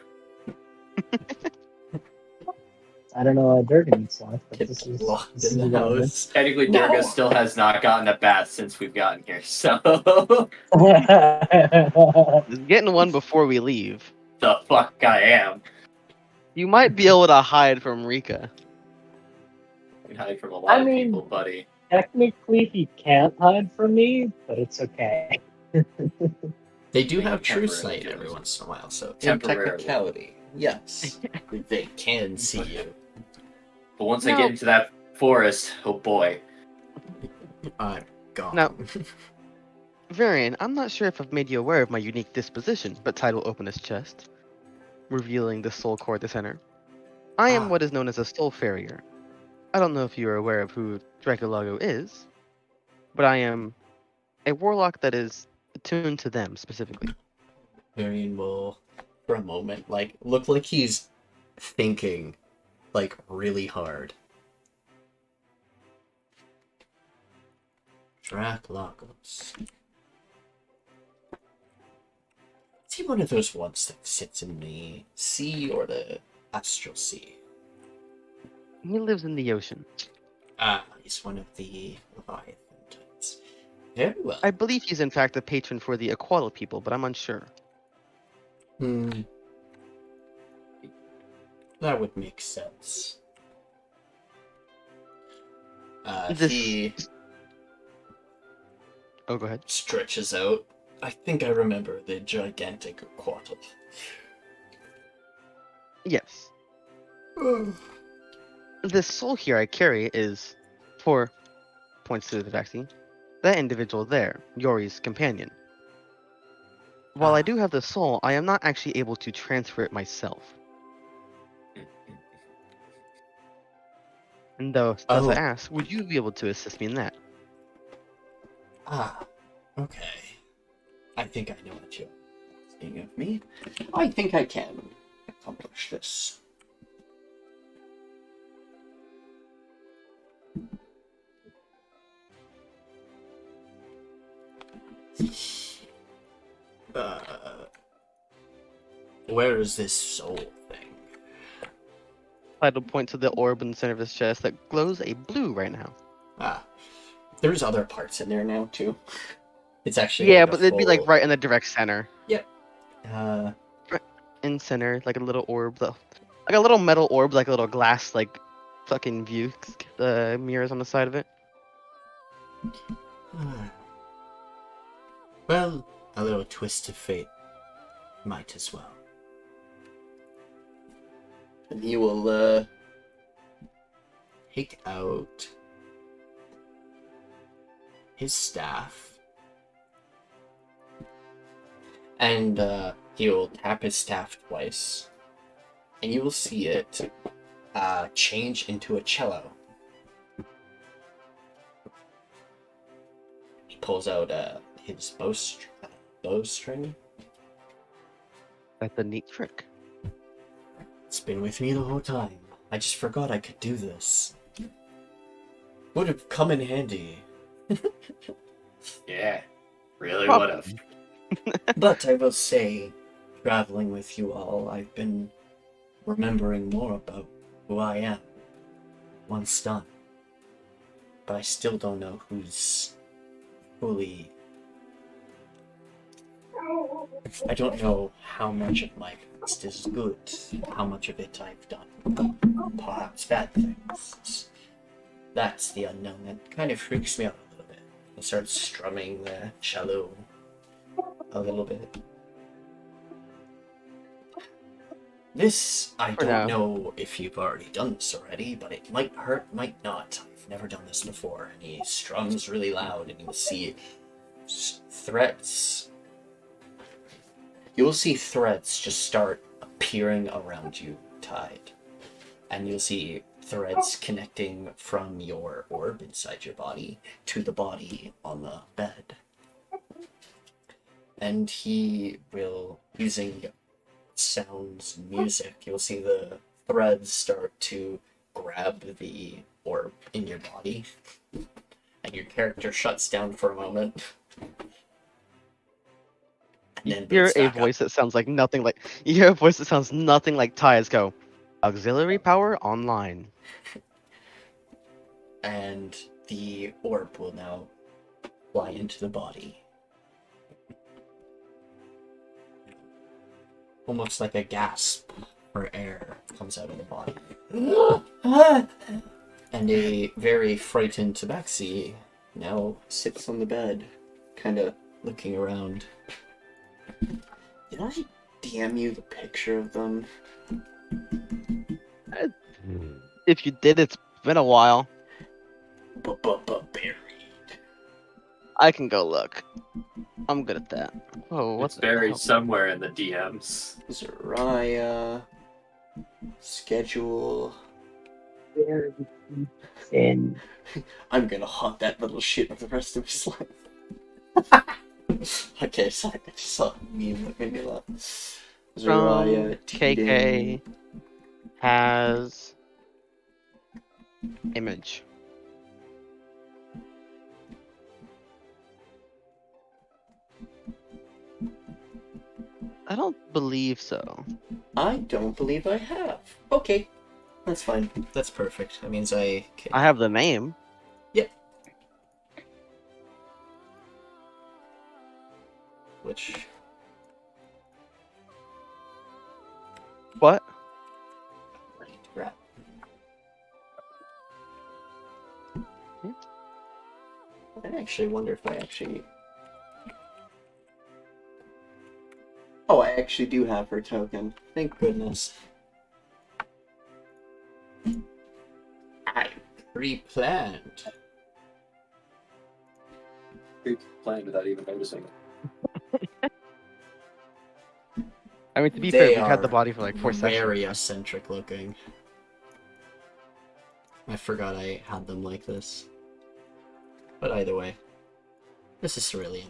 I don't know how Durga needs life, but Get this is locked this in is the relevant. house. Technically, No. Durga still has not gotten a bath since we've gotten here, so... Just getting one before we leave. the fuck I am. You might be able to hide from Rica. I can hide from a lot I of mean- people, buddy. Technically, he can't hide from me, but it's okay. They do They have can true temporarily sight do every this. once in a while, so in Temporarily. technicality, yes, they can see you. But once I No. get into that forest, oh boy. I'm gone. No. Varian, I'm not sure if I've made you aware of my unique disposition, but Tide will open his chest, revealing the soul core at the center. I am Ah. what is known as a soul farrier. I don't know if you are aware of who Draculago is, but I am a warlock that is attuned to them specifically. Varian will, for a moment, look like he's thinking, really hard. Draclagos. Is he one of those ones that sits in the sea or the astral sea? He lives in the ocean. Ah, he's one of the Leviathan types. Very well. I believe he's in fact a patron for the aquatic people, but I'm unsure. That would make sense. This- He Oh, go ahead. stretches out. I think I remember the gigantic aquatic. Yes. This soul here I carry is, for points to the vaccine, that individual there, Yori's companion. While I do have the soul, I am not actually able to transfer it myself. And thus Oh. I ask, would you be able to assist me in that? Okay. I think I know what you're asking of me. I think I can accomplish this. Where is this soul thing? I'd point to the orb in the center of his chest that glows a blue right now. There's other parts in there now too. It's actually Yeah, like a but it'd be like full- right in the direct center. In center, like a little orb, like a little metal orb, like a little glass, like fucking view mirrors on the side of it. Well, a little twist of fate might as well. And he will take out his staff, and he will tap his staff twice, and you will see it change into a cello. He pulls out his bowstring. That's a neat trick. It's been with me the whole time. I just forgot I could do this. Would have come in handy. Yeah, really would have. But I will say, traveling with you all, I've been remembering more about who I am once done. But I still don't know who's fully... I don't know how much of my past is good, how much of it I've done. Perhaps bad things. That's the unknown that kind of freaks me out a little bit. I start strumming the cello a little bit. This, I For don't now. know if you've already done this already, but it might hurt, might not. I've never done this before. And he strums really loud, and you'll see threads. You'll see threads just start appearing around you, tied. And you'll see threads connecting from your orb inside your body to the body on the bed. And he will, using sounds, music, you'll see the threads start to grab the orb in your body. And your character shuts down for a moment. And then You hear boots a back up. voice that sounds like nothing like. You hear a voice that sounds nothing like Ty's go. Auxiliary power online. And the orb will now fly into the body. Almost like a gasp for air comes out of the body. And a very frightened Tabaxi now sits on the bed, kind of looking around. Did I DM you the picture of them? If you did, it's been a while. Buried. I can go look. I'm good at that. Oh, what's It's buried somewhere in the DMs. Zariah. Schedule. And I'm gonna haunt that little shit for the rest of his life. Okay, sorry, I just saw a meme that made me laugh. Zariah, KK has image. I don't believe so. I don't believe I have. Okay, that's fine. That's perfect. That means I can... I have the name. Yep. Which... What? Crap. I actually wonder if I actually... Oh, I actually do have her token. Thank goodness. I pre-planned. Playing without even noticing. I mean, to be They fair, we've had the are body for like 4 sessions. very eccentric looking. I forgot I had them like this. But either way, this is cerulean.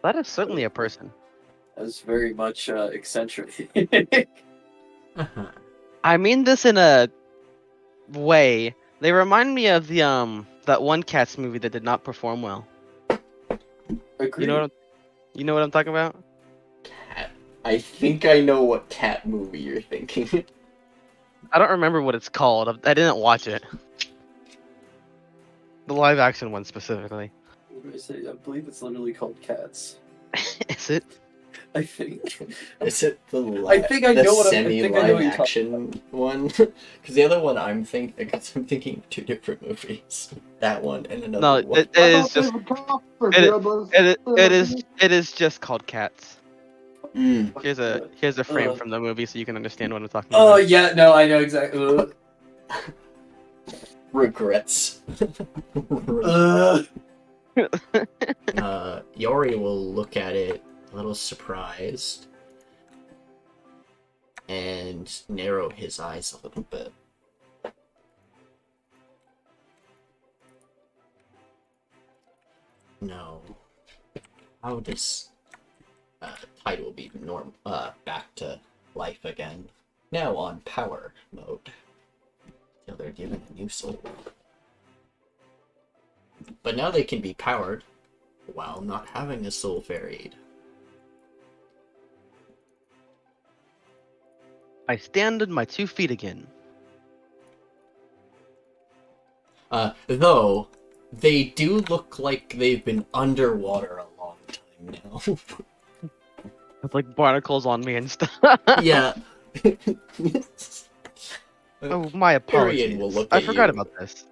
That is certainly a person. That's very much eccentric. Uh-huh. I mean this in a way. They remind me of the that one Cats movie that did not perform well. Agreed. You know what I'm talking about? Cat. I think I know what cat movie you're thinking. I don't remember what it's called. I didn't watch it. The live action one specifically. I believe it's literally called Cats. Is it? I think. Is it the I think I know what I think I know semi-live what you're action one? Because the other one I'm thinking of two different movies. That one and another No, one. it is just it is just called Cats. Mm. Here's a frame from the movie so you can understand what I'm talking Oh about. yeah, no, I know exactly. Regrets. Yori will look at it a little surprised and narrow his eyes a little bit. No. How does Tide will be back to life again? Now on power mode. Till they're given a new soul. But now they can be powered while not having a soul varied. I stand on my 2 feet again. Though, they do look like they've been underwater a long time now. With like barnacles on me and stuff. Yeah. Oh, my Arian apologies. will look I at forgot you. about this.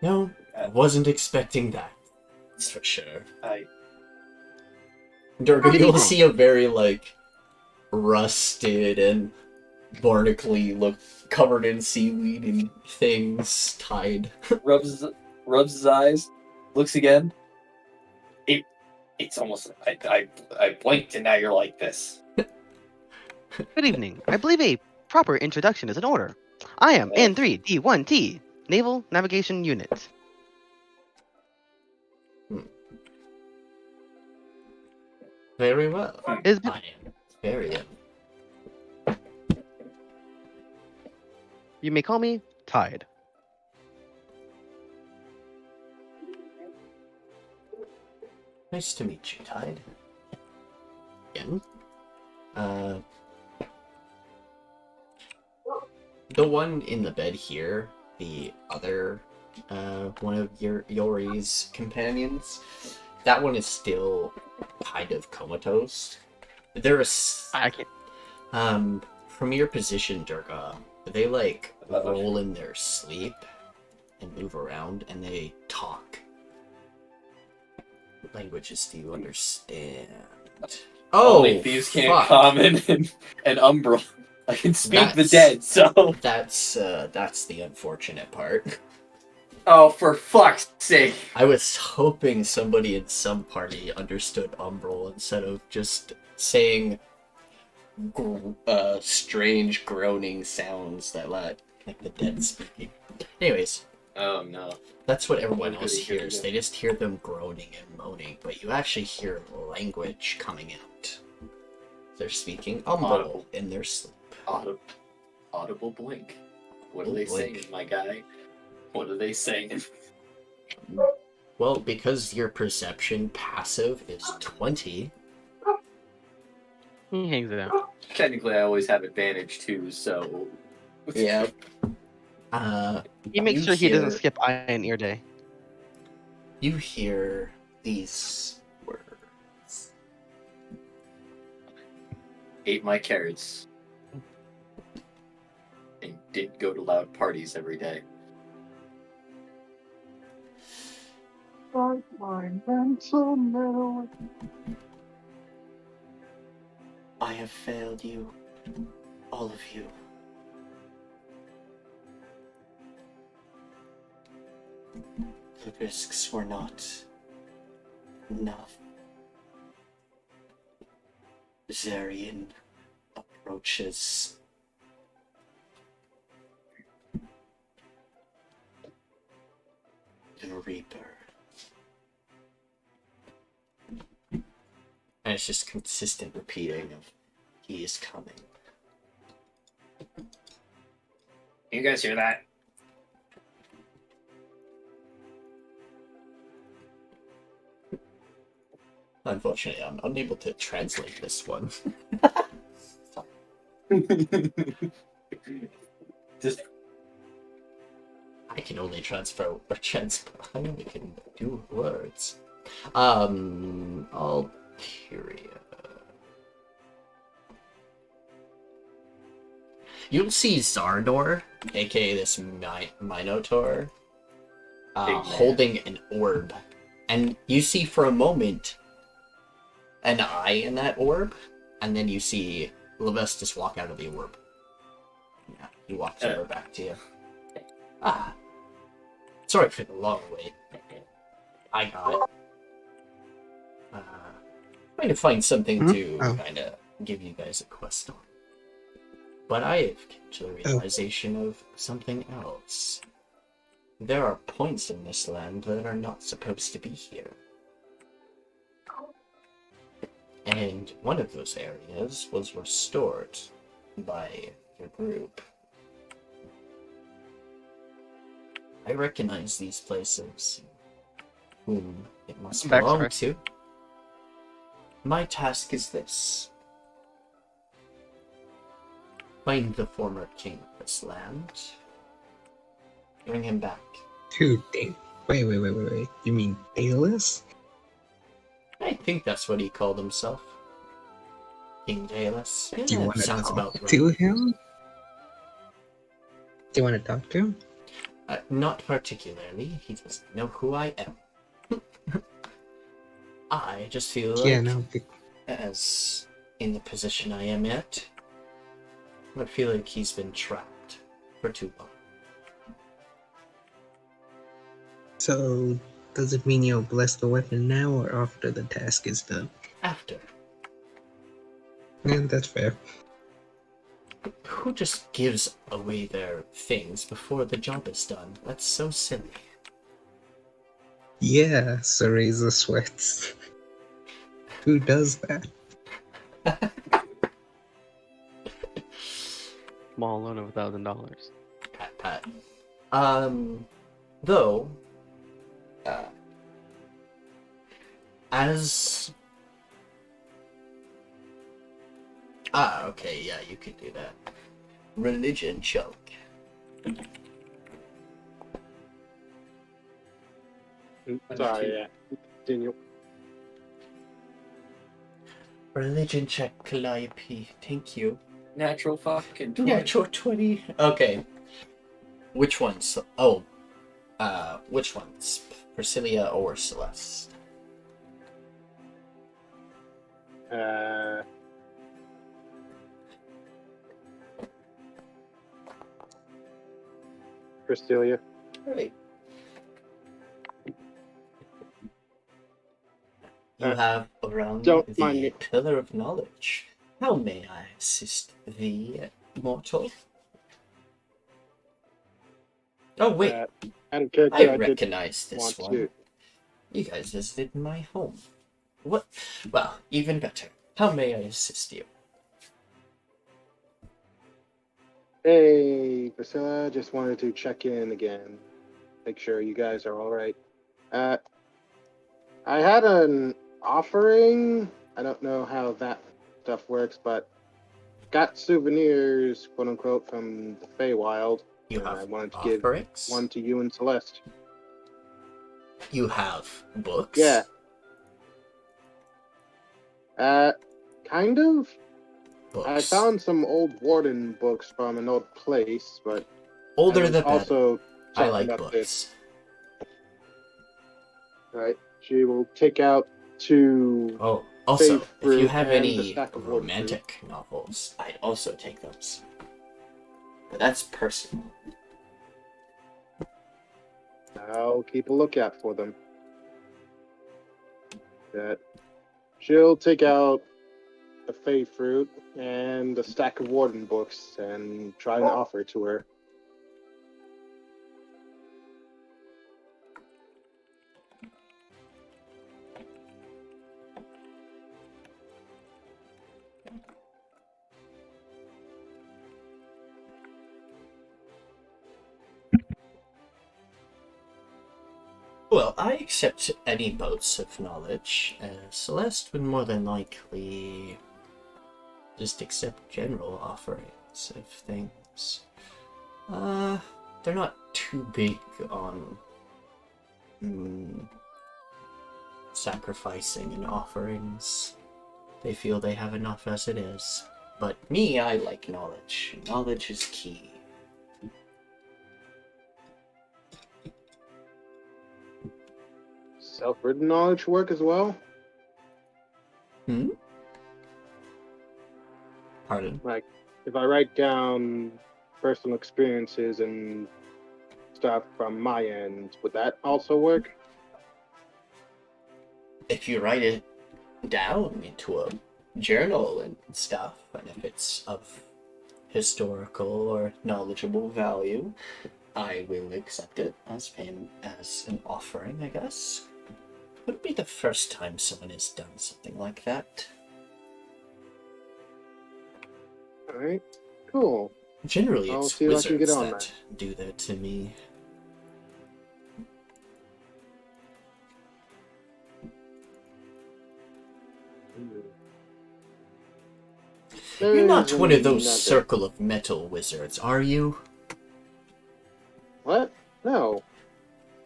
No, I wasn't expecting that. That's for sure. Durga, Good you'll evening. see a very, like, rusted and barnacly look covered in seaweed and things tied. Rubs his eyes, looks again. It's almost I blinked and now you're like this. Good evening. I believe a proper introduction is in order. I am N3D1T, Naval Navigation Unit. Very well. Is I am Arian. You may call me Tide. Nice to meet you, Tide. Again. The one in the bed here, the other one of Yori's companions, that one is still kind of comatose. I can't. From your position, Durga, they like roll in their sleep and move around and they talk. What languages do you understand? Oh, Only thieves can't fuck. common and umbral. I can speak the That's- dead, so. That's the unfortunate part. Oh, for fuck's sake! I was hoping somebody in some party understood umbral instead of just saying strange groaning sounds that like the dead speaking. Anyways, Oh no. that's what everyone Goody, else goody, hears. goody. They just hear them groaning and moaning, but you actually hear language coming out. They're speaking umbral Audible. in their sleep. Audible blink. What are Oh, they blink. saying, my guy? What are they saying? Well, because your perception passive is 20, He hangs it out. Technically, I always have advantage too, so. Yeah. He makes You sure he doesn't hear- skip eye and ear day. you hear these words. Ate my carrots. And didn't go to loud parties every day. I have failed you, all of you. The risks were not enough. Az'arian approaches. The Reaper. And it's just consistent repeating of he is coming. You guys hear that? Unfortunately, I'm unable to translate this one. Just I can only I only can do words. Alteria. You'll see Zardor, aka this Minotaur, Big man. holding an orb. And you see for a moment an eye in that orb, and then you see Levestus walk out of the orb. Yeah, he walks over back to you. Ah. Sorry for the long wait. I got it. Trying to find something to kind of give you guys a quest on. But I have come to the realization of something else. There are points in this land that are not supposed to be here. And one of those areas was restored by your group. I recognize these places. Whom it must belong Backstory. to. My task is this. Find the former king of this land. Bring him back. Dude, wait. You mean Dallas? I think that's what he called himself. King Dallas. Yeah, Do you want to sounds talk about right. to him? Do you want to talk to him? Not particularly. He doesn't know who I am. I just feel like, Yeah, no. as in the position I am at, I feel like he's been trapped for too long. So, does it mean you'll bless the weapon now or after the task is done? After. Yeah, that's fair. Who just gives away their things before the job is done? That's so silly. Yeah, Cereza sweats. Who does that? Small loan of $1,000. Pat. Though, as... okay, yeah, you could do that. Religion chunk. Sorry, yeah. Continue. Religion check, Calliope. Thank you. Natural fucking 20. Natural 20. Okay. Which ones? Oh. Which ones? Priscilla or Celeste? Cristelia. Right. You have around don't the mind me. Pillar of Knowledge. How may I assist thee, mortal? Oh, wait. Out of character, I I did recognize this want one. to. You guys visited my home. What? Well, even better. How may I assist you? Hey, Priscilla, just wanted to check in again. Make sure you guys are all right. I had an offering. I don't know how that stuff works, but got souvenirs, quote unquote, from the Feywild. You and have I wanted to offerings? give one to you and Celeste. You have books? Yeah. Kind of. Books. I found some old Warden books from an old place, but Older I the better. also I talking like about books. this. Right. She will take out two. Oh, also, Faith if you fruit have and any a stack of Warden romantic novels, I'd also take those. But that's personal. I'll keep a lookout for them. That she'll take out a Fey fruit and a stack of Warden books and try and offer to her. Well, I accept any boats of knowledge. Celeste would more than likely just accept general offerings of things. They're not too big on sacrificing and offerings. They feel they have enough as it is. But me, I like knowledge. Knowledge is key. Self-written knowledge work as well? Pardon? Like, if I write down personal experiences and stuff from my end, would that also work? If you write it down into a journal and stuff, and if it's of historical or knowledgeable value, I will accept it as an offering, I guess. Would be the first time someone has done something like that. Alright. Cool. Generally, I'll it's see what I can get wizards on that do that to me. You're not There's one of those another. circle of metal wizards, are you? What? No.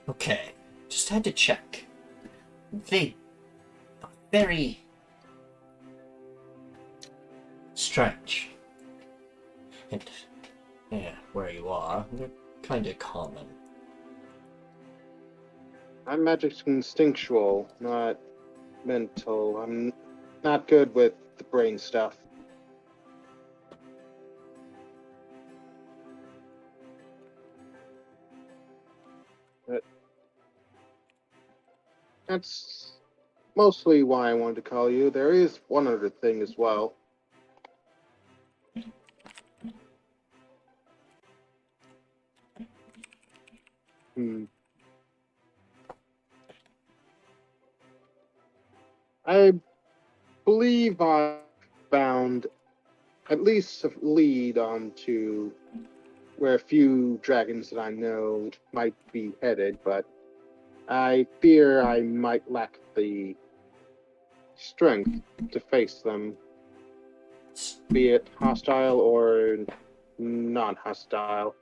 Okay, just had to check. They are very strange. And, yeah, where you are, they're kind of common. I'm magic's instinctual, not mental. I'm not good with the brain stuff. But that's mostly why I wanted to call you. There is one other thing as well. I believe I found at least a lead onto where a few dragons that I know might be headed, but I fear I might lack the strength to face them, be it hostile or non-hostile.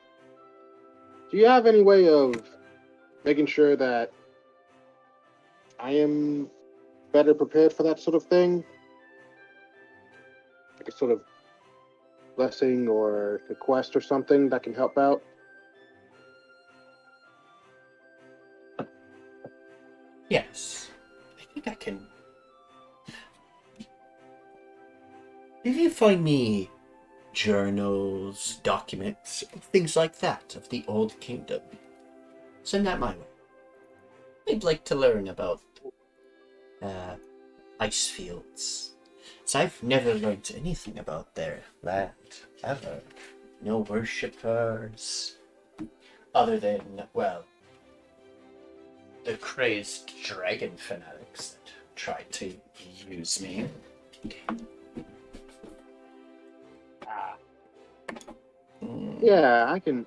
Do you have any way of making sure that I am better prepared for that sort of thing? Like a sort of blessing or a quest or something that can help out? Yes, I think I can. If you find me journals, documents, things like that of the Old Kingdom, send that my way. I'd like to learn about icefields. So I've never learned anything about their land, ever. No worshippers, other than, well, the crazed dragon fanatics that tried to use me. Yeah, I can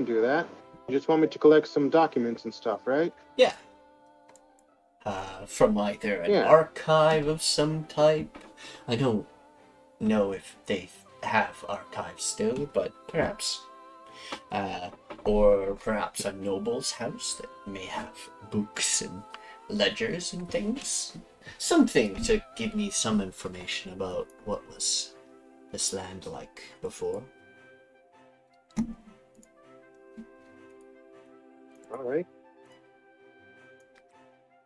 do that. You just want me to collect some documents and stuff, right? Yeah. From either an archive of some type. I don't know if they have archives still, but perhaps. Or perhaps a noble's house that may have books and ledgers and things. Something to give me some information about what was this land like before. All right.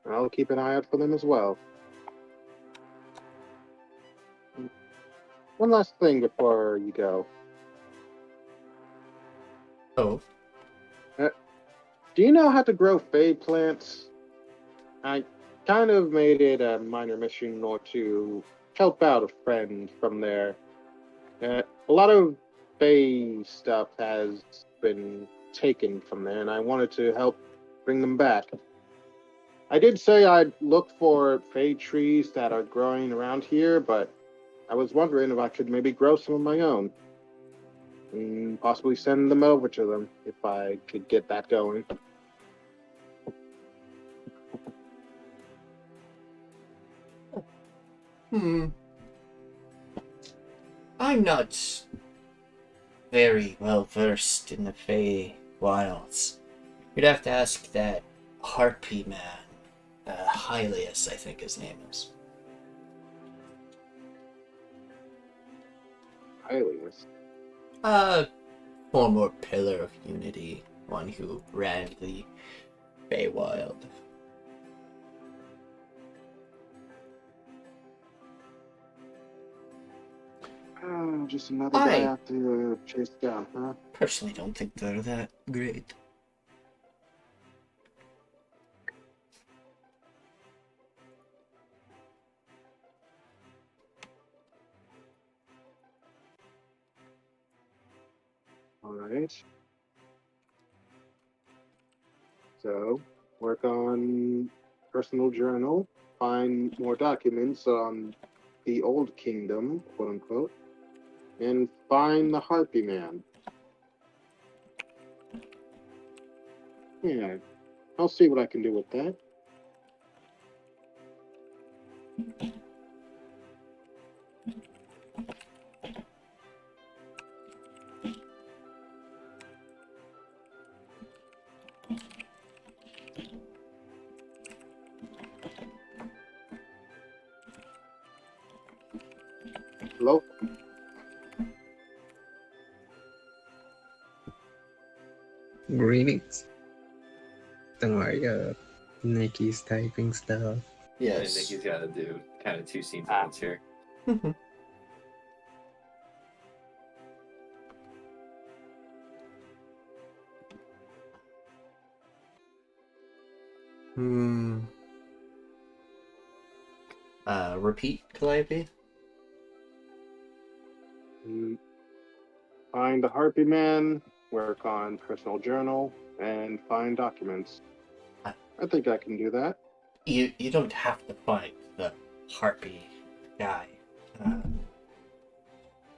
I'll keep an eye out for them as well. One last thing before you go. Oh? Do you know how to grow fade plants? I kind of made it a minor mission or to help out a friend from there. A lot of Fey stuff has been taken from there, and I wanted to help bring them back. I did say I'd look for Fey trees that are growing around here, but I was wondering if I could maybe grow some of my own. And possibly send them over to them, if I could get that going. I'm not very well versed in the Fey wilds. You'd have to ask that harpy man. Hylius, I think his name is. Hylius? Former Pillar of Unity, one who ran the Feywild. Oh, just another guy I have to chase down, huh? Personally don't think they're that great. Alright. So, work on personal journal, find more documents on the Old Kingdom, quote unquote. and find the Harpy Man. Yeah, I'll see what I can do with that. Hello? Greetings. Don't worry, Nikki's typing stuff. I Yes. think he's got to do kind of two scenes at once here. Repeat, Calliope? Find the Harpy Man, work on personal journal, and find documents. I think I can do that. You don't have to find the Harpy guy.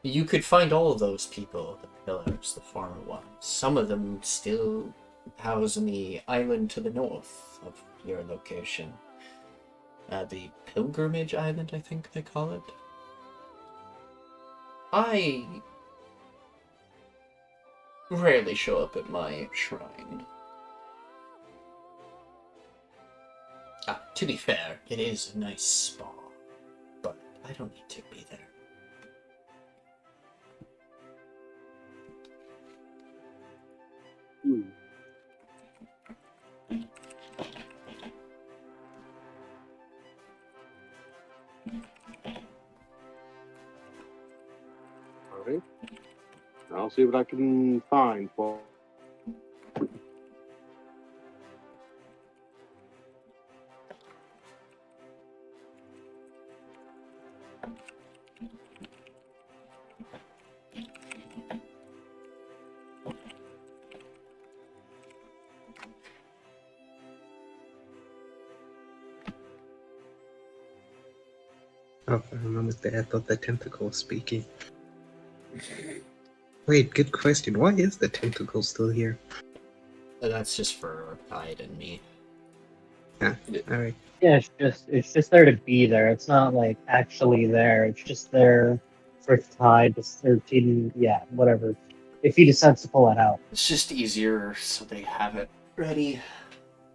You could find all of those people, the pillars, the former ones. Some of them still house in the island to the north of your location. The Pilgrimage Island, I think they call it. I rarely show up at my shrine. To be fair, it is a nice spa, but I don't need to be there. Alright. I'll see what I can find for. Oh, for a moment there, I thought the tentacle was speaking. Wait, good question. Why is the tentacle still here? That's just for Tide and me. Yeah, alright. Yeah, it's just there to be there. It's not like actually there. It's just there for Tide to 13. Yeah, whatever. If he decides to pull it out. It's just easier so they have it ready.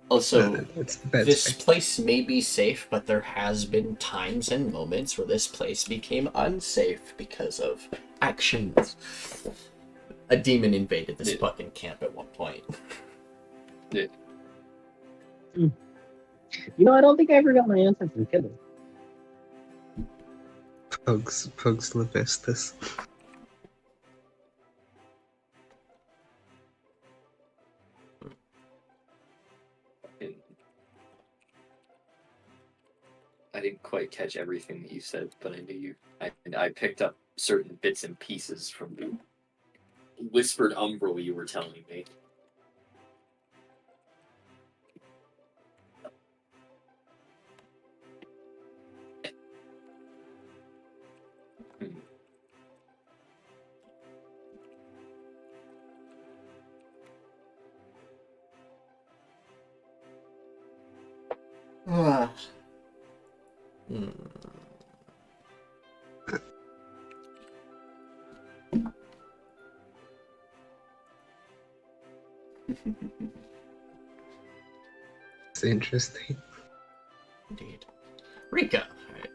Also, That's this fair. place may be safe, but there has been times and moments where this place became unsafe because of actions. A demon invaded this fucking camp at one point. You know, I don't think I ever got my answer from Kibble. Pugs Levistus. I didn't quite catch everything that you said, but I knew you. I picked up certain bits and pieces from the whispered umbral you were telling me. It's interesting. Indeed. Rica. Alright.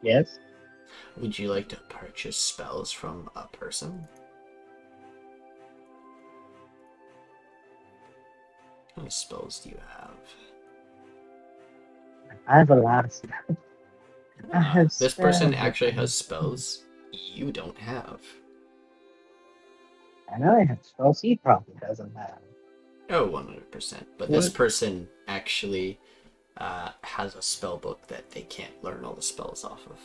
Yes? Would you like to purchase spells from a person? How many spells do you have? I have a lot of stuff. I have This person spells. actually has spells you don't have. I know I have spells he probably doesn't have. Oh, 100%. But What? this person actually has a spell book that they can't learn all the spells off of.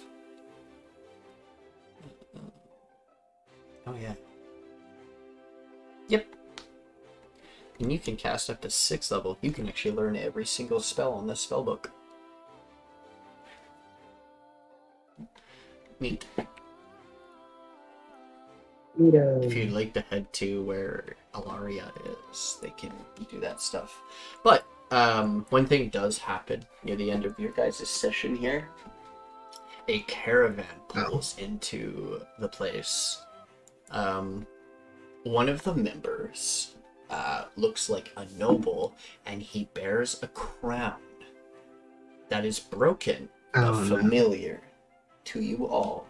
Oh, yeah. Yep. And you can cast up to 6th level. You can actually learn every single spell on this spell book. Neat. Neato. If you'd like to head to where Alteria is, they can do that stuff. But one thing does happen near the end of your guys' session here. A caravan pulls into the place. One of the members looks like a noble, and he bears a crown that is broken, but familiar to you all.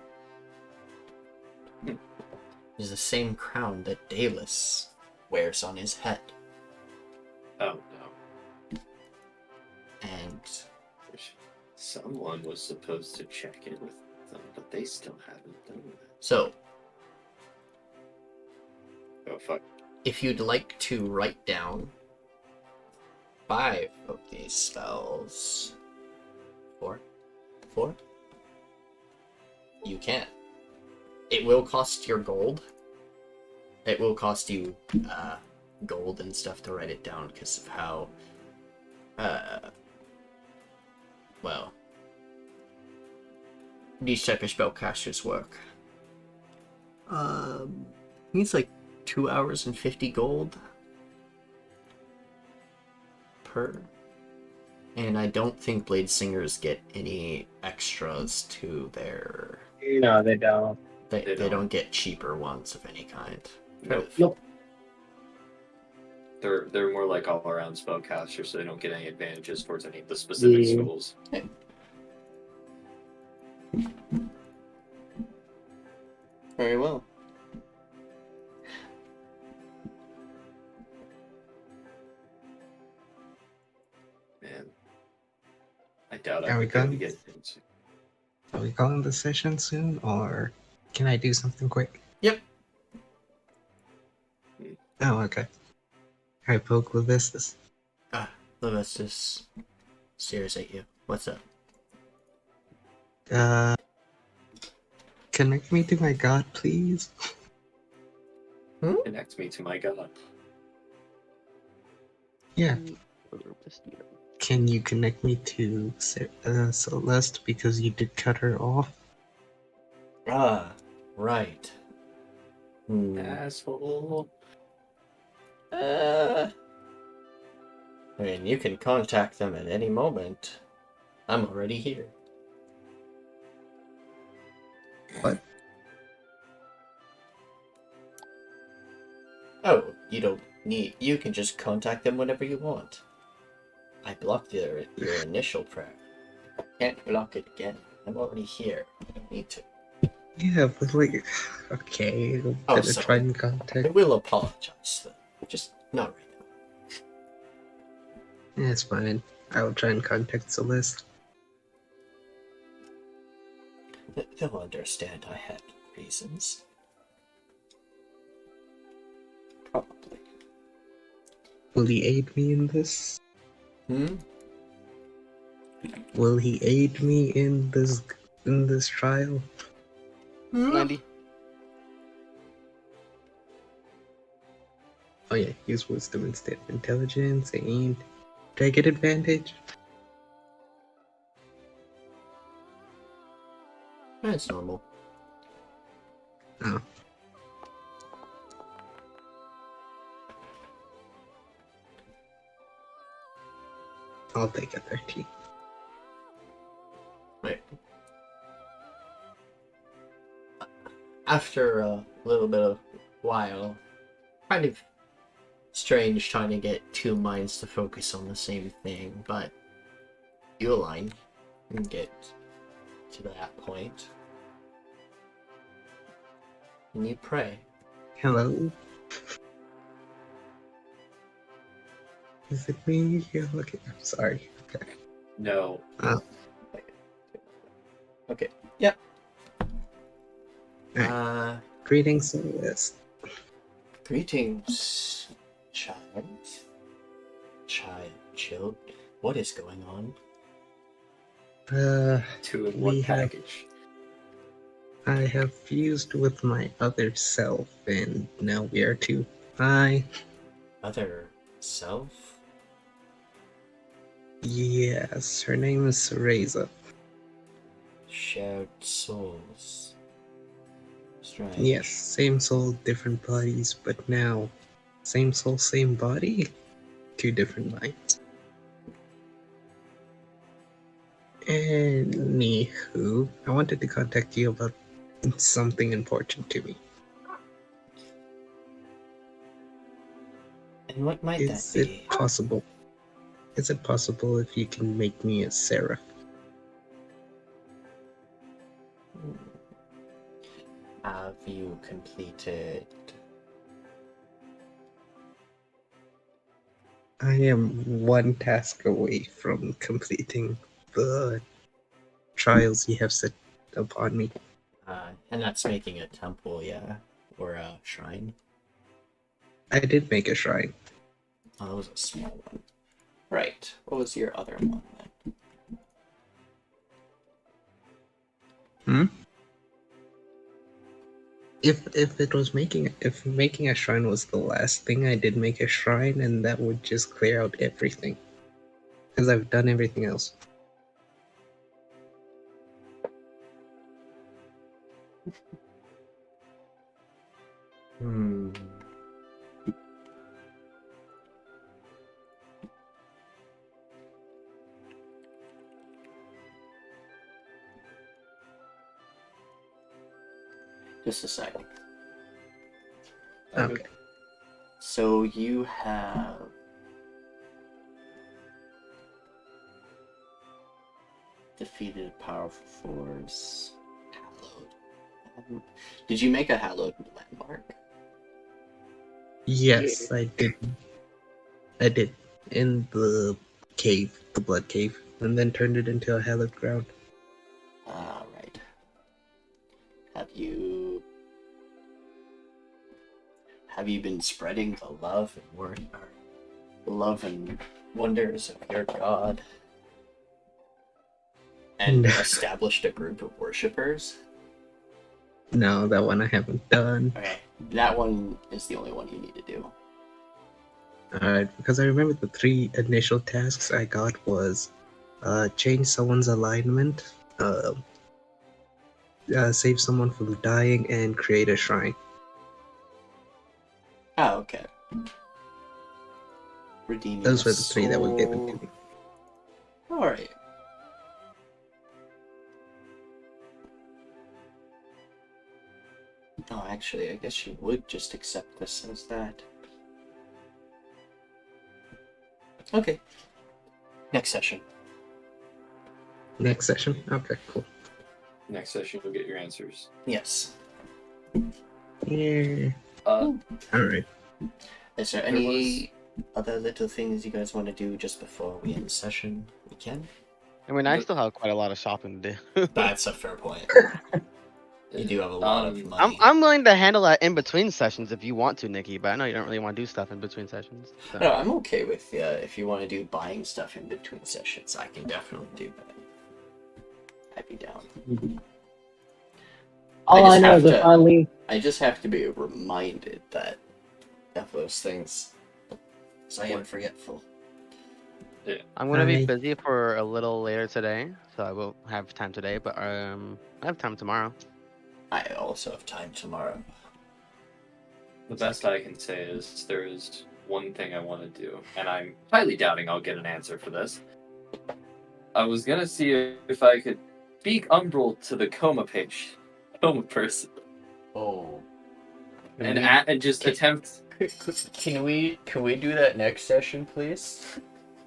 It is the same crown that Dalus wears on his head. Oh no. And Someone was supposed to check in with them, but they still haven't done that. so, Oh fuck. if you'd like to write down 5 of these spells, 4, you can. It will cost your gold. It will cost you gold and stuff to write it down because of how, well, these type of spellcasters work. I think it's like 2 hours and 50 gold per. And I don't think Blade Singers get any extras to their... No, they don't. They don't get cheaper ones of any kind. Nope. They're more like all around spellcasters, so they don't get any advantages towards any of the specific schools. Very well. Man, I doubt Are I we would be able to done? get into. Are we calling the session soon, or can I do something quick? Yep. Oh, okay. I poke Levistus. Levistus stares at you. What's up? Connect me to my god, please. Connect me to my god. Yeah. Can you connect me to Celeste because you did cut her off? Ah, right. Asshole. I mean, you can contact them at any moment. I'm already here. What? Oh, you don't need... You can just contact them whenever you want. I blocked your initial prayer. Can't block it again. I'm already here. I don't need to. Yeah, but like, okay, I'm Oh, gonna sorry. try and I contact. will apologize, though. Just not right now. Yeah, it's fine. I will try and contact Celeste. They'll understand I had reasons. Probably. Will he aid me in this? Hmm? Will he aid me in this trial? 90. Oh yeah, use wisdom instead of intelligence, and do I get advantage? That's normal. Oh. I'll take a 13. Right. After a little bit of while, kind of strange trying to get 2 minds to focus on the same thing, but you align and get to that point. And you pray. Hello? Is it me? Yeah, okay, I'm sorry. Okay. No. Okay. Yep. Alright. Greetings, Celeste. Greetings, child. Child. What is going on? 2 in we one have- package. I have fused with my other self, and now we are two. Hi. Other self? Yes, her name is Cereza. shared souls. Strange. Yes, same soul, different bodies, but now same soul, same body, two different minds. Anywho, I wanted to contact you about something important to me. And what might that Is be? it possible? Is it possible if you can make me a seraph? Have you completed? I am one task away from completing the trials you have set upon me. And that's making a temple, yeah, or a shrine. I did make a shrine. Oh, that was a small one. Right. What was your other one then? If making a shrine was the last thing, I did make a shrine, and that would just clear out everything. Because I've done everything else. Hmm. Just a second. Okay. So you have defeated a powerful force. Hallowed. Did you make a hallowed landmark? Yes, I did. I did. In the cave, the blood cave, and then turned it into a hallowed ground. Right. Have you been spreading the love and love and wonders of your god? And No. established a group of worshippers? No, that one I haven't done. Okay, that one is the only one you need to do. Alright, because I remember the 3 initial tasks I got was change someone's alignment, save someone from dying, and create a shrine. Oh, okay. Redeeming Those a were the 3 that were given to soul. me. Alright. Oh, actually, I guess you would just accept this as that. Okay. Next session. Next session? Okay, cool. Next session, you'll get your answers. Yes. Yeah. Uh, Alright. Is there any other little things you guys want to do just before we end the session? We can? I mean, I still have quite a lot of shopping to do. That's a fair point. You do have a lot of money. I'm willing to handle that in between sessions if you want to, Nikki, but I know you don't really want to do stuff in between sessions. So. No, I'm okay with if you want to do buying stuff in between sessions. I can definitely do that. I'd be down. All I know is if I leave. I just have to be reminded that of those things, because I am forgetful. Yeah. I'm gonna be busy for a little later today, so I won't have time today. But I have time tomorrow. I also have time tomorrow. The best I can say is there is one thing I want to do, and I'm highly doubting I'll get an answer for this. I was gonna see if I could speak Umbral to the coma person, Oh. and just attempt. Can we do that next session, please?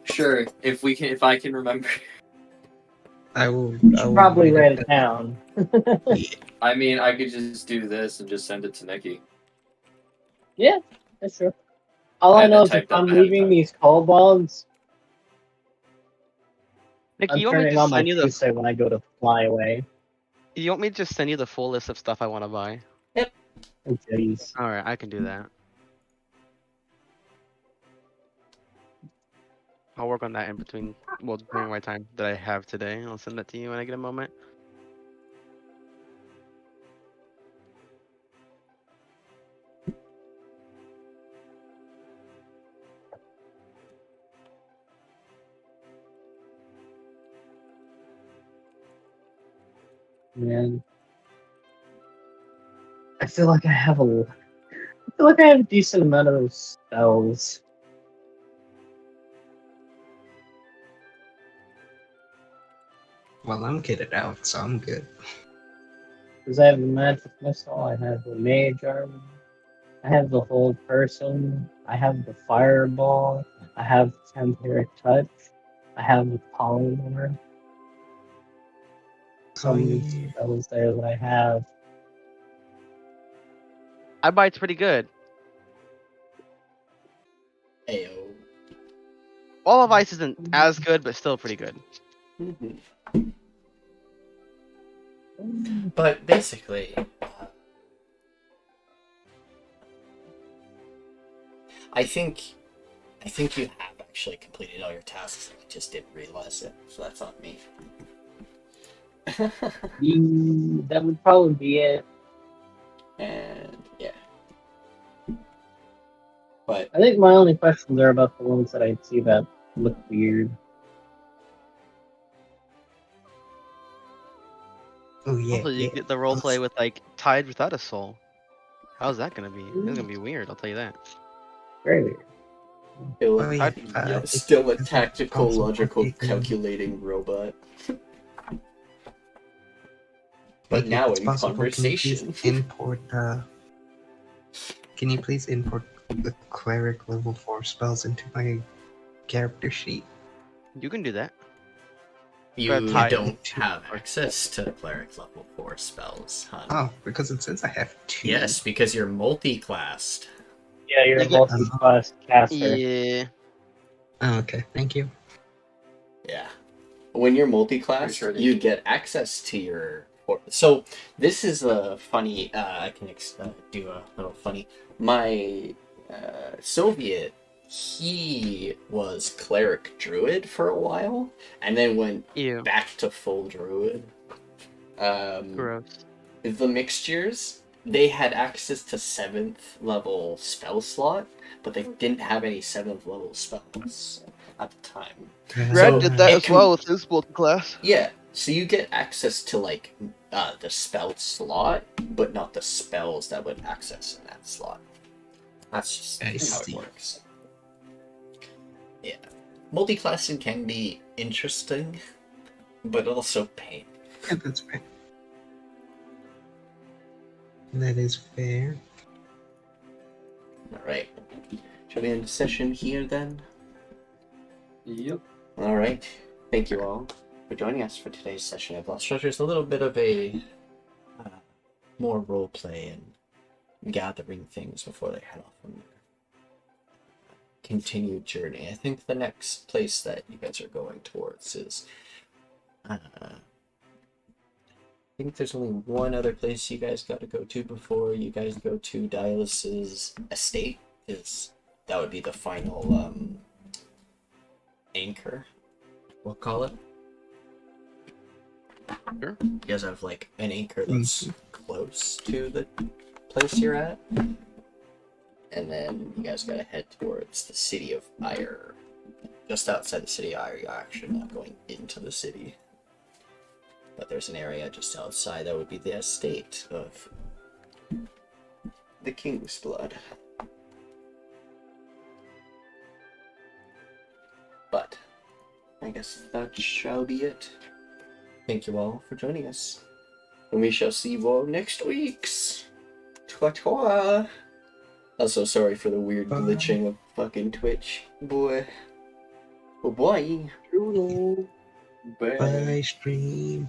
Sure, if I can remember. I will Probably write it down. I mean, I could just do this and just send it to Nikki. Yeah, that's true. All I know is if I'm leaving these kobolds, Nikki, I'm you want me turning to on my send you the? Tuesday when I go to fly away. You want me to just send you the full list of stuff I want to buy? Yep. Oh, jeez. All right, I can do that. I'll work on that in between, well, during my time that I have today. I'll send that to you when I get a moment. man. I feel like I have a decent amount of spells. Well, I'm kitted out, so I'm good. Because I have the magic missile, I have the mage armor, I have the hold person, I have the fireball, I have temporary touch, I have the polymorph. So many spells there that I have. I bite's pretty good. Ayo. Wall of Ice isn't as good, but still pretty good. But basically, I think you have actually completed all your tasks. I just didn't realize it, so that's on me. That would probably be it. And yeah. But I think my only questions are about the ones that I see that look weird. Oh yeah. Also, you get the roleplay with like tied without a soul. How's that gonna be? It's gonna be weird. I'll tell you that. Very weird. still, yeah, still a tactical, also logical, taken- calculating robot. But If now it's in possible, conversation. Can you please import the cleric level 4 spells into my character sheet? You can do that. You tied. don't have access to cleric level 4 spells, huh? Oh, because it says I have 2. Yes, because you're multi-classed. Yeah, you're You a get- multi-class caster. Yeah. Oh, okay, thank you. Yeah. When you're multi-class, Pretty sure they you do. get access to your... So, this is a funny... I can do a little funny... My Soviet, he was cleric druid for a while, and then went Ew. back to full druid. Gross. The mixtures, they had access to 7th level spell slot, but they didn't have any 7th level spells at the time. Brad did that it as can- well with his multi-class. Yeah, so you get access to like the spell slot, but not the spells that would access in that slot. That's just I how it see. works. Yeah. Multi-classing can be interesting, but also pain. Yeah, that's fair. That is fair. Alright. Shall we end the session here then? Yep. Alright. Thank you all for joining us for today's session of Lost Treasures. A little bit of a more roleplay and gathering things before they head off on their continued journey. I think the next place that you guys are going towards is I think there's only one other place you guys got to go to before you guys go to Dialus's estate. That would be the final anchor, we'll call it. Sure. You guys have like an anchor that's close to the place you're at. And then you guys gotta head towards the city of Ire. Just outside the city of Ire, you're actually not going into the city. But there's an area just outside that would be the estate of the King's Blood. But I guess that shall be it. Thank you all for joining us. And we shall see you all next week's. Twa-twa. Also, sorry for the weird glitching of fucking Twitch. Boy. Oh boy. Bye. Bye, stream.